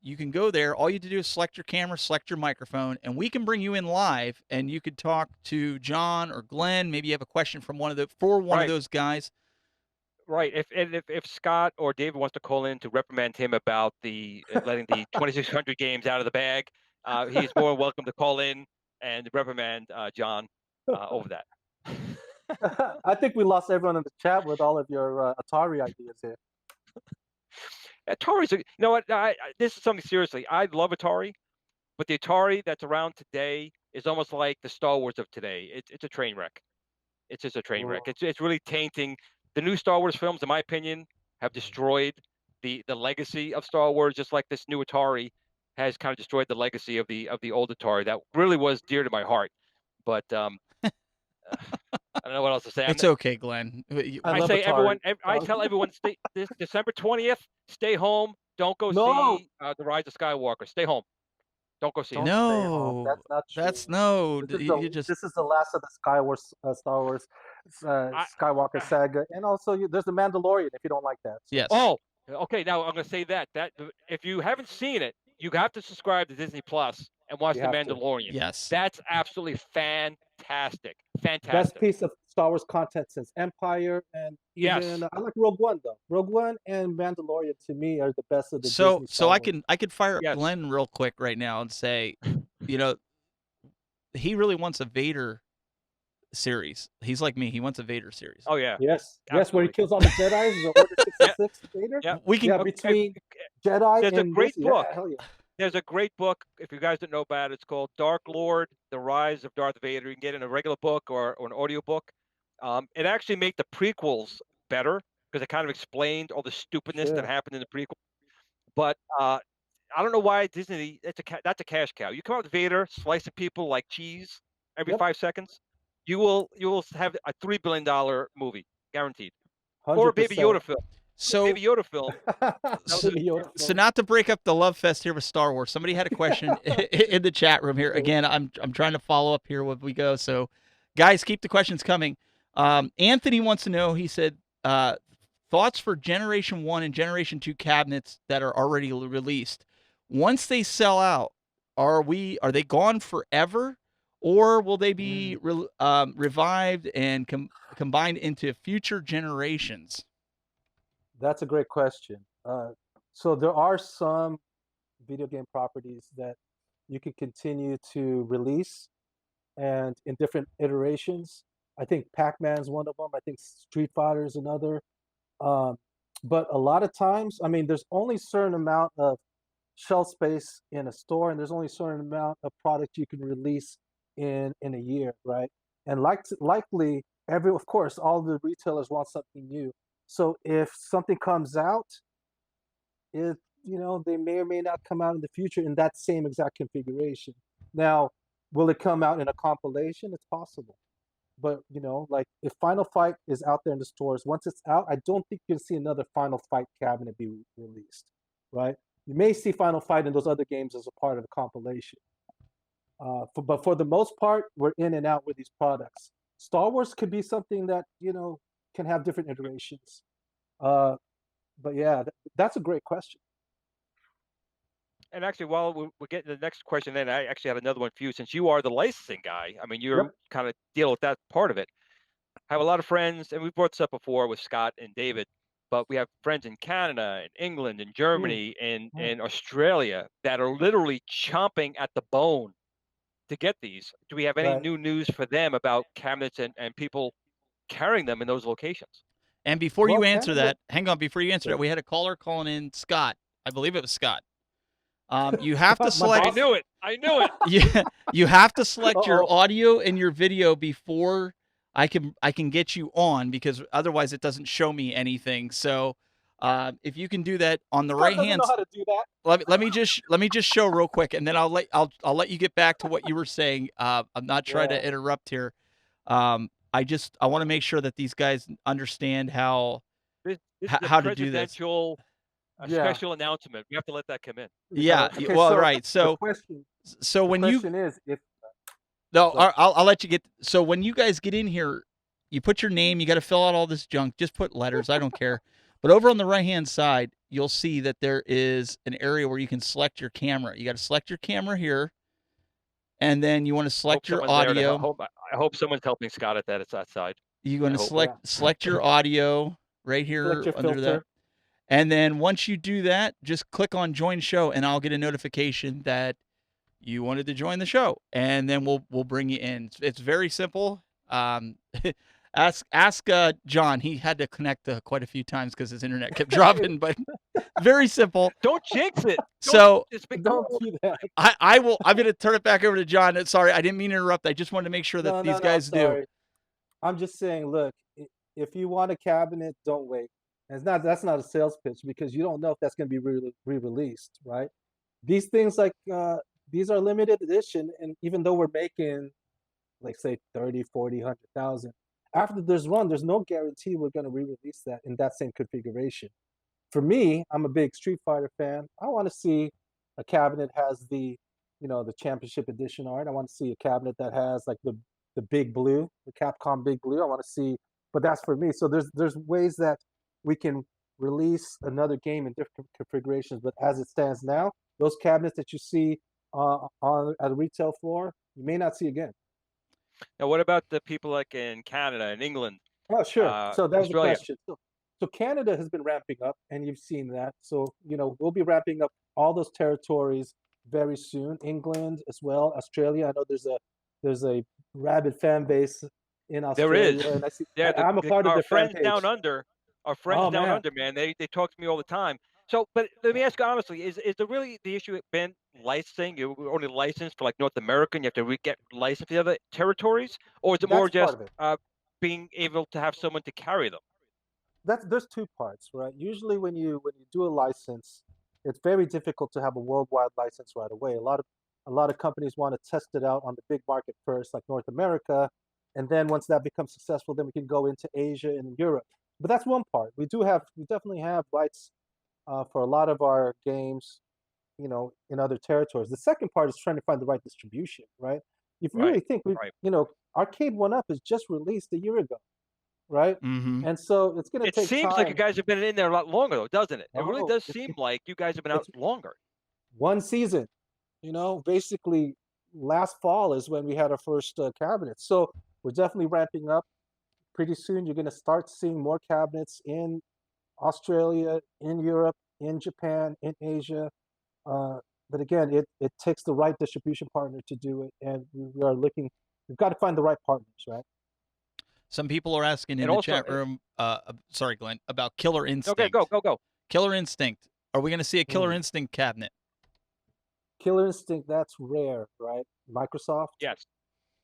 you can go there. All you have to do is select your camera, select your microphone, and we can bring you in live, and you could talk to John or Glenn. Maybe you have a question from one of those guys. Right. If Scott or David wants to call in to reprimand him about letting the 2600 games out of the bag, he's more welcome to call in and reprimand John over that. I think we lost everyone in the chat with all of your Atari ideas here. Atari's, you know what? This is something seriously. I love Atari, but the Atari that's around today is almost like the Star Wars of today. It's a train wreck. It's just a train wreck. It's really tainting. The new Star Wars films, in my opinion, have destroyed the legacy of Star Wars, just like this new Atari has kind of destroyed the legacy of the old Atari that really was dear to my heart. But I don't know what else to say. It's okay, Glenn. I say everyone. I tell everyone, stay this December 20th. Stay home. Don't go see the Rise of Skywalker. Stay home. Don't go see it. No, that's not true. That's no. This is the last of the Star Wars Skywalker saga, and also there's the Mandalorian. If you don't like that, yes. Oh, okay. Now I'm going to say that if you haven't seen it, you have to subscribe to Disney Plus and watch the Mandalorian. Yes, that's absolutely fantastic. Fantastic. Best piece of Star Wars content since Empire, and even I like Rogue One though. Rogue One and Mandalorian to me are the best of the Disney Star Wars. I could fire up Glenn real quick right now and say, he really wants a Vader series. He's like me. He wants a Vader series. Oh yeah. Yes. Absolutely. Yes, where he kills all the Jedi's, the Order 66 Vader. Yeah. We can between Jedi. There's and a great book. Hell yeah. There's a great book, if you guys don't know about it, it's called Dark Lord, The Rise of Darth Vader. You can get it in a regular book or an audio book. It actually made the prequels better because it kind of explained all the stupidness that happened in the prequel. But I don't know why Disney, that's a cash cow. You come out with Vader slicing people like cheese, every Yep. 5 seconds, you will have a $3 billion movie guaranteed, or a Baby 100%. Yoda film. So Baby Yoda film. So, Baby Yoda so film. not to break up the love fest here with Star Wars, somebody had a question in the chat room here. Again, I'm trying to follow up here as we go. So, guys, keep the questions coming. Anthony wants to know. He said, thoughts for Generation 1 and Generation 2 cabinets that are already released. Once they sell out, are they gone forever, or will they be revived and combined into future generations? That's a great question. So there are some video game properties that you can continue to release and in different iterations. I think Pac-Man's one of them. I think Street Fighter is another. Um, but a lot of times, I mean, there's only a certain amount of shelf space in a store, and there's only a certain amount of product you can release in a year, right? And likely, of course, all the retailers want something new. So if something comes out, they may or may not come out in the future in that same exact configuration. Now, will it come out in a compilation? It's possible. But like if Final Fight is out there in the stores, once it's out, I don't think you'll see another Final Fight cabinet be released, right? You may see Final Fight in those other games as a part of the compilation. But for the most part, we're in and out with these products. Star Wars could be something that can have different iterations. But yeah, that's a great question. And actually, while we're getting to the next question, then I actually had another one for you. Since you are the licensing guy, I mean, you're kind of deal with that part of it. I have a lot of friends, and we've brought this up before with Scott and David, but we have friends in Canada and England and Germany and Australia that are literally chomping at the bone to get these. Do we have any new news for them about cabinets and people carrying them in those locations? And before you answer that, hang on. Before you answer that, we had a caller calling in, Scott. I believe it was Scott. You have to select. I knew it. I knew it. Yeah, you have to select your audio and your video before I can get you on, because otherwise it doesn't show me anything. So if you can do that on the right hand. Know how to do that. Let me just show real quick, and then I'll let you get back to what you were saying. I'm not trying to interrupt here. I want to make sure that these guys understand how to do this. A special announcement. We have to let that come in. Yeah. Okay, well, right. So when question is if. No, I'll let you get. So when you guys get in here, you put your name. You got to fill out all this junk. Just put letters. I don't care. But over on the right-hand side, you'll see that there is an area where you can select your camera. You got to select your camera here, and then you want to select your audio. I hope someone's helping Scott at that side. You're going to select your audio right here under that. And then once you do that, just click on Join Show, and I'll get a notification that you wanted to join the show, and then we'll bring you in. It's very simple. Ask John. He had to connect quite a few times because his internet kept dropping, but very simple. Don't jinx it. Don't do that. I'm going to turn it back over to John. Sorry, I didn't mean to interrupt. I just wanted to make sure that these guys do. I'm just saying, look, if you want a cabinet, don't wait. And that's not a sales pitch, because you don't know if that's going to be re-released, right? These things these are limited edition, and even though we're making, like, say 30, 40, 100,000, after this run, there's no guarantee we're going to re-release that in that same configuration. For me, I'm a big Street Fighter fan. I want to see a cabinet has the championship edition art. I want to see a cabinet that has like the big blue, the Capcom big blue. I want to see, but that's for me. So there's ways that we can release another game in different configurations. But as it stands now, those cabinets that you see on at the retail floor, you may not see again. Now, what about the people like in Canada and England? Oh, sure. So that was the question. So Canada has been ramping up, and you've seen that. So we'll be ramping up all those territories very soon. England as well, Australia. I know there's a rabid fan base in Australia. There is. And I see, I'm a part of the friends down under. Our friends down under, man, they talk to me all the time. So, but let me ask you honestly: is really the issue been licensing? You're only licensed for like North America, and you have to get licensed for the other territories, or is it more just being able to have someone to carry them? There's two parts, right? Usually, when you do a license, it's very difficult to have a worldwide license right away. A lot of A lot of companies want to test it out on the big market first, like North America, and then once that becomes successful, then we can go into Asia and Europe. But that's one part. We definitely have rights for a lot of our games, in other territories. The second part is trying to find the right distribution, right? If you really think Arcade1up is just released a year ago, right? Mm-hmm. And so it's going to It take seems time. like you guys have been in there a lot longer, though, doesn't it? It really does seem like you guys have been out longer. One season, basically last fall is when we had our first cabinet. So we're definitely ramping up. Pretty soon, you're going to start seeing more cabinets in Australia, in Europe, in Japan, in Asia. But again, it takes the right distribution partner to do it, and we are looking. We've got to find the right partners, right? Some people are asking in the chat room. Sorry, Glenn, about Killer Instinct. Okay, go. Killer Instinct. Are we going to see a Killer Instinct cabinet? Killer Instinct, that's rare, right? Microsoft. Yes.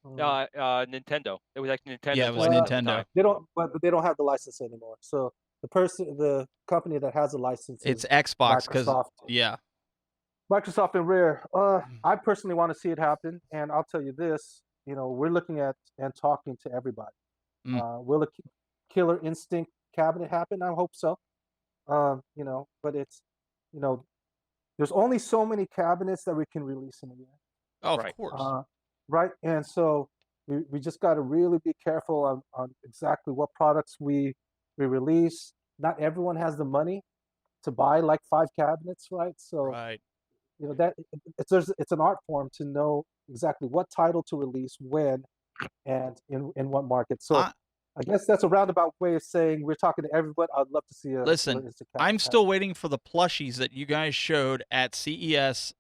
Nintendo. It was actually Nintendo. Yeah, it was Nintendo. They don't, but they don't have the license anymore. So the company that has the license, it's Xbox, because Microsoft and Rare. I personally want to see it happen, and I'll tell you this: we're looking at and talking to everybody. Will a Killer Instinct cabinet happen? I hope so. But it's, there's only so many cabinets that we can release in a year. Oh, of course. Right, and so we just got to really be careful on exactly what products we release. Not everyone has the money to buy like 5 cabinets, right? So that it's an art form to know exactly what title to release when and in what market. So I guess that's a roundabout way of saying we're talking to everyone. I'd love to see a listen. I'm still waiting for the plushies that you guys showed at CES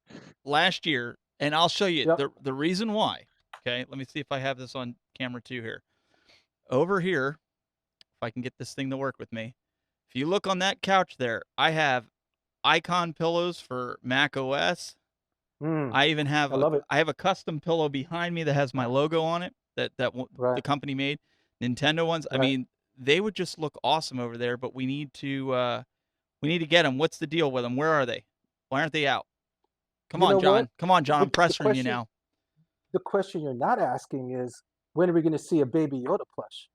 last year. And I'll show you the reason why. Okay, let me see if I have this on camera too here. Over here, if I can get this thing to work with me. If you look on that couch there, I have icon pillows for Mac OS. I even have I have a custom pillow behind me that has my logo on it that the company made. Nintendo ones. I mean, they would just look awesome over there, but we need to get them. What's the deal with them? Where are they? Why aren't they out? Come on, John. Come on, John. I'm pressuring you now. The question you're not asking is, when are we going to see a Baby Yoda plush?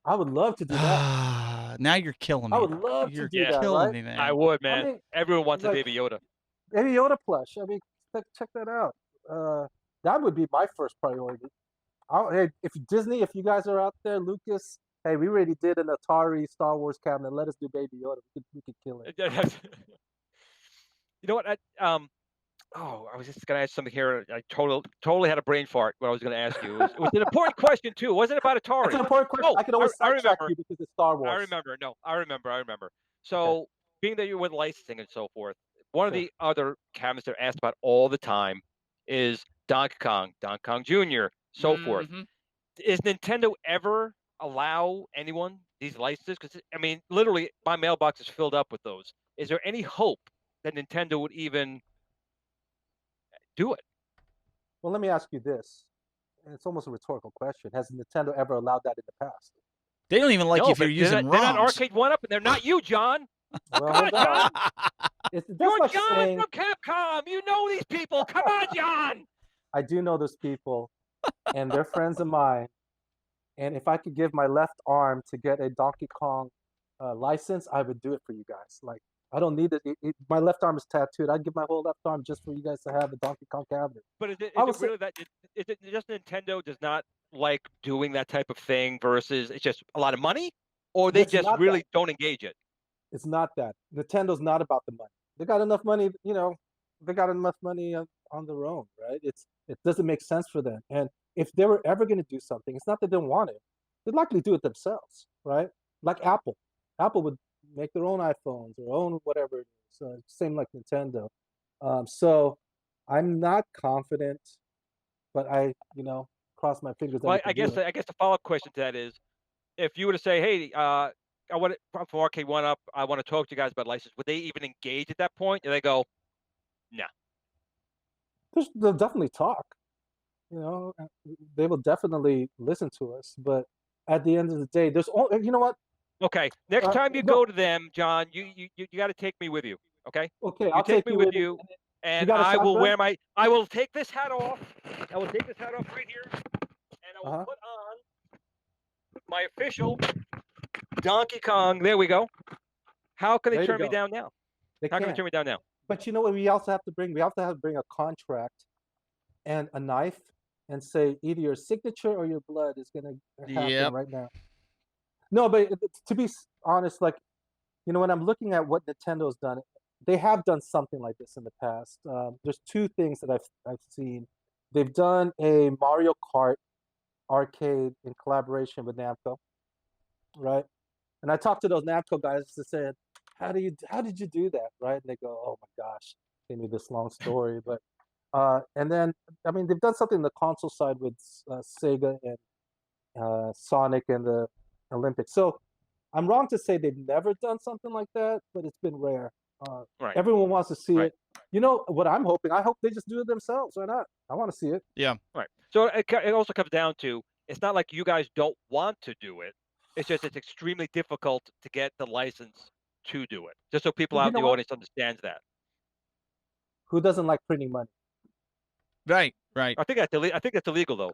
I would love to do that. Now you're killing me. I would love to do that, killing right? me, man. I would, man. I mean, everyone wants a Baby Yoda. Baby Yoda plush. I mean, check that out. That would be my first priority. Hey, if Disney, if you guys are out there, Lucas, hey, we already did an Atari Star Wars cabinet. Let us do Baby Yoda. We could kill it. You know what? I was just going to ask something here. I totally had a brain fart. What I was going to ask you. It was an important question too. It wasn't about Atari. It's an important question. I can always sidetrack you because it's Star Wars. I remember. No, I remember. So, being that you're with licensing and so forth, one of the other cabinets they're asked about all the time is Donkey Kong Jr., so forth. Is Nintendo ever allow anyone these licenses? Because I mean, literally, my mailbox is filled up with those. Is there any hope that Nintendo would even do it? Well, let me ask you this. And it's almost a rhetorical question. Has Nintendo ever allowed that in the past? They don't even like you if you're using ROMs. They're not Arcade1up, and they're not you, John. Well, come on, John. You're like John from Capcom. You know these people. Come on, John. I do know those people, and they're friends of mine. And if I could give my left arm to get a Donkey Kong license, I would do it for you guys. Like, I don't need it. My left arm is tattooed. I'd give my whole left arm just for you guys to have a Donkey Kong cabinet. But is it really that? Is it just Nintendo does not like doing that type of thing versus it's just a lot of money, or they just really don't engage it? It's not that. Nintendo's not about the money. They got enough money. They got enough money on their own, right? It doesn't make sense for them. And if they were ever going to do something, it's not that they don't want it. They'd likely do it themselves, right? Like Apple. Apple would make their own iPhones, their own whatever it is. Same like Nintendo. So I'm not confident, but I cross my fingers. Well, I guess the follow-up question to that is, if you were to say, hey, I want from Arcade1up, I want to talk to you guys about license, would they even engage at that point? Do they go, no? They'll definitely talk. They will definitely listen to us. But at the end of the day, there's you know what? Okay. Next time you go to them, John, you got to take me with you. Okay. Okay. I'll take me with you. And got a I will shotgun? wear I will take this hat off. I will take this hat off right here, and I will Uh-huh. put on my official Donkey Kong. There we go. How can they There you turn me go. down now? They How can they can't. turn me down now? But you know what? We also have to bring. We have to bring a contract and a knife, and say either your signature or your blood is going to happen Yep. right now. No, but to be honest, like, you know, when I'm looking at what Nintendo's done, they have done something like this in the past. There's two things that I've seen. They've done a Mario Kart arcade in collaboration with Namco, right? And I talked to those Namco guys to say, how did you do that, right? And they go, oh my gosh, they knew this long story. But and then, I mean, they've done something on the console side with Sega and Sonic and the Olympics. So I'm wrong to say they've never done something like that, but it's been rare. Right. Everyone wants to see Right. it. You know what I'm hoping? I hope they just do it themselves. Why not? I want to see it. Yeah. Right. So it also comes down to, it's not like you guys don't want to do it. It's just it's extremely difficult to get the license to do it. Just so people Well, out you in know the what? audience understands that. Who doesn't like printing money? Right. Right. I think that's illegal though.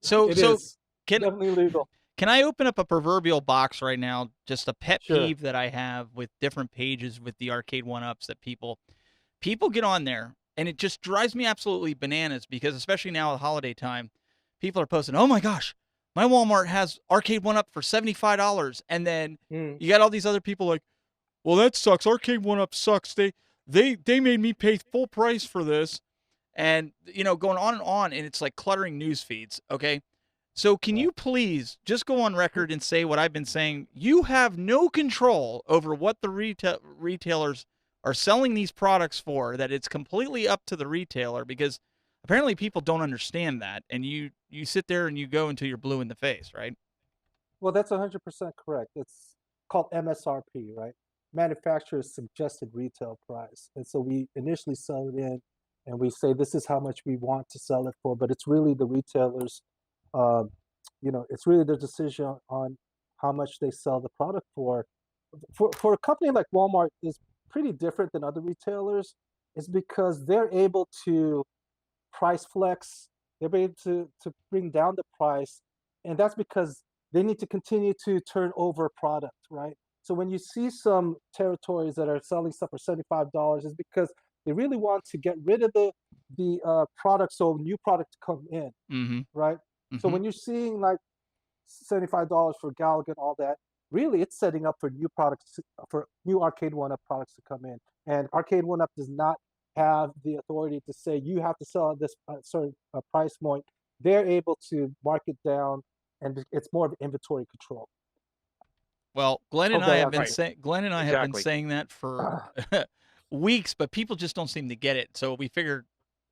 So It so is can definitely legal. can I open up a proverbial box right now? Just a pet Sure. peeve that I have with different pages with the Arcade1ups that people get on there, and it just drives me absolutely bananas because especially now at holiday time, people are posting, "Oh my gosh, my Walmart has Arcade1up for $75," and then Mm. you got all these other people like, "Well, that sucks. Arcade1up sucks. They made me pay full price for this." And going on, and it's like cluttering news feeds. Okay, so can Yeah. you please just go on record and say what I've been saying? You have no control over what the retailers are selling these products for. That it's completely up to the retailer, because apparently people don't understand that, and you sit there and you go until you're blue in the face, right? Well, that's 100% correct. It's called MSRP, right? Manufacturer's suggested retail price. And so we initially sell it in and we say this is how much we want to sell it for, but it's really the retailers, um, it's really their decision on how much they sell the product for. For a company like Walmart is pretty different than other retailers, is because they're able to price flex. They're able to bring down the price, and that's because they need to continue to turn over product, right? So when you see some territories that are selling stuff for $75, is because they really want to get rid of the product so new product come in, Mm-hmm. right? So Mm-hmm. when you're seeing like $75 for Galaga and all that, really it's setting up for new products, for new Arcade1up products to come in. And Arcade1up does not have the authority to say you have to sell at this certain price point. They're able to mark it down, and it's more of inventory control. Well, Glenn and Hope I that have been answers saying Exactly. that for weeks, but people just don't seem to get it. So we figured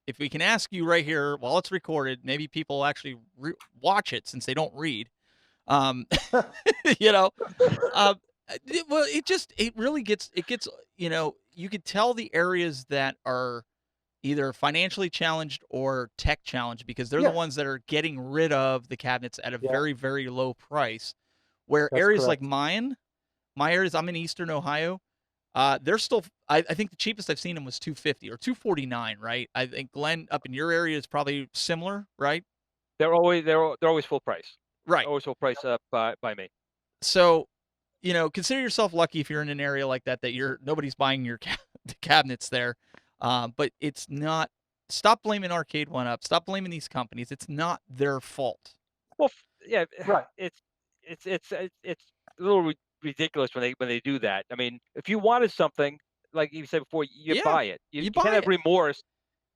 if we can ask you right here while it's recorded, maybe people will actually watch it since they don't read. You know, well, it really gets you could tell the areas that are either financially challenged or tech challenged, because they're the Yeah, ones that are getting rid of the cabinets at a yeah, very, very low price. Where that's areas like correct. my areas, I'm in Eastern Ohio. They're still. I think the cheapest I've seen them was 250 or 249. Right. I think Glenn up in your area is probably similar. Right. They're always full price. Right. Always full price up by me. So, consider yourself lucky if you're in an area like that nobody's buying your the cabinets there. But it's not. Stop blaming Arcade1up. Stop blaming these companies. It's not their fault. Well, yeah, Right. it's a little ridiculous when they do that. I mean, if you wanted something, like you said before, you Yeah, buy it. You you can't buy have it. remorse.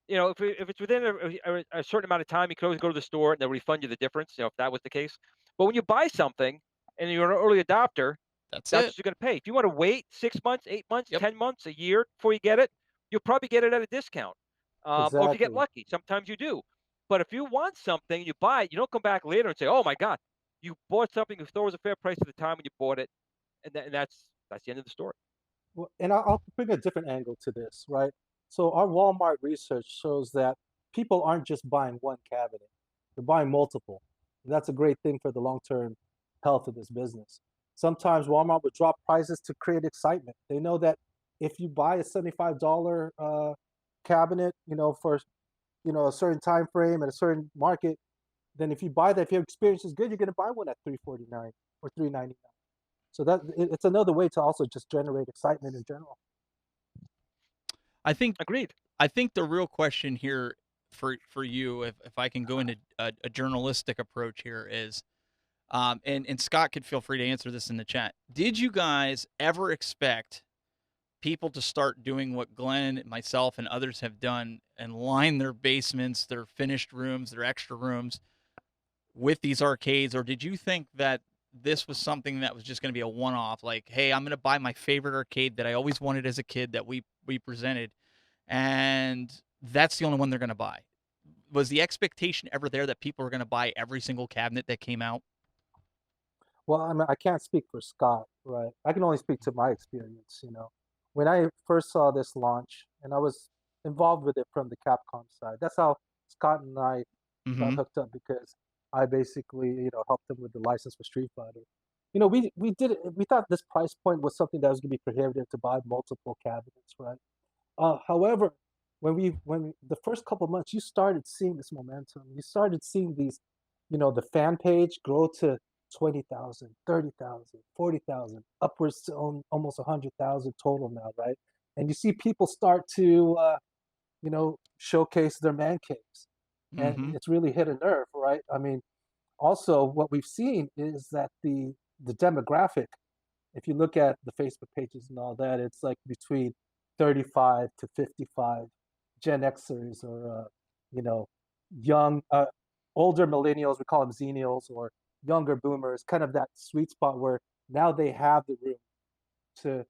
If it's within a certain amount of time, you can always go to the store and they'll refund you the difference. If that was the case. But when you buy something and you're an early adopter, That's that's it. what you're going to pay. If you want to wait 6 months, 8 months, Yep. 10 months, a year before you get it, you'll probably get it at a discount. Or if you get Exactly. lucky, sometimes you do. But if you want something, you buy it. You don't come back later and say, "Oh my God, you bought something you thought was a fair price at the time when you bought it," and that's the end of the story. Well, and I'll bring a different angle to this, right? So our Walmart research shows that people aren't just buying one cabinet; they're buying multiple. And that's a great thing for the long-term health of this business. Sometimes Walmart would drop prices to create excitement. They know that if you buy a $75 cabinet, for a certain time frame and a certain market, then if you buy that, if your experience is good, you're going to buy one at $349 or $399. So it's another way to also just generate excitement in general. I think Agreed. I think the real question here for you, if I can go into a journalistic approach here, is, and Scott could feel free to answer this in the chat. Did you guys ever expect people to start doing what Glenn, myself, and others have done and line their basements, their finished rooms, their extra rooms with these arcades? Or did you think that this was something that was just going to be a one-off? Like, hey, I'm going to buy my favorite arcade that I always wanted as a kid that we presented, and that's the only one they're going to buy. Was the expectation ever there that people were going to buy every single cabinet that came out? Well, I can't speak for Scott, right? I can only speak to my experience. When I first saw this launch, and I was involved with it from the Capcom side. That's how Scott and I got hooked up, because I basically, helped them with the license for Street Fighter. We did it. We thought this price point was something that was going to be prohibitive to buy multiple cabinets, right? However, when the first couple of months, you started seeing this momentum. You started seeing these, the fan page grow to 20,000, 30,000, 40,000, upwards to almost 100,000 total now, right? And you see people start to, showcase their man caves, and it's really hit a nerve, right? I mean, also what we've seen is that the demographic, if you look at the Facebook pages and all that, it's like between 35 to 55 Gen Xers, or young, older millennials, we call them Xennials, or younger boomers, kind of that sweet spot where now they have the room to,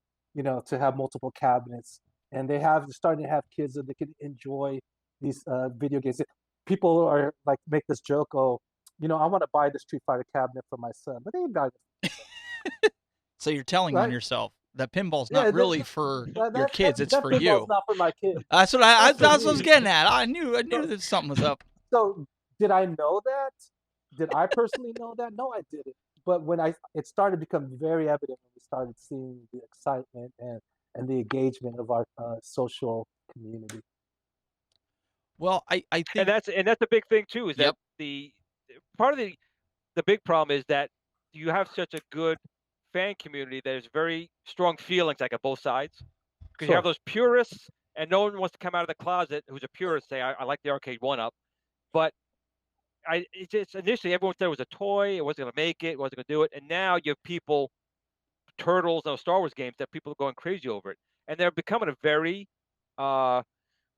to have multiple cabinets, and they're starting to have kids that they can enjoy these video games. People are like, make this joke, oh, I want to buy the Street Fighter cabinet for my son, but they ain't got it. So you're telling on Right? yourself that pinball's not really for your kids; it's that for pinball's you. not for my kids. That's what That's for that's what I was me. getting at. I knew that something was up. So did I know that? Did I personally know that? No, I didn't. But when it started to become very evident when we started seeing the excitement and the engagement of our social community. Well, I think, And that's a big thing too, is that the part of the big problem is that you have such a good fan community that there's very strong feelings, like, at both sides, because you have those purists, and no one wants to come out of the closet who's a purist, say, I like the Arcade1up, but it's just, initially everyone said it was a toy, it wasn't going to make it, wasn't going to do it, and now you have people, Turtles, and Star Wars games, that people are going crazy over it, and they're becoming a very, what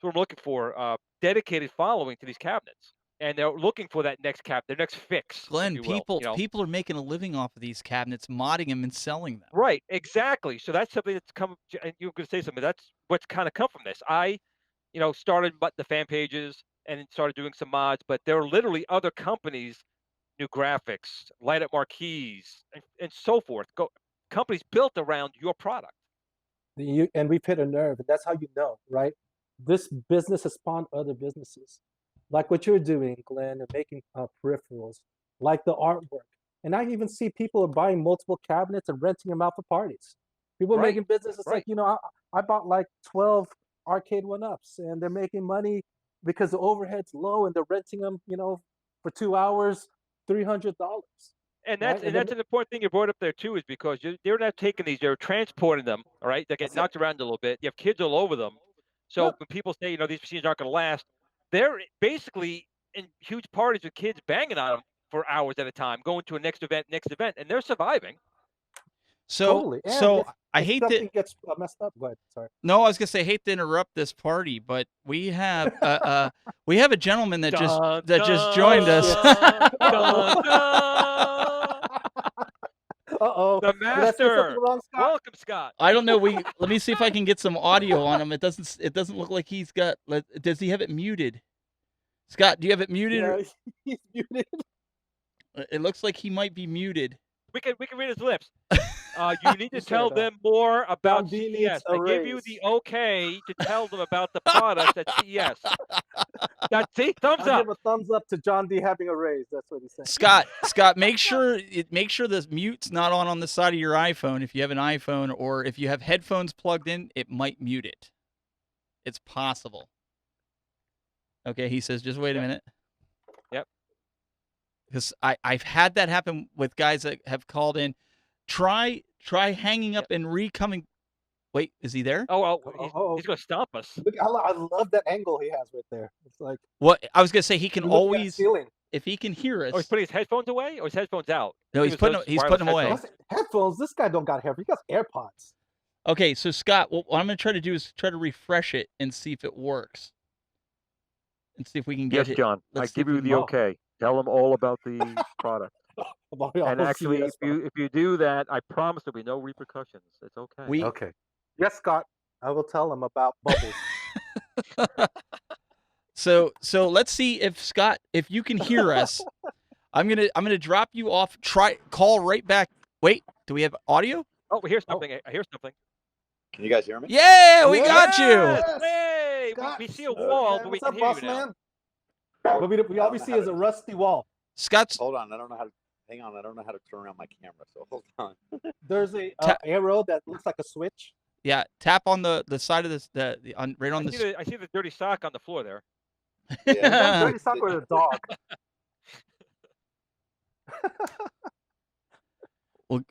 I'm looking for, dedicated following to these cabinets, and they're looking for that next their next fix. Glenn, if you will, people are making a living off of these cabinets, modding them and selling them. Right, exactly. So that's something that's come. And you were going to say something. That's what's kind of come from this. I, started the fan pages and started doing some mods, but there are literally other companies, new graphics, light up marquees, and so forth. Companies built around your product. And we've hit a nerve, and that's how you know, right? This business has spawned other businesses, like what you're doing, Glenn, and making peripherals, like the artwork. And I even see people are buying multiple cabinets and renting them out for parties. People are making businesses like, I bought like 12 Arcade1ups, and they're making money because the overhead's low, and they're renting them, for 2 hours, $300. And that's an important thing you brought up there too, is because they're not taking these, they're transporting them. All right, they get knocked around a little bit. You have kids all over them. So when people say, these machines aren't going to last, they're basically in huge parties with kids banging on them for hours at a time, going to a next event, and they're surviving. So, totally. And so if something gets messed up. Go ahead. Sorry. No, I was gonna say, I hate to interrupt this party, but we have a gentleman that just joined us. Uh-oh. The master. Welcome, Scott. I don't know. Let me see if I can get some audio on him. It doesn't look like he's got. Does he have it muted? Scott, do you have it muted? Yeah, he's muted. It looks like he might be muted. We can read his lips. You need to Just tell shut up. them more about D needs CES. a They give you raise. the okay to tell them about the products at CES. See, thumbs I'll up. give a thumbs up to John D having a raise. That's what he's saying. Scott, make sure the mute's not on the side of your iPhone if you have an iPhone, or if you have headphones plugged in, it might mute it. It's possible. Okay, he says, just wait a minute. Yep. Because I've had that happen with guys that have called in. Try hanging up and re-coming. Wait, is he there? Oh, he's going to stomp us. Look, I love that angle he has right there. It's like what I was gonna say. He can looking at the always, ceiling. if he can hear us. Oh, he's putting his headphones away, or his headphones out? No, he's putting them away. That's headphones. This guy don't got headphones. He got AirPods. Okay, so Scott, what I'm gonna try to do is try to refresh it and see if it works, and see if we can get it. Yes, John. I give you the okay. Tell them all about the product. And actually, if you do that, I promise there'll be no repercussions. It's okay. Okay. Yes, Scott. I will tell him about bubbles. So let's see if Scott, if you can hear us. I'm gonna drop you off. Call right back. Wait, do we have audio? Oh, here's something. I hear something. Can you guys hear me? Yeah, we got you. Hey, we see a wall, but we can hear you now. What we obviously is a rusty wall. Scott's. Hold on, I don't know how to. Hang on, I don't know how to turn around my camera, so hold on. There's a arrow that looks like a switch. Yeah, tap on the side of this right on the. I see the dirty sock on the floor there. Yeah. Dirty sock or the dog.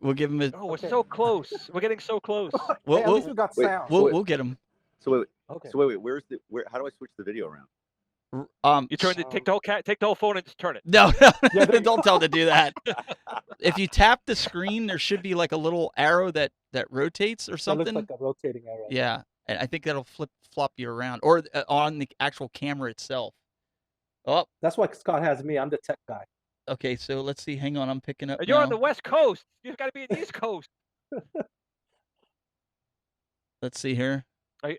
We'll give him a. Oh, we're so close. We're getting so close. At least we got sound. We'll get him. So wait. Where's the how do I switch the video around? You take the whole phone and just turn it. No, don't tell him to do that. If you tap the screen, there should be like a little arrow that rotates or something. It looks like a rotating arrow. Yeah, and I think that'll flop you around, or on the actual camera itself. Oh, that's why Scott has me. I'm the tech guy. Okay, so let's see. Hang on, I'm picking up. You're on the West Coast. You've got to be in the East Coast. Let's see here. Did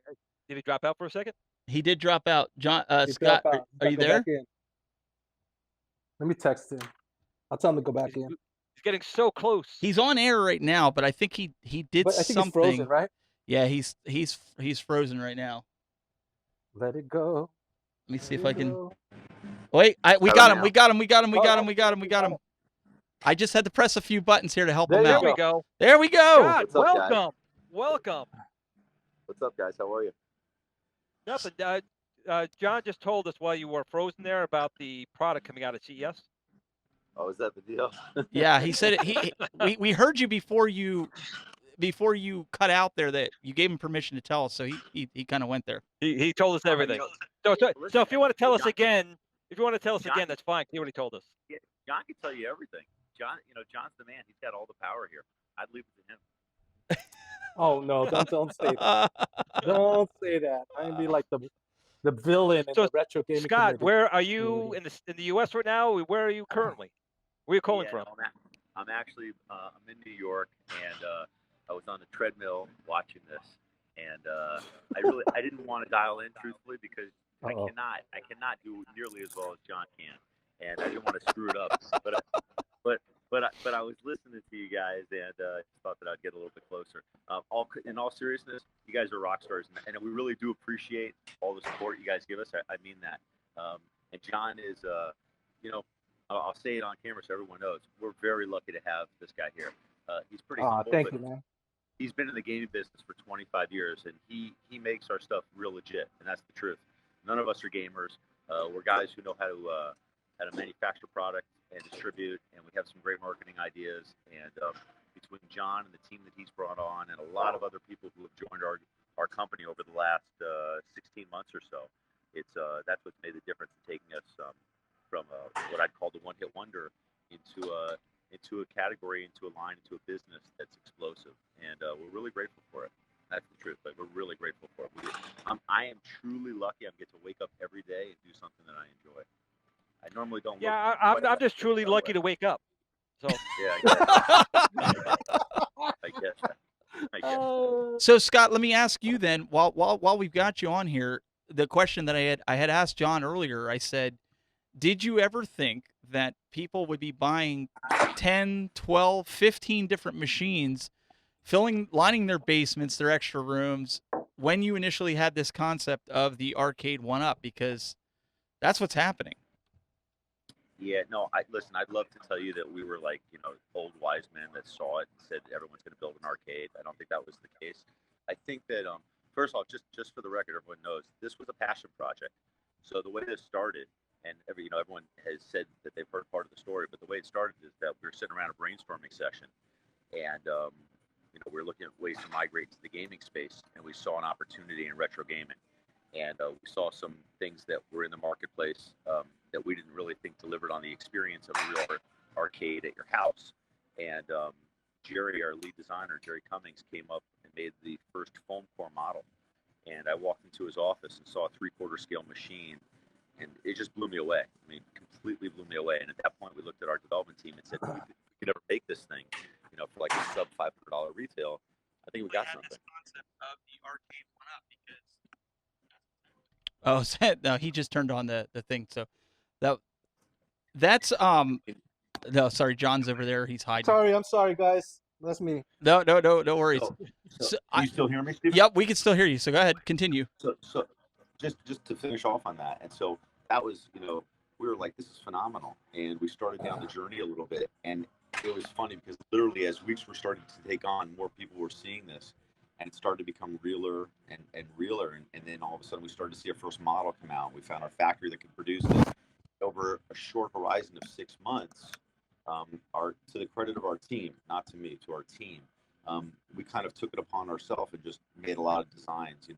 he drop out for a second? He did drop out. John, Scott, are you there? Let me text him. I'll tell him to go back in. He's getting so close. He's on air right now, but I think he did something. I think he's frozen, right? Yeah, he's frozen right now. Let it go. Let me see if I can. Wait, we got him. I just had to press a few buttons here to help him out. There we go. There we go. God, welcome. Welcome. What's up, guys? How are you? Nothing. John just told us while you were frozen there about the product coming out at CES. Oh, is that the deal? Yeah, he said it. We heard you before you cut out there that you gave him permission to tell us, so he kind of went there. He told us everything. So if you want to tell us again, that's fine. He already told us. Yeah, John can tell you everything. John's the man. He's got all the power here. I'd leave it to him. Oh no! Don't say that. Don't say that. I'd be like the villain in the retro gaming. Scott, where are you in the U.S. right now? Where are you currently? Where are you calling from? I'm actually I'm in New York, and I was on the treadmill watching this, and I didn't want to dial in truthfully because I cannot do nearly as well as John can, and I didn't want to screw it up. But I was listening to you guys, and just thought that I'd get a little bit closer. In all seriousness, you guys are rock stars, and we really do appreciate all the support you guys give us. I mean that. And John is, I'll say it on camera so everyone knows. We're very lucky to have this guy here. He's pretty humble, thank you, man. He's been in the gaming business for 25 years, and he makes our stuff real legit, and that's the truth. None of us are gamers. We're guys who know how to manufacture product and distribute, and we have some great marketing ideas. And between John and the team that he's brought on, and a lot of other people who have joined our company over the last 16 months or so, that's what's made the difference in taking us from what I'd call the one-hit wonder into a category, into a line, into a business that's explosive. And we're really grateful for it. That's the truth. Like, we're really grateful for it. I am truly lucky. I get to wake up every day and do something that I enjoy. I normally don't. Yeah, I'm just truly lucky to wake up. So yeah, I guess that. So Scott, let me ask you then. While we've got you on here, the question that I had asked John earlier, I said, did you ever think that people would be buying 10, 12, 15 different machines lining their basements, their extra rooms, when you initially had this concept of the Arcade1up, because that's what's happening. Yeah, no, listen, I'd love to tell you that we were like, old wise men that saw it and said everyone's going to build an arcade. I don't think that was the case. I think that, first off, just for the record, everyone knows this was a passion project. So the way this started, and everyone has said that they've heard part of the story, but the way it started is that we were sitting around a brainstorming session, and we were looking at ways to migrate to the gaming space, and we saw an opportunity in retro gaming, and we saw some things that were in the marketplace that we didn't really think delivered on the experience of a real arcade at your house. And Jerry, our lead designer, Jerry Cummings, came up and made the first foam core model. And I walked into his office and saw a 3/4 scale machine, and it just blew me away. I mean, completely blew me away. And at that point, we looked at our development team and said, we could ever make this thing, for like a sub $500 retail. I think we got something. This concept of the Arcade1up because no, he just turned on the thing. So that's no, sorry, John's over there. He's hiding. I'm sorry, guys. That's me. No worries. So you still hear me, Steve? Yep, we can still hear you. So go ahead, continue. So just to finish off on that, and so that was, we were like, this is phenomenal, and we started down the journey a little bit, and it was funny because literally as weeks were starting to take on, more people were seeing this, and it started to become realer and realer, and then all of a sudden we started to see our first model come out. We found our factory that could produce it over a short horizon of 6 months. To the credit of our team, not to me, to our team, we kind of took it upon ourselves and just made a lot of designs.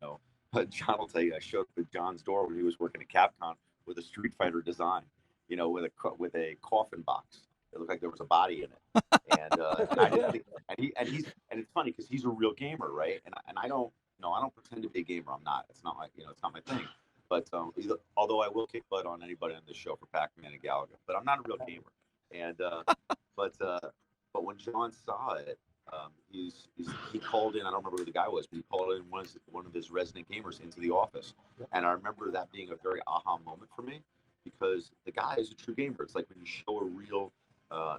But John will tell you, I showed up at John's door when he was working at Capcom with a Street Fighter design, with a coffin box. It looked like there was a body in it, and I didn't think, and it's funny because he's a real gamer, right? And I don't pretend to be a gamer. I'm not. It's not my it's not my thing. But although I will kick butt on anybody on this show for Pac-Man and Galaga, but I'm not a real gamer. And but when John saw it, he called in. I don't remember who the guy was, but he called in one of his resident gamers into the office, and I remember that being a very aha moment for me, because the guy is a true gamer. It's like when you show a real,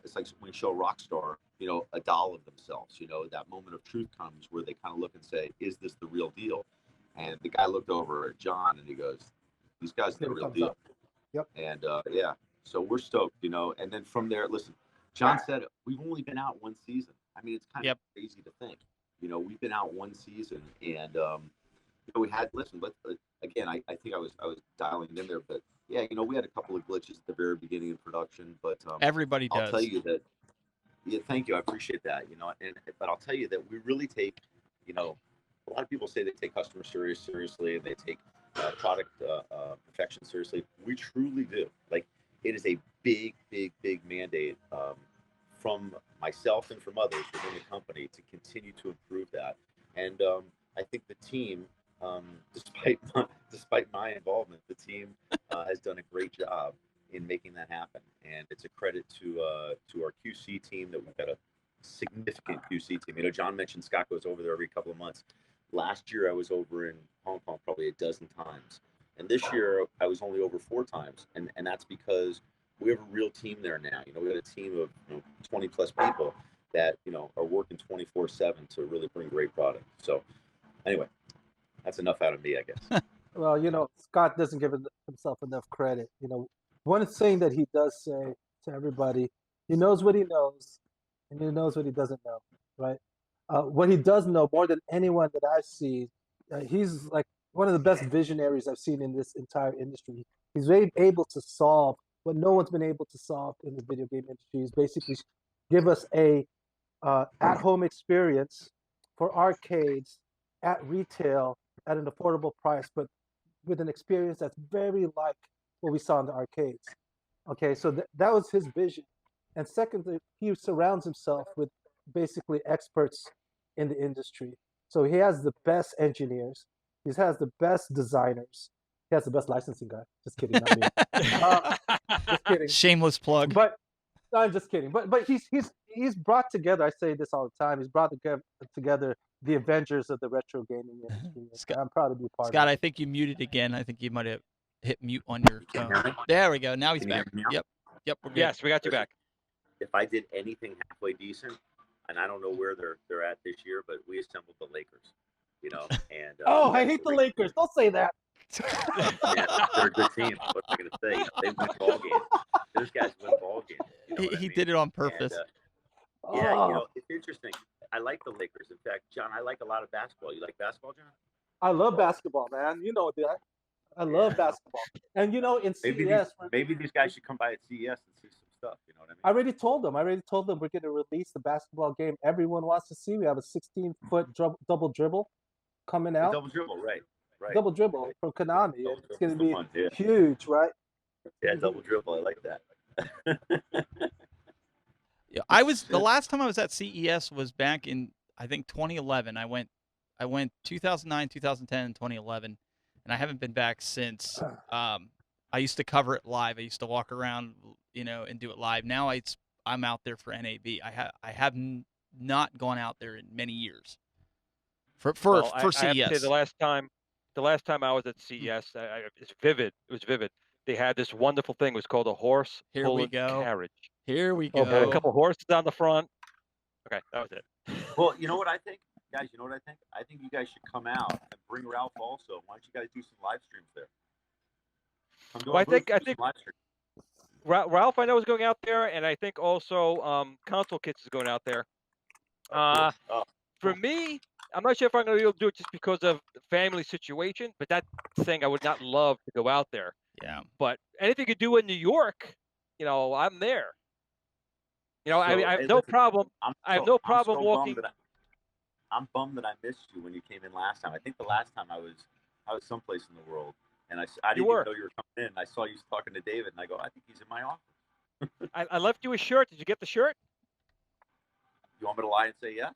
it's like when you show a rock star, a doll of themselves. That moment of truth comes where they kind of look and say, "Is this the real deal?" And the guy looked over at John and he goes, "These guys are the real deal." Yep. And yeah. So we're stoked, and then from there, listen, John said it, we've only been out one season. I mean, it's kind of crazy to think, we've been out one season, and we had, listen, but again, I think I was dialing in there, but yeah, we had a couple of glitches at the very beginning of production, but everybody does. I'll tell you that, yeah, thank you, I appreciate that, but I'll tell you that we really take, a lot of people say they take customer service seriously and they take product perfection seriously. We truly do. Like, it is a big mandate from myself and from others within the company to continue to improve that. And I think the team, despite my involvement, the team has done a great job in making that happen. And it's a credit to our QC team that we've got a significant QC team. John mentioned Scott goes over there every couple of months. Last year I was over in Hong Kong probably a dozen times. And this year I was only over 4 times. And that's because we have a real team there now. We have a team of 20 plus people that, are working 24/7 to really bring great product. So anyway, that's enough out of me, I guess. Well, Scott doesn't give himself enough credit. One thing that he does say to everybody, he knows what he knows and he knows what he doesn't know, right? What he does know more than anyone that I've seen, he's like one of the best visionaries I've seen in this entire industry. He's able to solve what no one's been able to solve in the video game industry. Is basically give us a at-home experience for arcades at retail at an affordable price, but with an experience that's very like what we saw in the arcades. Okay, so that was his vision. And secondly, he surrounds himself with basically experts in the industry. So he has the best engineers. He has the best designers. He has the best licensing guy. Just kidding, not me. Just kidding. Shameless plug. But no, I'm just kidding. But he's brought together. I say this all the time. He's brought together the Avengers of the retro gaming industry. Scott, I'm proud to be part of it. Scott, I think you muted again. I think you might have hit mute on your phone. There we go. Now he's back. Yep. We're good. Yes, we got you back. If I did anything halfway decent, and I don't know where they're at this year, but we assembled the Lakers, you know, and Oh, I hate the Lakers. Don't say that. Yeah, they're a good team. What am I going to say? You know, they win ball games. Those guys win ball games. You know what I He mean? did it on And, purpose. yeah, you Oh, know, it's interesting. I like the Lakers. In fact, John, I like a lot of basketball. You like basketball, John? I love basketball, man. You know that. I love basketball. And you know, in CES, Maybe these guys should come by at CES and see some stuff. You know what I mean? I already told them we're going to release the basketball game everyone wants to see. We have a 16-foot double dribble coming out. Double dribble, right? Double dribble from Konami. Double It's going to be fun, yeah. huge, right? Yeah, double dribble. I like that. Yeah, the last time I was at CES was back in, I think, 2011. I went 2009, 2010, and 2011, and I haven't been back since. I used to cover it live. I used to walk around, you know, and do it live. Now I'm out there for NAB. I have not gone out there in many years for CES. I have to say the last time I was at CES, it's vivid. It was vivid. They had this wonderful thing. It was called a horse pulling carriage. Here we go. Had a couple horses on the front. Okay, that was it. Well, you know what I think, guys. You know what I think? I think you guys should come out and bring Ralph also. Why don't you guys do some live streams there? Well, I think Ralph, I know, is going out there, and I think also Console Kits is going out there. For me, I'm not sure if I'm going to be able to do it just because of the family situation, but that thing I would not love to go out there. Yeah. But anything you could do in New York, you know, I'm there. You know, I have no problem. I have no problem walking. I'm bummed that I missed you when you came in last time. I think the last time I was someplace in the world, and I didn't even know you were coming in. I saw you talking to David, and I go, I think he's in my office. I left you a shirt. Did you get the shirt? You want me to lie and say yes?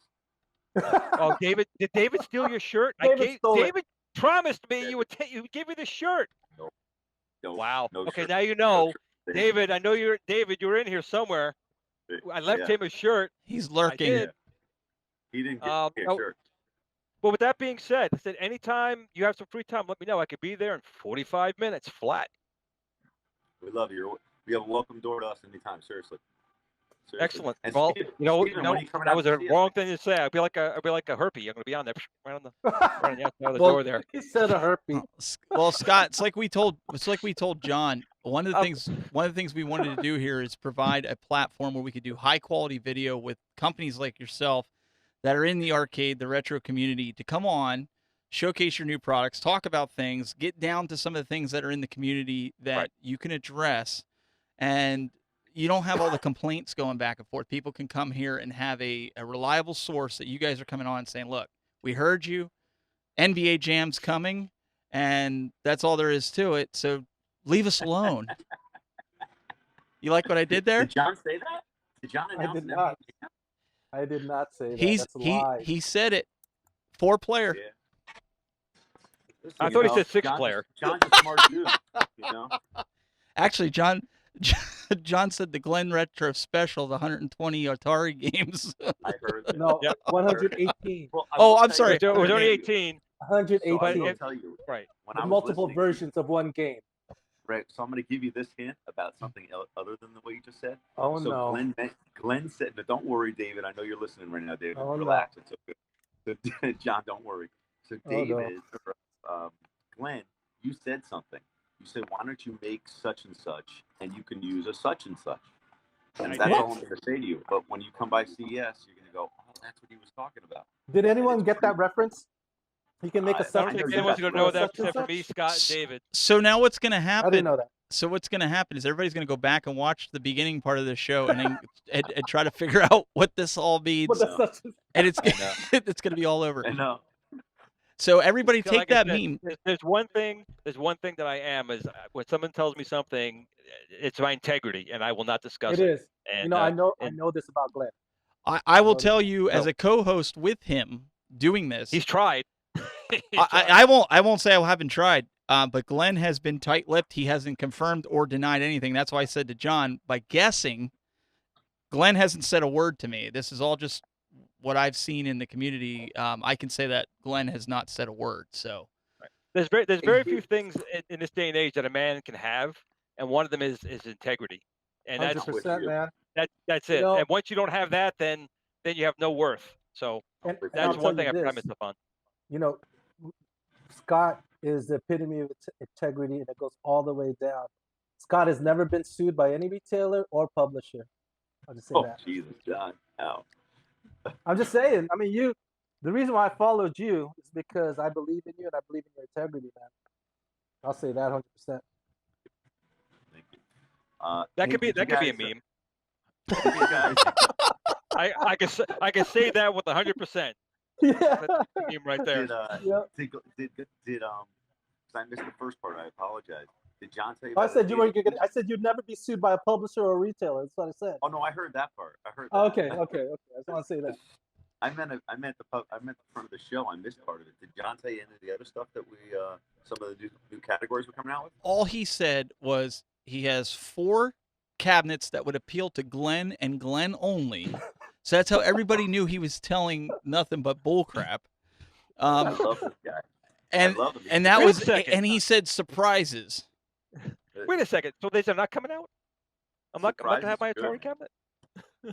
Oh, David! Did David steal your shirt? David promised me you would give me the shirt. No. Wow. No okay, shirt. now you know. No David, I know you're in here somewhere. I left him a shirt. He's lurking. I did. He didn't get a shirt. But with that being said, I said anytime you have some free time, let me know. I could be there in 45 minutes flat. We love you. We have a welcome door to us anytime. Seriously. Excellent. And well, Stephen, that was a wrong thing to say. I'd be like a herpy. I'm going to be on there right on the outside of the door there. He said a herpy. Well, Scott, it's like we told John. One of the things we wanted to do here is provide a platform where we could do high quality video with companies like yourself that are in the arcade, the retro community, to come on, showcase your new products, talk about things, get down to some of the things that are in the community that you can address, and you don't have all the complaints going back and forth. People can come here and have a reliable source that you guys are coming on and saying, look, we heard you, NBA Jam's coming, and that's all there is to it, so leave us alone. You like what I did there? Did John say that? Did John announce I did not. I did not say that. That's a lie. He said it. 4-player. Yeah. Listen, I thought he said 6-player. John's a smart dude, you know? Actually, John said the Glen Retro Special, the 120 Atari games. I heard that. No, 118. Well, I'm sorry. It was only 18. 118. So I will tell you, right. When I was multiple listening, versions of one game. Right. So I'm going to give you this hint about something other than what you just said. Oh, no. Glenn said, no, don't worry, David. I know you're listening right now, David. Oh, relax. No. It's okay. So, John, don't worry. So David, Glenn, you said something. You said, why don't you make such and such, and you can use a such and such. And that's all I'm going to say to you. But when you come by CES, you're going to go, oh, that's what he was talking about. Did anyone get that reference? You can make a such. I don't think anyone's going to know that except for me, Scott, and David. So now what's going to happen? I didn't know that. So what's going to happen is everybody's going to go back and watch the beginning part of the show and then and try to figure out what this all means. And it's going to be all over. I know. So everybody take like that said, meme. There's one thing that I am is when someone tells me something, it's my integrity, and I will not discuss it. It is. And, I know this about Glenn. I will tell you, as a co-host with him doing this, he's tried. I won't say I haven't tried, but Glenn has been tight-lipped. He hasn't confirmed or denied anything. That's why I said to John, by guessing, Glenn hasn't said a word to me. This is all just what I've seen in the community. I can say that Glenn has not said a word. So there's very few things in this day and age that a man can have, and one of them is integrity. And 100%, man. That's it. And once you don't have that, then then you have no worth. So And that's I'll one tell thing you I pride this, myself on. you know, Scott is the epitome of integrity, and it goes all the way down. Scott has never been sued by any retailer or publisher. I'll just say Oh, that. Jesus, John. Ow. I'm just saying. I mean, the reason why I followed you is because I believe in you and I believe in your integrity, man. I'll say that 100%. Thank you. That hey, could be did you that could be a guys- meme. you guys- I can say that with 100%. Yeah. That's a meme right there. did 'cause I missed the first part. I apologize. Did John tell you? I about said the you were. teaser? I said you'd never be sued by a publisher or a retailer. That's what I said. Oh no, I heard that part. I heard that. Okay. I just want to say that. I meant the front of the show. I missed part of it. Did John tell you any of the other stuff that we some of the new categories we're coming out with? All he said was he has 4 cabinets that would appeal to Glenn and Glenn only. So that's how everybody knew he was telling nothing but bullcrap. I love this guy. And I love him. and that Wait a was second. and he said surprises. Wait a second. So they're not coming out? I'm not gonna have my Surprises are Atari cabinet.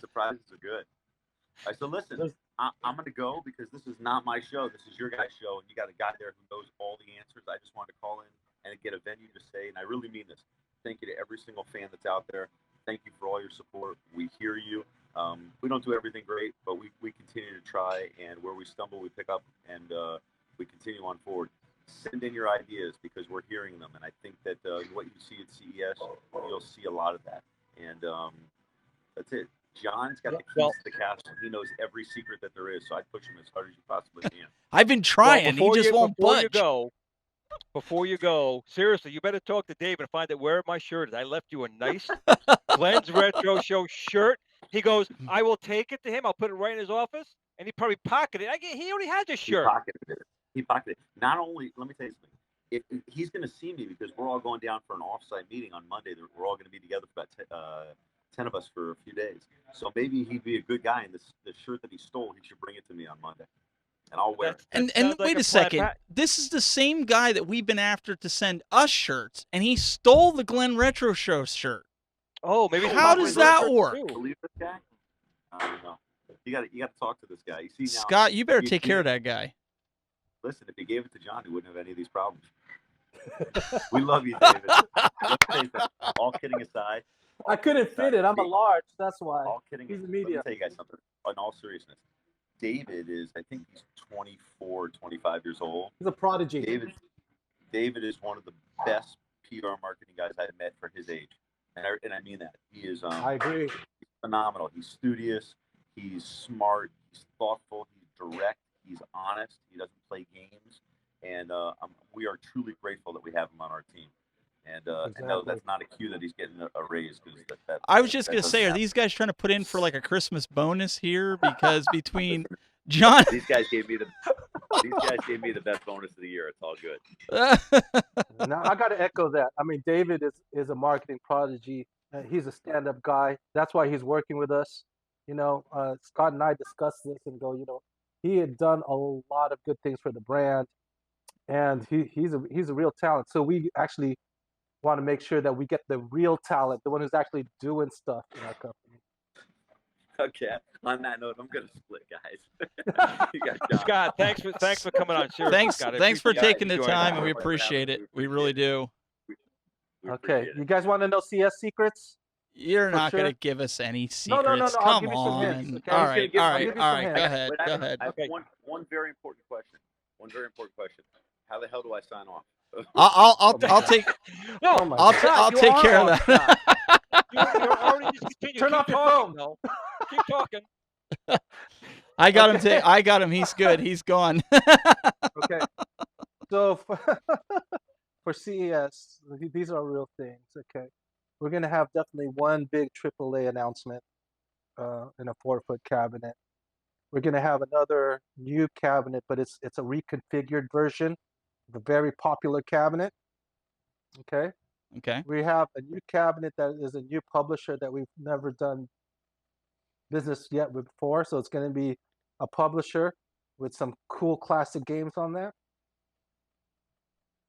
Surprises are good. All right, so listen, I'm going to go because this is not my show. This is your guys' show, and you got a guy there who knows all the answers. I just wanted to call in and get a venue to say, and I really mean this. Thank you to every single fan that's out there. Thank you for all your support. We hear you. We don't do everything great, but we continue to try, and where we stumble, we pick up, and we continue on forward. Send in your ideas because we're hearing them, and I think that what you see at CES, you'll see a lot of that. And that's it. John's got the keys to the castle. He knows every secret that there is, so I push him as hard as you possibly can. I've been trying. He just won't budge. Before you go, seriously, you better talk to Dave and find out where my shirt is. I left you a nice Glenn's Retro Show shirt. He goes, I will take it to him. I'll put it right in his office, and he probably pocketed it. He already has a shirt. He pocketed it. Not only, let me tell you something. If he's going to see me because we're all going down for an off-site meeting on Monday. We're all going to be together for about 10 of us for a few days. So maybe he'd be a good guy, and the shirt that he stole, he should bring it to me on Monday, and I'll wear it. And wait a second. This is the same guy that we've been after to send us shirts, and he stole the Glen Retro Show shirt. Oh, maybe. How does that work? Believe this guy? I don't know. You got to talk to this guy. You see now, Scott, you better take care of that guy. Listen, if he gave it to John, he wouldn't have any of these problems. We love you, David. All kidding aside. I couldn't fit it. I'm a large. That's why. All kidding. He's a Let me media. tell you guys something. In all seriousness, David is, I think he's 24, 25 years old. He's a prodigy. David is one of the best PR marketing guys I've met for his age. And I mean that. He is I agree. He's phenomenal. He's studious. He's smart. He's thoughtful. He's direct. He's honest. He doesn't play games. And we are truly grateful that we have him on our team. And no, that's not a cue that he's getting a raise. I was just going to say, are these guys trying to put in for like a Christmas bonus here? Because between John... These guys gave me the best bonus of the year. It's all good. Now, I got to echo that. I mean, David is a marketing prodigy. He's a stand-up guy. That's why he's working with us. You know, Scott and I discussed this and go, you know, he had done a lot of good things for the brand, and he's a real talent. So we actually want to make sure that we get the real talent, the one who's actually doing stuff in our company. Okay. On that note, I'm gonna split, guys. You got John. Scott, thanks for coming on. Seriously, Scott, thanks for appreciate taking the you time, joining and we us. appreciate it. We really do. We Okay, appreciate it. you guys want to know CS secrets? You're not sure. going to give us any No, secrets. no, I'll Come give you some on. hints, okay? All I'm right, just all gonna give right, you all some right. hints. Go ahead. But Go ahead. I have Okay. one very important question. One very important question. How the hell do I sign off? I'll take Oh my I'll God. take care of that. You're already just continue. Turn Keep off your talking, phone. though. Keep talking. I got him. I got him. He's good. He's gone. Okay. So for CES, these are real things. Okay. We're going to have definitely one big AAA announcement in a 4-foot cabinet. We're going to have another new cabinet, but it's a reconfigured version of a very popular cabinet. Okay. Okay. We have a new cabinet that is a new publisher that we've never done business yet with before. So it's going to be a publisher with some cool classic games on there.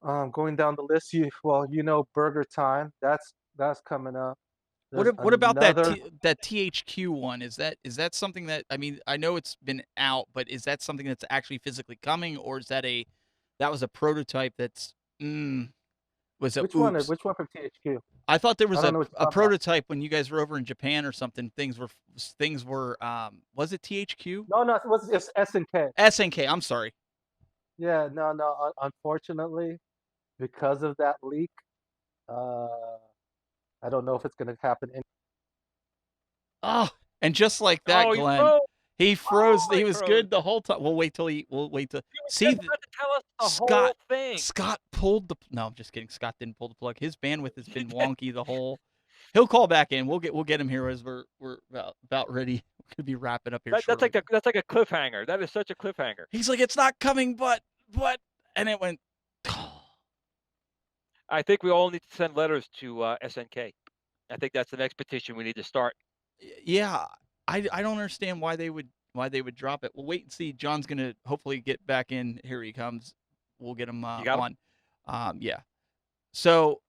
Going down the list, you know Burger Time. That's coming up. There's What about that another. that THQ one? Is that something that, I mean, I know it's been out, but is that something that's actually physically coming, or is that was a prototype that's was a Which one? oops? Which one from THQ? I thought there I was don't know what you're a talking about. prototype when you guys were over in Japan or something. Things were was it THQ? No, no, it's SNK. SNK. I'm sorry. Yeah, no, no. Unfortunately, because of that leak, uh, I don't know if it's going to happen. Oh, and just like that, Oh, he Glenn, froze. he froze. Oh, He he was froze. good the whole time. We'll wait till You were see. just about to tell us the Scott whole thing. Scott pulled the no, I'm just kidding. Scott didn't pull the plug. His bandwidth has been wonky the whole. He'll call back in. We'll get him here as we're about ready. We're gonna be wrapping up here shortly. That's like a cliffhanger. That is such a cliffhanger. He's like, it's not coming, but and it went. I think we all need to send letters to SNK. I think that's the next petition we need to start. Yeah, I don't understand why they would drop it. We'll wait and see. John's gonna hopefully get back in. Here he comes. We'll get him You got him? on. Yeah. So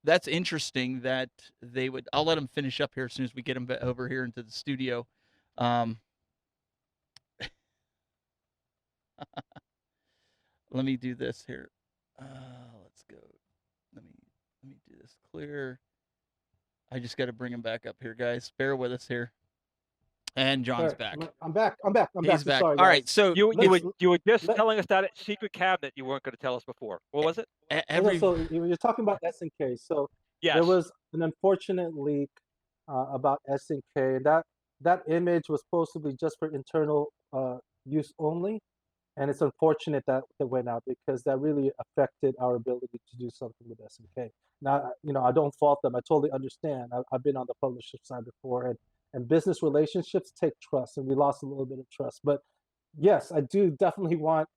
that's interesting that they would. I'll let him finish up here as soon as we get him over here into the studio. Let me do this here. Let's go. Let me do this clear. I just got to bring him back up here, guys. Bear with us here. And John's back. I'm back. I'm back. He's back. Sorry, All right. So You were just telling us that secret cabinet you weren't going to tell us before. What was it? So you're talking about SNK. So Yes. there was an unfortunate leak about SNK. That image was supposed to be just for internal use only, and it's unfortunate that it went out because that really affected our ability to do something with SNK. Now, I don't fault them. I totally understand. I've been on the publisher side before, and business relationships take trust, and we lost a little bit of trust. But yes, I do definitely want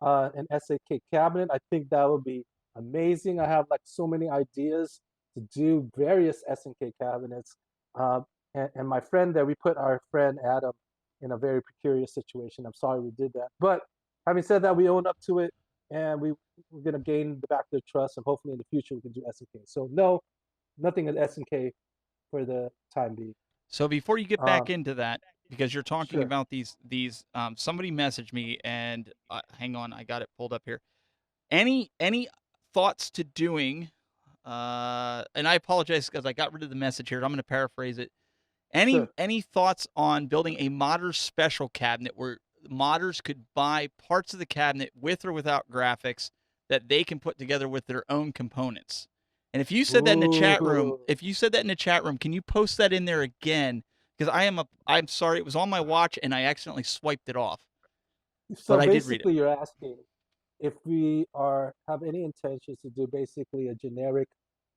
an SNK cabinet. I think that would be amazing. I have like so many ideas to do various SNK cabinets. And my friend there, we put our friend Adam in a very precarious situation. I'm sorry we did that. But having said that, we own up to it, and we're going to gain back their trust, and hopefully in the future we can do SNK. So no, nothing at SNK for the time being. So before you get back into that, because you're talking Sure. about these, somebody messaged me, and hang on, I got it pulled up here. Any thoughts to doing? And I apologize because I got rid of the message here. I'm going to paraphrase it. Any thoughts on building a modder special cabinet where modders could buy parts of the cabinet with or without graphics that they can put together with their own components? And if you said that in the chat room, can you post that in there again? Because I'm sorry, it was on my watch and I accidentally swiped it off. So but I did read it. basically, you're asking if we have any intentions to do basically a generic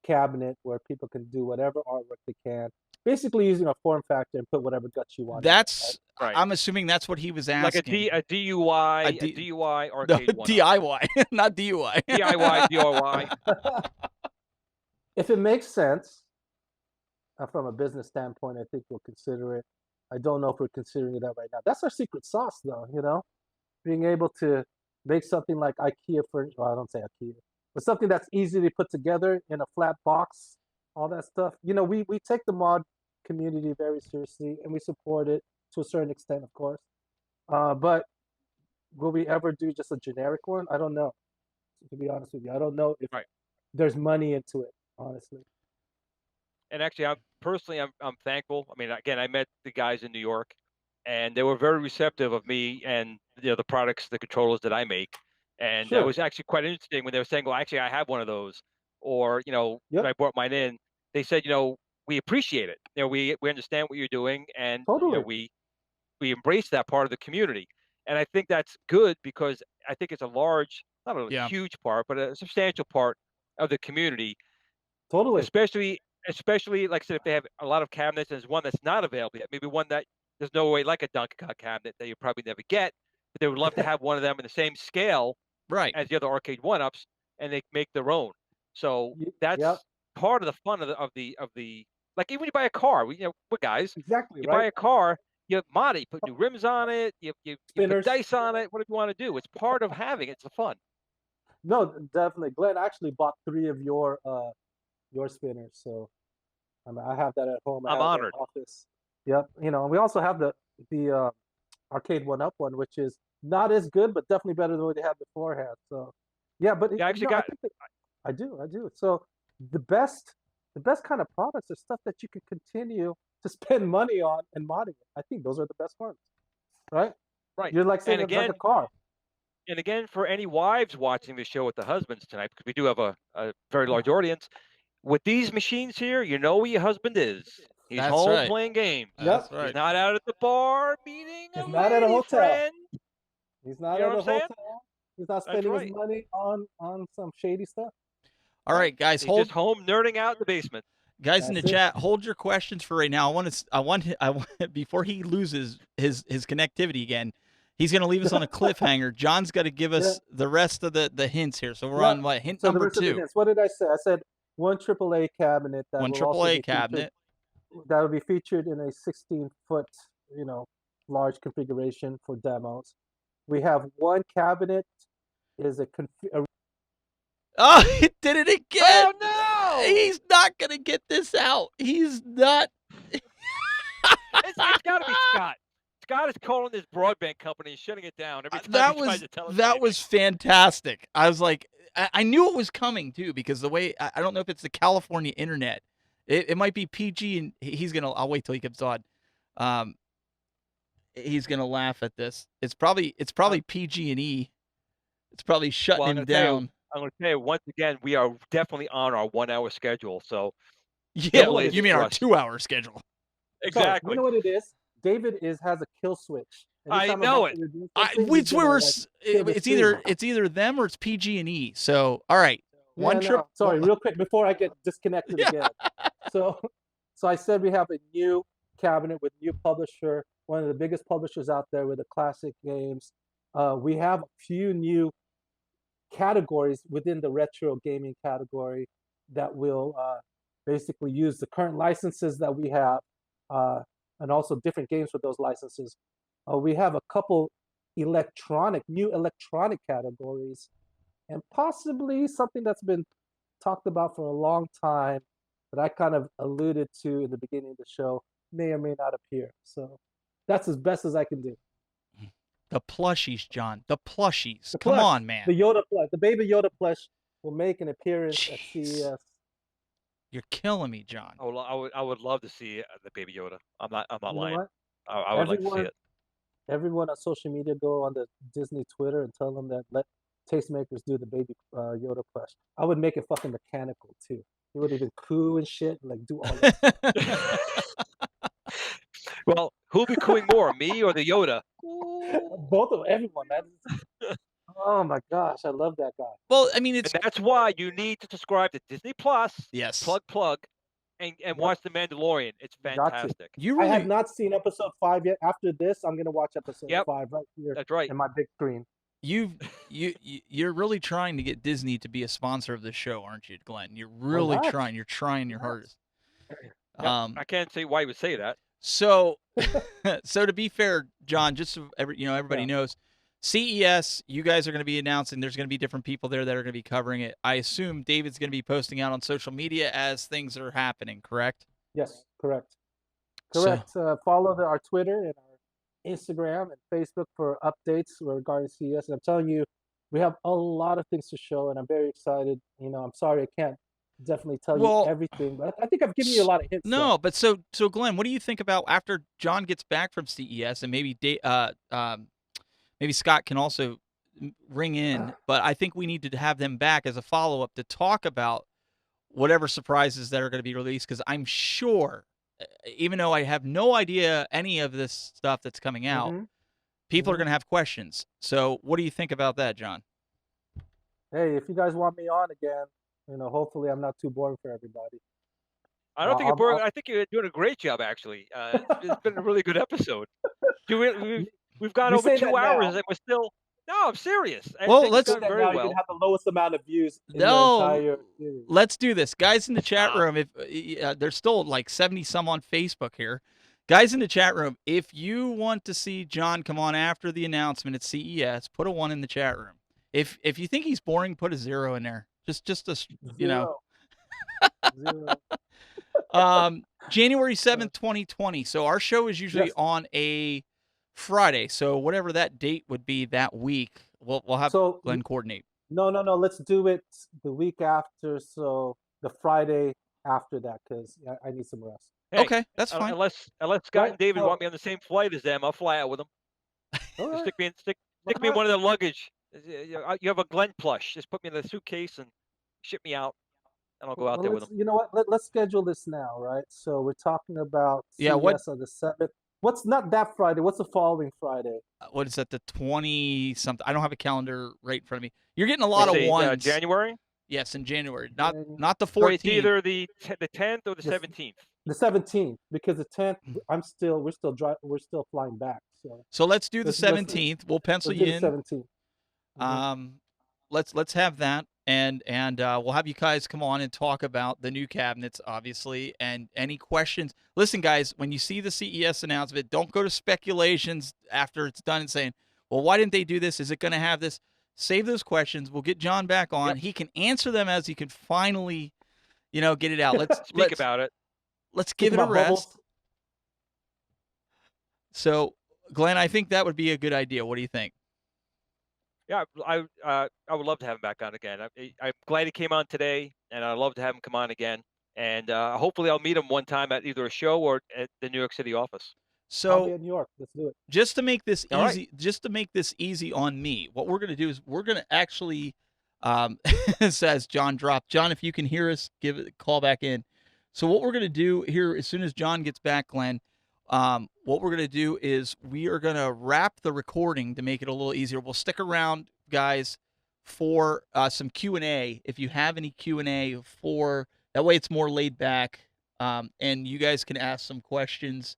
cabinet where people can do whatever artwork they can, basically using a form factor and put whatever guts you want. That's Right. I'm assuming that's what he was asking. Like a DUI Arcade1up. DIY, not DUI. DIY. If it makes sense from a business standpoint, I think we'll consider it. I don't know if we're considering that right now. That's our secret sauce, though. Being able to make something like IKEA furniture. Well, I don't say IKEA, but something that's easy to put together in a flat box. All that stuff. We take the mod community very seriously, and we support it to a certain extent, of course. But will we ever do just a generic one? I don't know. To be honest with you, I don't know if there's money into it, honestly. And actually, I'm thankful. I mean, again, I met the guys in New York, and they were very receptive of me and the products, the controllers that I make. And that was actually quite interesting when they were saying, "Well, actually, I have one of those," or when I brought mine in, they said, "We appreciate it. We understand what you're doing, and we embrace that part of the community." And I think that's good because I think it's a large, not a huge part, but a substantial part of the community. Totally. Especially, like I said, if they have a lot of cabinets and there's one that's not available yet, maybe one that there's no way, like a Donkey Kong cabinet that you probably never get, but they would love to have one of them in the same scale as the other Arcade1ups, and they make their own. So that's part of the fun of the like, even when you buy a car, we're guys. Exactly. You buy a car, you mod it, you put new rims on it, you put dice on it, whatever you want to do. It's part of having it. It's the fun. No, definitely. Glenn actually bought 3 of your spinners, so I mean, I have that at home. I I'm have it honored. in the office. Yep. You know, and we also have the Arcade1up one, which is not as good, but definitely better than what they had beforehand. So, yeah, but Yeah, I actually got. I think that I do. So the best kind of products are stuff that you can continue to spend money on and modding it. I think those are the best ones, right? Right. You're like saying And it's like again, a car. for any wives watching the show with the husbands tonight, because we do have a very large audience, with these machines here, you know where your husband is. He's That's home right. playing games. Yep. That's right. He's not out at the bar meeting He's a not at a lady hotel. friend. He's not You know at what a I'm saying? hotel. He's not That's spending right. his money on some shady stuff. All right, guys, He's just home nerding out in the basement. Guys in the That's it. chat, hold your questions for right now. I want before he loses his connectivity again, he's going to leave us on a cliffhanger. John's got to give us the rest of the hints here. So we're on what, hint So the number rest of the 2. hints. What did I say? I said one AAA cabinet that One will also AAA be cabinet. featured, that will be featured in a 16-foot, you know, large configuration for demos. We have one cabinet is a Oh, he did it again. Oh no! He's not going to get this out. He's not. It's got to be Scott. Scott is calling this broadband company and shutting it down every time he tries to tell us that was fantastic. I was like, I knew it was coming too, because the way, I don't know if it's the California internet. It might be PG, and he's gonna. I'll wait till he comes on. He's gonna laugh at this. It's probably PG&E. It's probably shutting him down. I'm going to tell you once again, we are definitely on our 1 hour schedule. So yeah, well, you mean our 2 hour schedule? Exactly. So, you know what it is? David has a kill switch. I know it. It's either them or it's PG&E. So all right, Sorry, real quick before I get disconnected again. So I said we have a new cabinet with new publisher, one of the biggest publishers out there with the classic games. We have a few new categories within the retro gaming category that will basically use the current licenses that we have, and also different games with those licenses. We have a couple new electronic categories, and possibly something that's been talked about for a long time that I kind of alluded to in the beginning of the show may or may not appear. So that's as best as I can do. The plushies, John. The plushies. Come on, man. The Yoda plush, the baby Yoda plush will make an appearance at CES. You're killing me, John. Oh, I would love to see the baby Yoda. I'm not lying. What? I would like to see it. Everyone on social media go on the Disney Twitter and tell them that let tastemakers do the baby Yoda plush. I would make it fucking mechanical too. He would even coo and shit, and like do all that. Well, who'll be cooing more, me or the Yoda? Both of everyone, man. Oh my gosh, I love that guy. Well, I mean, and that's why you need to subscribe to Disney Plus. Yes. Plug, and watch The Mandalorian. It's fantastic. I have not seen episode 5 yet. After this, I'm gonna watch episode 5 right here. That's right. In my big screen. You're really trying to get Disney to be a sponsor of the show, aren't you, Glenn? You're really trying. You're trying your hardest. I can't say why you would say that. So to be fair, John, just so everybody knows, CES, you guys are going to be announcing. There's going to be different people there that are going to be covering it. I assume David's going to be posting out on social media as things are happening. Correct? Yes, correct. Follow our Twitter and our Instagram and Facebook for updates regarding CES. And I'm telling you, we have a lot of things to show, and I'm very excited. I'm sorry I can't definitely tell you everything, but I think I've given you a lot of hints. No, but so Glenn, what do you think about after John gets back from CES, and maybe maybe Scott can also ring in, but I think we need to have them back as a follow-up to talk about whatever surprises that are going to be released, because I'm sure, even though I have no idea any of this stuff that's coming out, people are going to have questions. So what do you think about that, John? Hey, if you guys want me on again, hopefully I'm not too boring for everybody. I don't think you're boring. I think you're doing a great job, actually. It's been a really good episode. We've gone over 2 hours, and we're still... No, I'm serious. Well, let's... You can have the lowest amount of views in your entire series. Let's do this. Guys in the chat room, if there's still like 70-some on Facebook here. Guys in the chat room, if you want to see John come on after the announcement at CES, put a 1 in the chat room. If you think he's boring, put a 0 in there. Just a, 0. January 7th, 2020. So our show is usually Yes. on a Friday. So whatever that date would be that week, we'll have So Glenn coordinate. no. Let's do it the week after. So the Friday after that, because I need some rest. Hey, Okay, that's fine. unless Scott Right, and David so- want me on the same flight as them, I'll fly out with them. All right. Stick me in one of their luggage. You have a Glen plush. Just put me in the suitcase and ship me out, and I'll go out there with them. You know what? Let's schedule this now, right? So we're talking about Yeah, CES what- on the 7th. What's not that Friday? What's the following Friday? What is that? The 20 something? I don't have a calendar right in front of me. You're getting a lot Let's of see, ones. January. Yes, in January. Not January. not the So it's 14th. either the 10th or the Yes. 17th. The 17th, because the 10th, we're still flying back. So let's do the let's- 17th. We'll pencil Let's do you the in. 17th. Let's have that, and we'll have you guys come on and talk about the new cabinets, obviously, and any questions. Listen, guys, when you see the CES announcement, don't go to speculations after it's done and saying, well, why didn't they do this? Is it going to have this? Save those questions. We'll get John back on. Yep. He can answer them as he can finally, get it out. Let's Speak about it. Let's give Think it a about rest. bubbles. So, Glenn, I think that would be a good idea. What do you think? Yeah, I would love to have him back on again. I'm glad he came on today, and I'd love to have him come on again. And hopefully, I'll meet him one time at either a show or at the New York City office. I'll be So, in New York. Let's do it. just to make this All right. easy, on me, what we're going to do is we're going to actually, says John dropped. John, if you can hear us, give it call back in. So what we're going to do here, as soon as John gets back, Glenn, what we're going to do is we are going to wrap the recording to make it a little easier. We'll stick around, guys, for some Q&A. If you have any Q&A that way it's more laid back, and you guys can ask some questions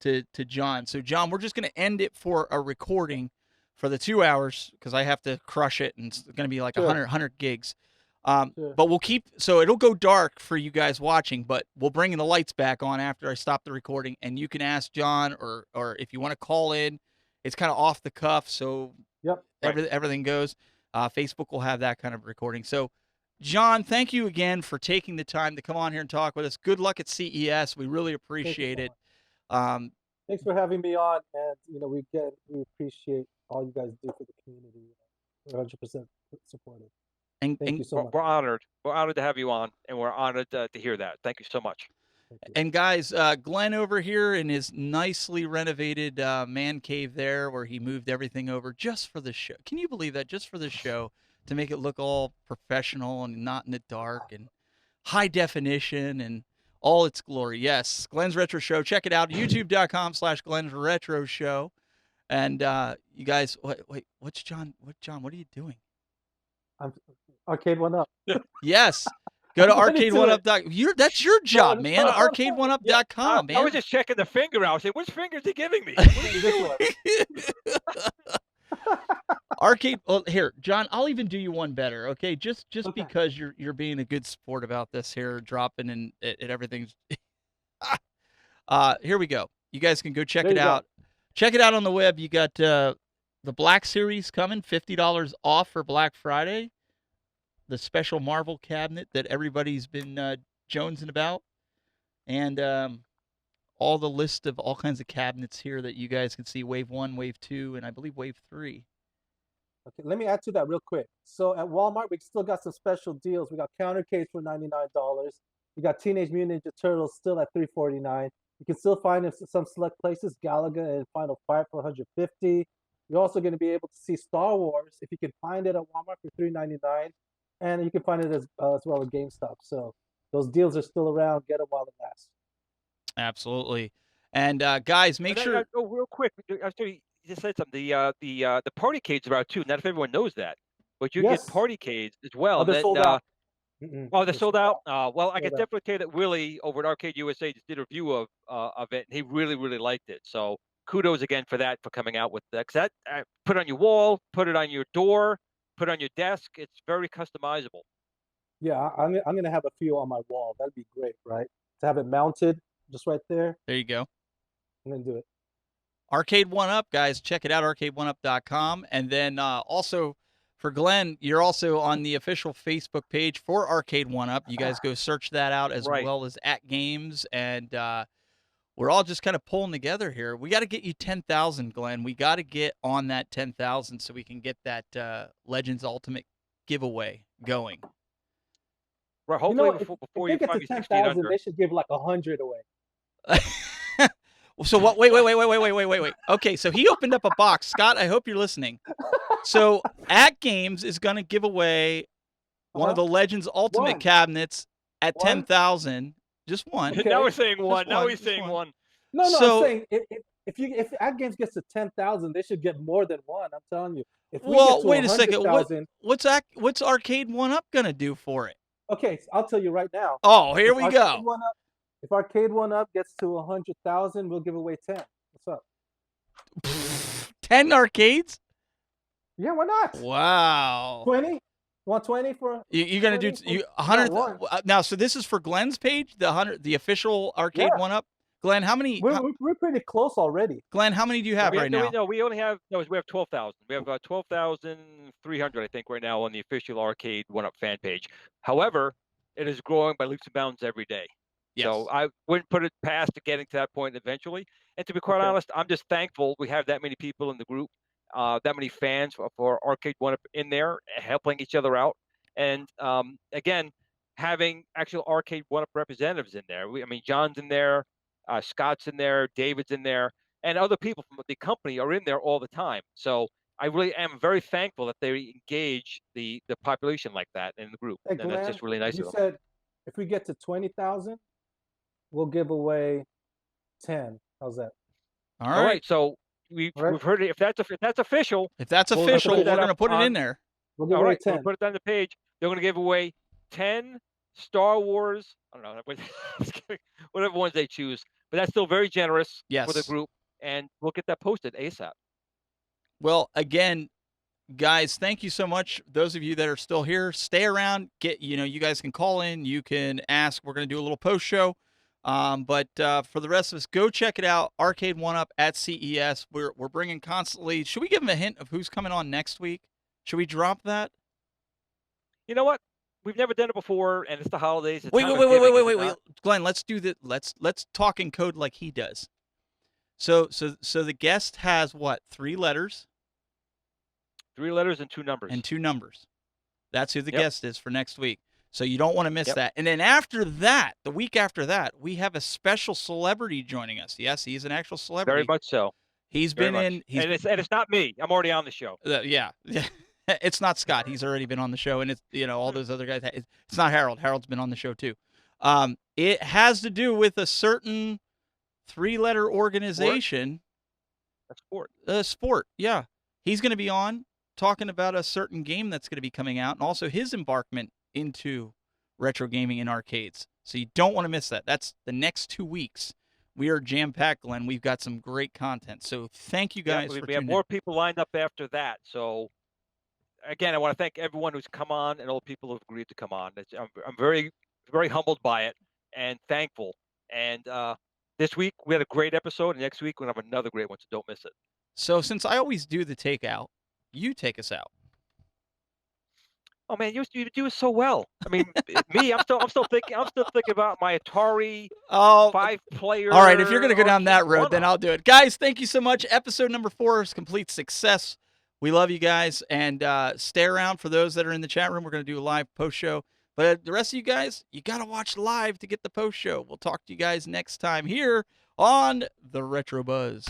to John. So, John, we're just going to end it for a recording for the 2 hours because I have to crush it, and it's going to be like Sure. 100 gigs. Sure. But we'll keep, so it'll go dark for you guys watching, but we'll bring the lights back on after I stop the recording, and you can ask John, or if you want to call in. It's kind of off the cuff, so Yep. everything goes. Facebook will have that kind of recording. So, John, thank you again for taking the time to come on here and talk with us. Good luck at CES. We really appreciate it. Thanks for having me on, and we appreciate all you guys do for the community. We're 100% supportive. And Thank you so much. We're honored. We're honored to have you on, and we're honored to hear that. Thank you so much. Thank you. And guys, Glenn over here in his nicely renovated man cave there, where he moved everything over just for the show. Can you believe that? Just for the show, to make it look all professional and not in the dark and high definition and all its glory. Yes, Glenn's Retro Show. Check it out. YouTube.com/Glenn's Retro Show. And you guys, wait, what's John? What are you doing? I'm Arcade1up. Yes. Go to Let me do it. Arcade1up.com. That's your job, No, man. no. Arcade1up.com, man. I was just checking the finger out. I said, which finger is he giving me? What are you doing? Arcade. Well, here, John. I'll even do you one better. Okay, just Okay. because you're being a good sport about this here, dropping and everything's. Here we go. You guys can go check There it you go. out. Check it out on the web. You got the Black Series coming, $50 off for Black Friday. The special Marvel cabinet that everybody's been jonesing about, and all the list of all kinds of cabinets here that you guys can see. Wave 1, Wave 2, and I believe Wave 3. Okay, let me add to that real quick. So at Walmart, we still got some special deals. We got Counter Case for $99. We got Teenage Mutant Ninja Turtles still at $349. You can still find in some select places Galaga and Final Fight for $150. You're also going to be able to see Star Wars if you can find it at Walmart for $399, and you can find it as well at GameStop. So those deals are still around. Get them while it lasts. Absolutely. And guys, make sure. Oh, real quick. After you just said something. The party cades are out too. Not if everyone knows that, but you Yes. get party cades as well. Oh, they're that, sold out. Oh, they're sold out. Well, I can Sold out. definitely tell you that Willie over at Arcade USA just did a review of it, and he really, really liked it. So kudos again for that, for coming out with that. 'Cause that put it on your wall, put it on your door, put it on your desk. It's very customizable. Yeah, I'm gonna have a few on my wall. That'd be great, right? To have it mounted just right there. There you go. I'm gonna do it. Arcade1up, guys. Check it out, arcade1up.com. And then also For Glenn, you're also on the official Facebook page for Arcade1up. You guys go search that out as Right. well as AtGames, and we're all just kind of pulling together here. We got to get you 10,000, Glenn. We got to get on that 10,000 so we can get that Legends Ultimate giveaway going. Right. Hopefully, if before they you get find to me 10,000, 1,600. they should give like 100 away. So what? Wait. Okay, so he opened up a box. Scott, I hope you're listening. So AtGames is going to give away one of the Legends Ultimate One. cabinets at One. 10,000. Just one. Okay. Now we're saying one. Now one, he's just saying one. one. No, So- I'm saying if AtGames gets to 10,000, they should get more than one. I'm telling you. If we Well, get to wait a second. 100,000, What's Arcade1up going to do for it? okay, I'll tell you right now. Oh, here If we go. Arcade1up, if Arcade1up gets to 100,000, we'll give away 10. What's up? 10 arcades? Yeah, why not? Wow. 20? Want 20 for? You're going to do 20? 100 one. now, so this is for Glenn's page, the official Arcade1up. Glenn, how many We're pretty close already. Glenn, how many do you have right now? No, we only have we have 12,000. We have 12,300, I think, right now on the official Arcade1up fan page. However, it is growing by leaps and bounds every day. Yes. So I wouldn't put it past getting to that point eventually. And to be quite honest, I'm just thankful we have that many people in the group, that many fans for Arcade1up in there, helping each other out. And again, having actual Arcade1up representatives in there. I mean, John's in there, Scott's in there, David's in there, and other people from the company are in there all the time. So I really am very thankful that they engage the population like that in the group. Hey, And that's just really nice you of them. said if we get to 20,000, we'll give away 10. How's that? All All right. right. So we've heard it. If that's official, If that's We'll official, put we're that going to up put it in on- there. We'll give all away right, so 10. we'll put it on the page. They're going to give away 10 Star Wars. I don't know, whatever ones they choose. But that's still very generous for the Yes. group, and we'll get that posted ASAP. Well, again, guys, thank you so much. Those of you that are still here, stay around. You guys can call in. You can ask. We're going to do a little post show. But for the rest of us, go check it out. Arcade1up at CES. We're bringing constantly. Should we give them a hint of who's coming on next week? Should we drop that? You know what? We've never done it before, and it's the holidays. It's Wait, time of giving, is it not? Glenn, let's do that. Let's talk in code like he does. So the guest has what? 3 letters 3 letters and 2 numbers. and 2 numbers. That's who the Yep. guest is for next week. So you don't want to miss Yep. that. And then after that, the week after that, we have a special celebrity joining us. Yes, he's an actual celebrity. Very much so. He's Very been much. in. He's And it's not me. I'm already on the show. yeah. It's not Scott. He's already been on the show, and it's all those other guys. It's not Harold. Harold's been on the show too. It has to do with a certain 3-letter organization. A sport. Sport. Yeah, he's going to be on talking about a certain game that's going to be coming out, and also his embarkment into retro gaming in arcades. So you don't want to miss that. That's the next 2 weeks. We are jam-packed, Glenn. We've got some great content. So thank you guys for we have tuning more in. people lined up after that. So again, I want to thank everyone who's come on and all the people who've agreed to come on. I'm very, very humbled by it and thankful. And this week we had a great episode, and next week we're gonna have another great one. So don't miss it. So since I always do the takeout, you take us out. Oh man, you do it so well. I mean, me, I'm still thinking about my Atari Oh, 5-player. all right. If you're going to go down that road, then Arcade1up. I'll do it. Guys, thank you so much. Episode number 4 is complete success. We love you guys. And stay around for those that are in the chat room. We're going to do a live post show. But the rest of you guys, you got to watch live to get the post show. We'll talk to you guys next time here on the Retro Buzz.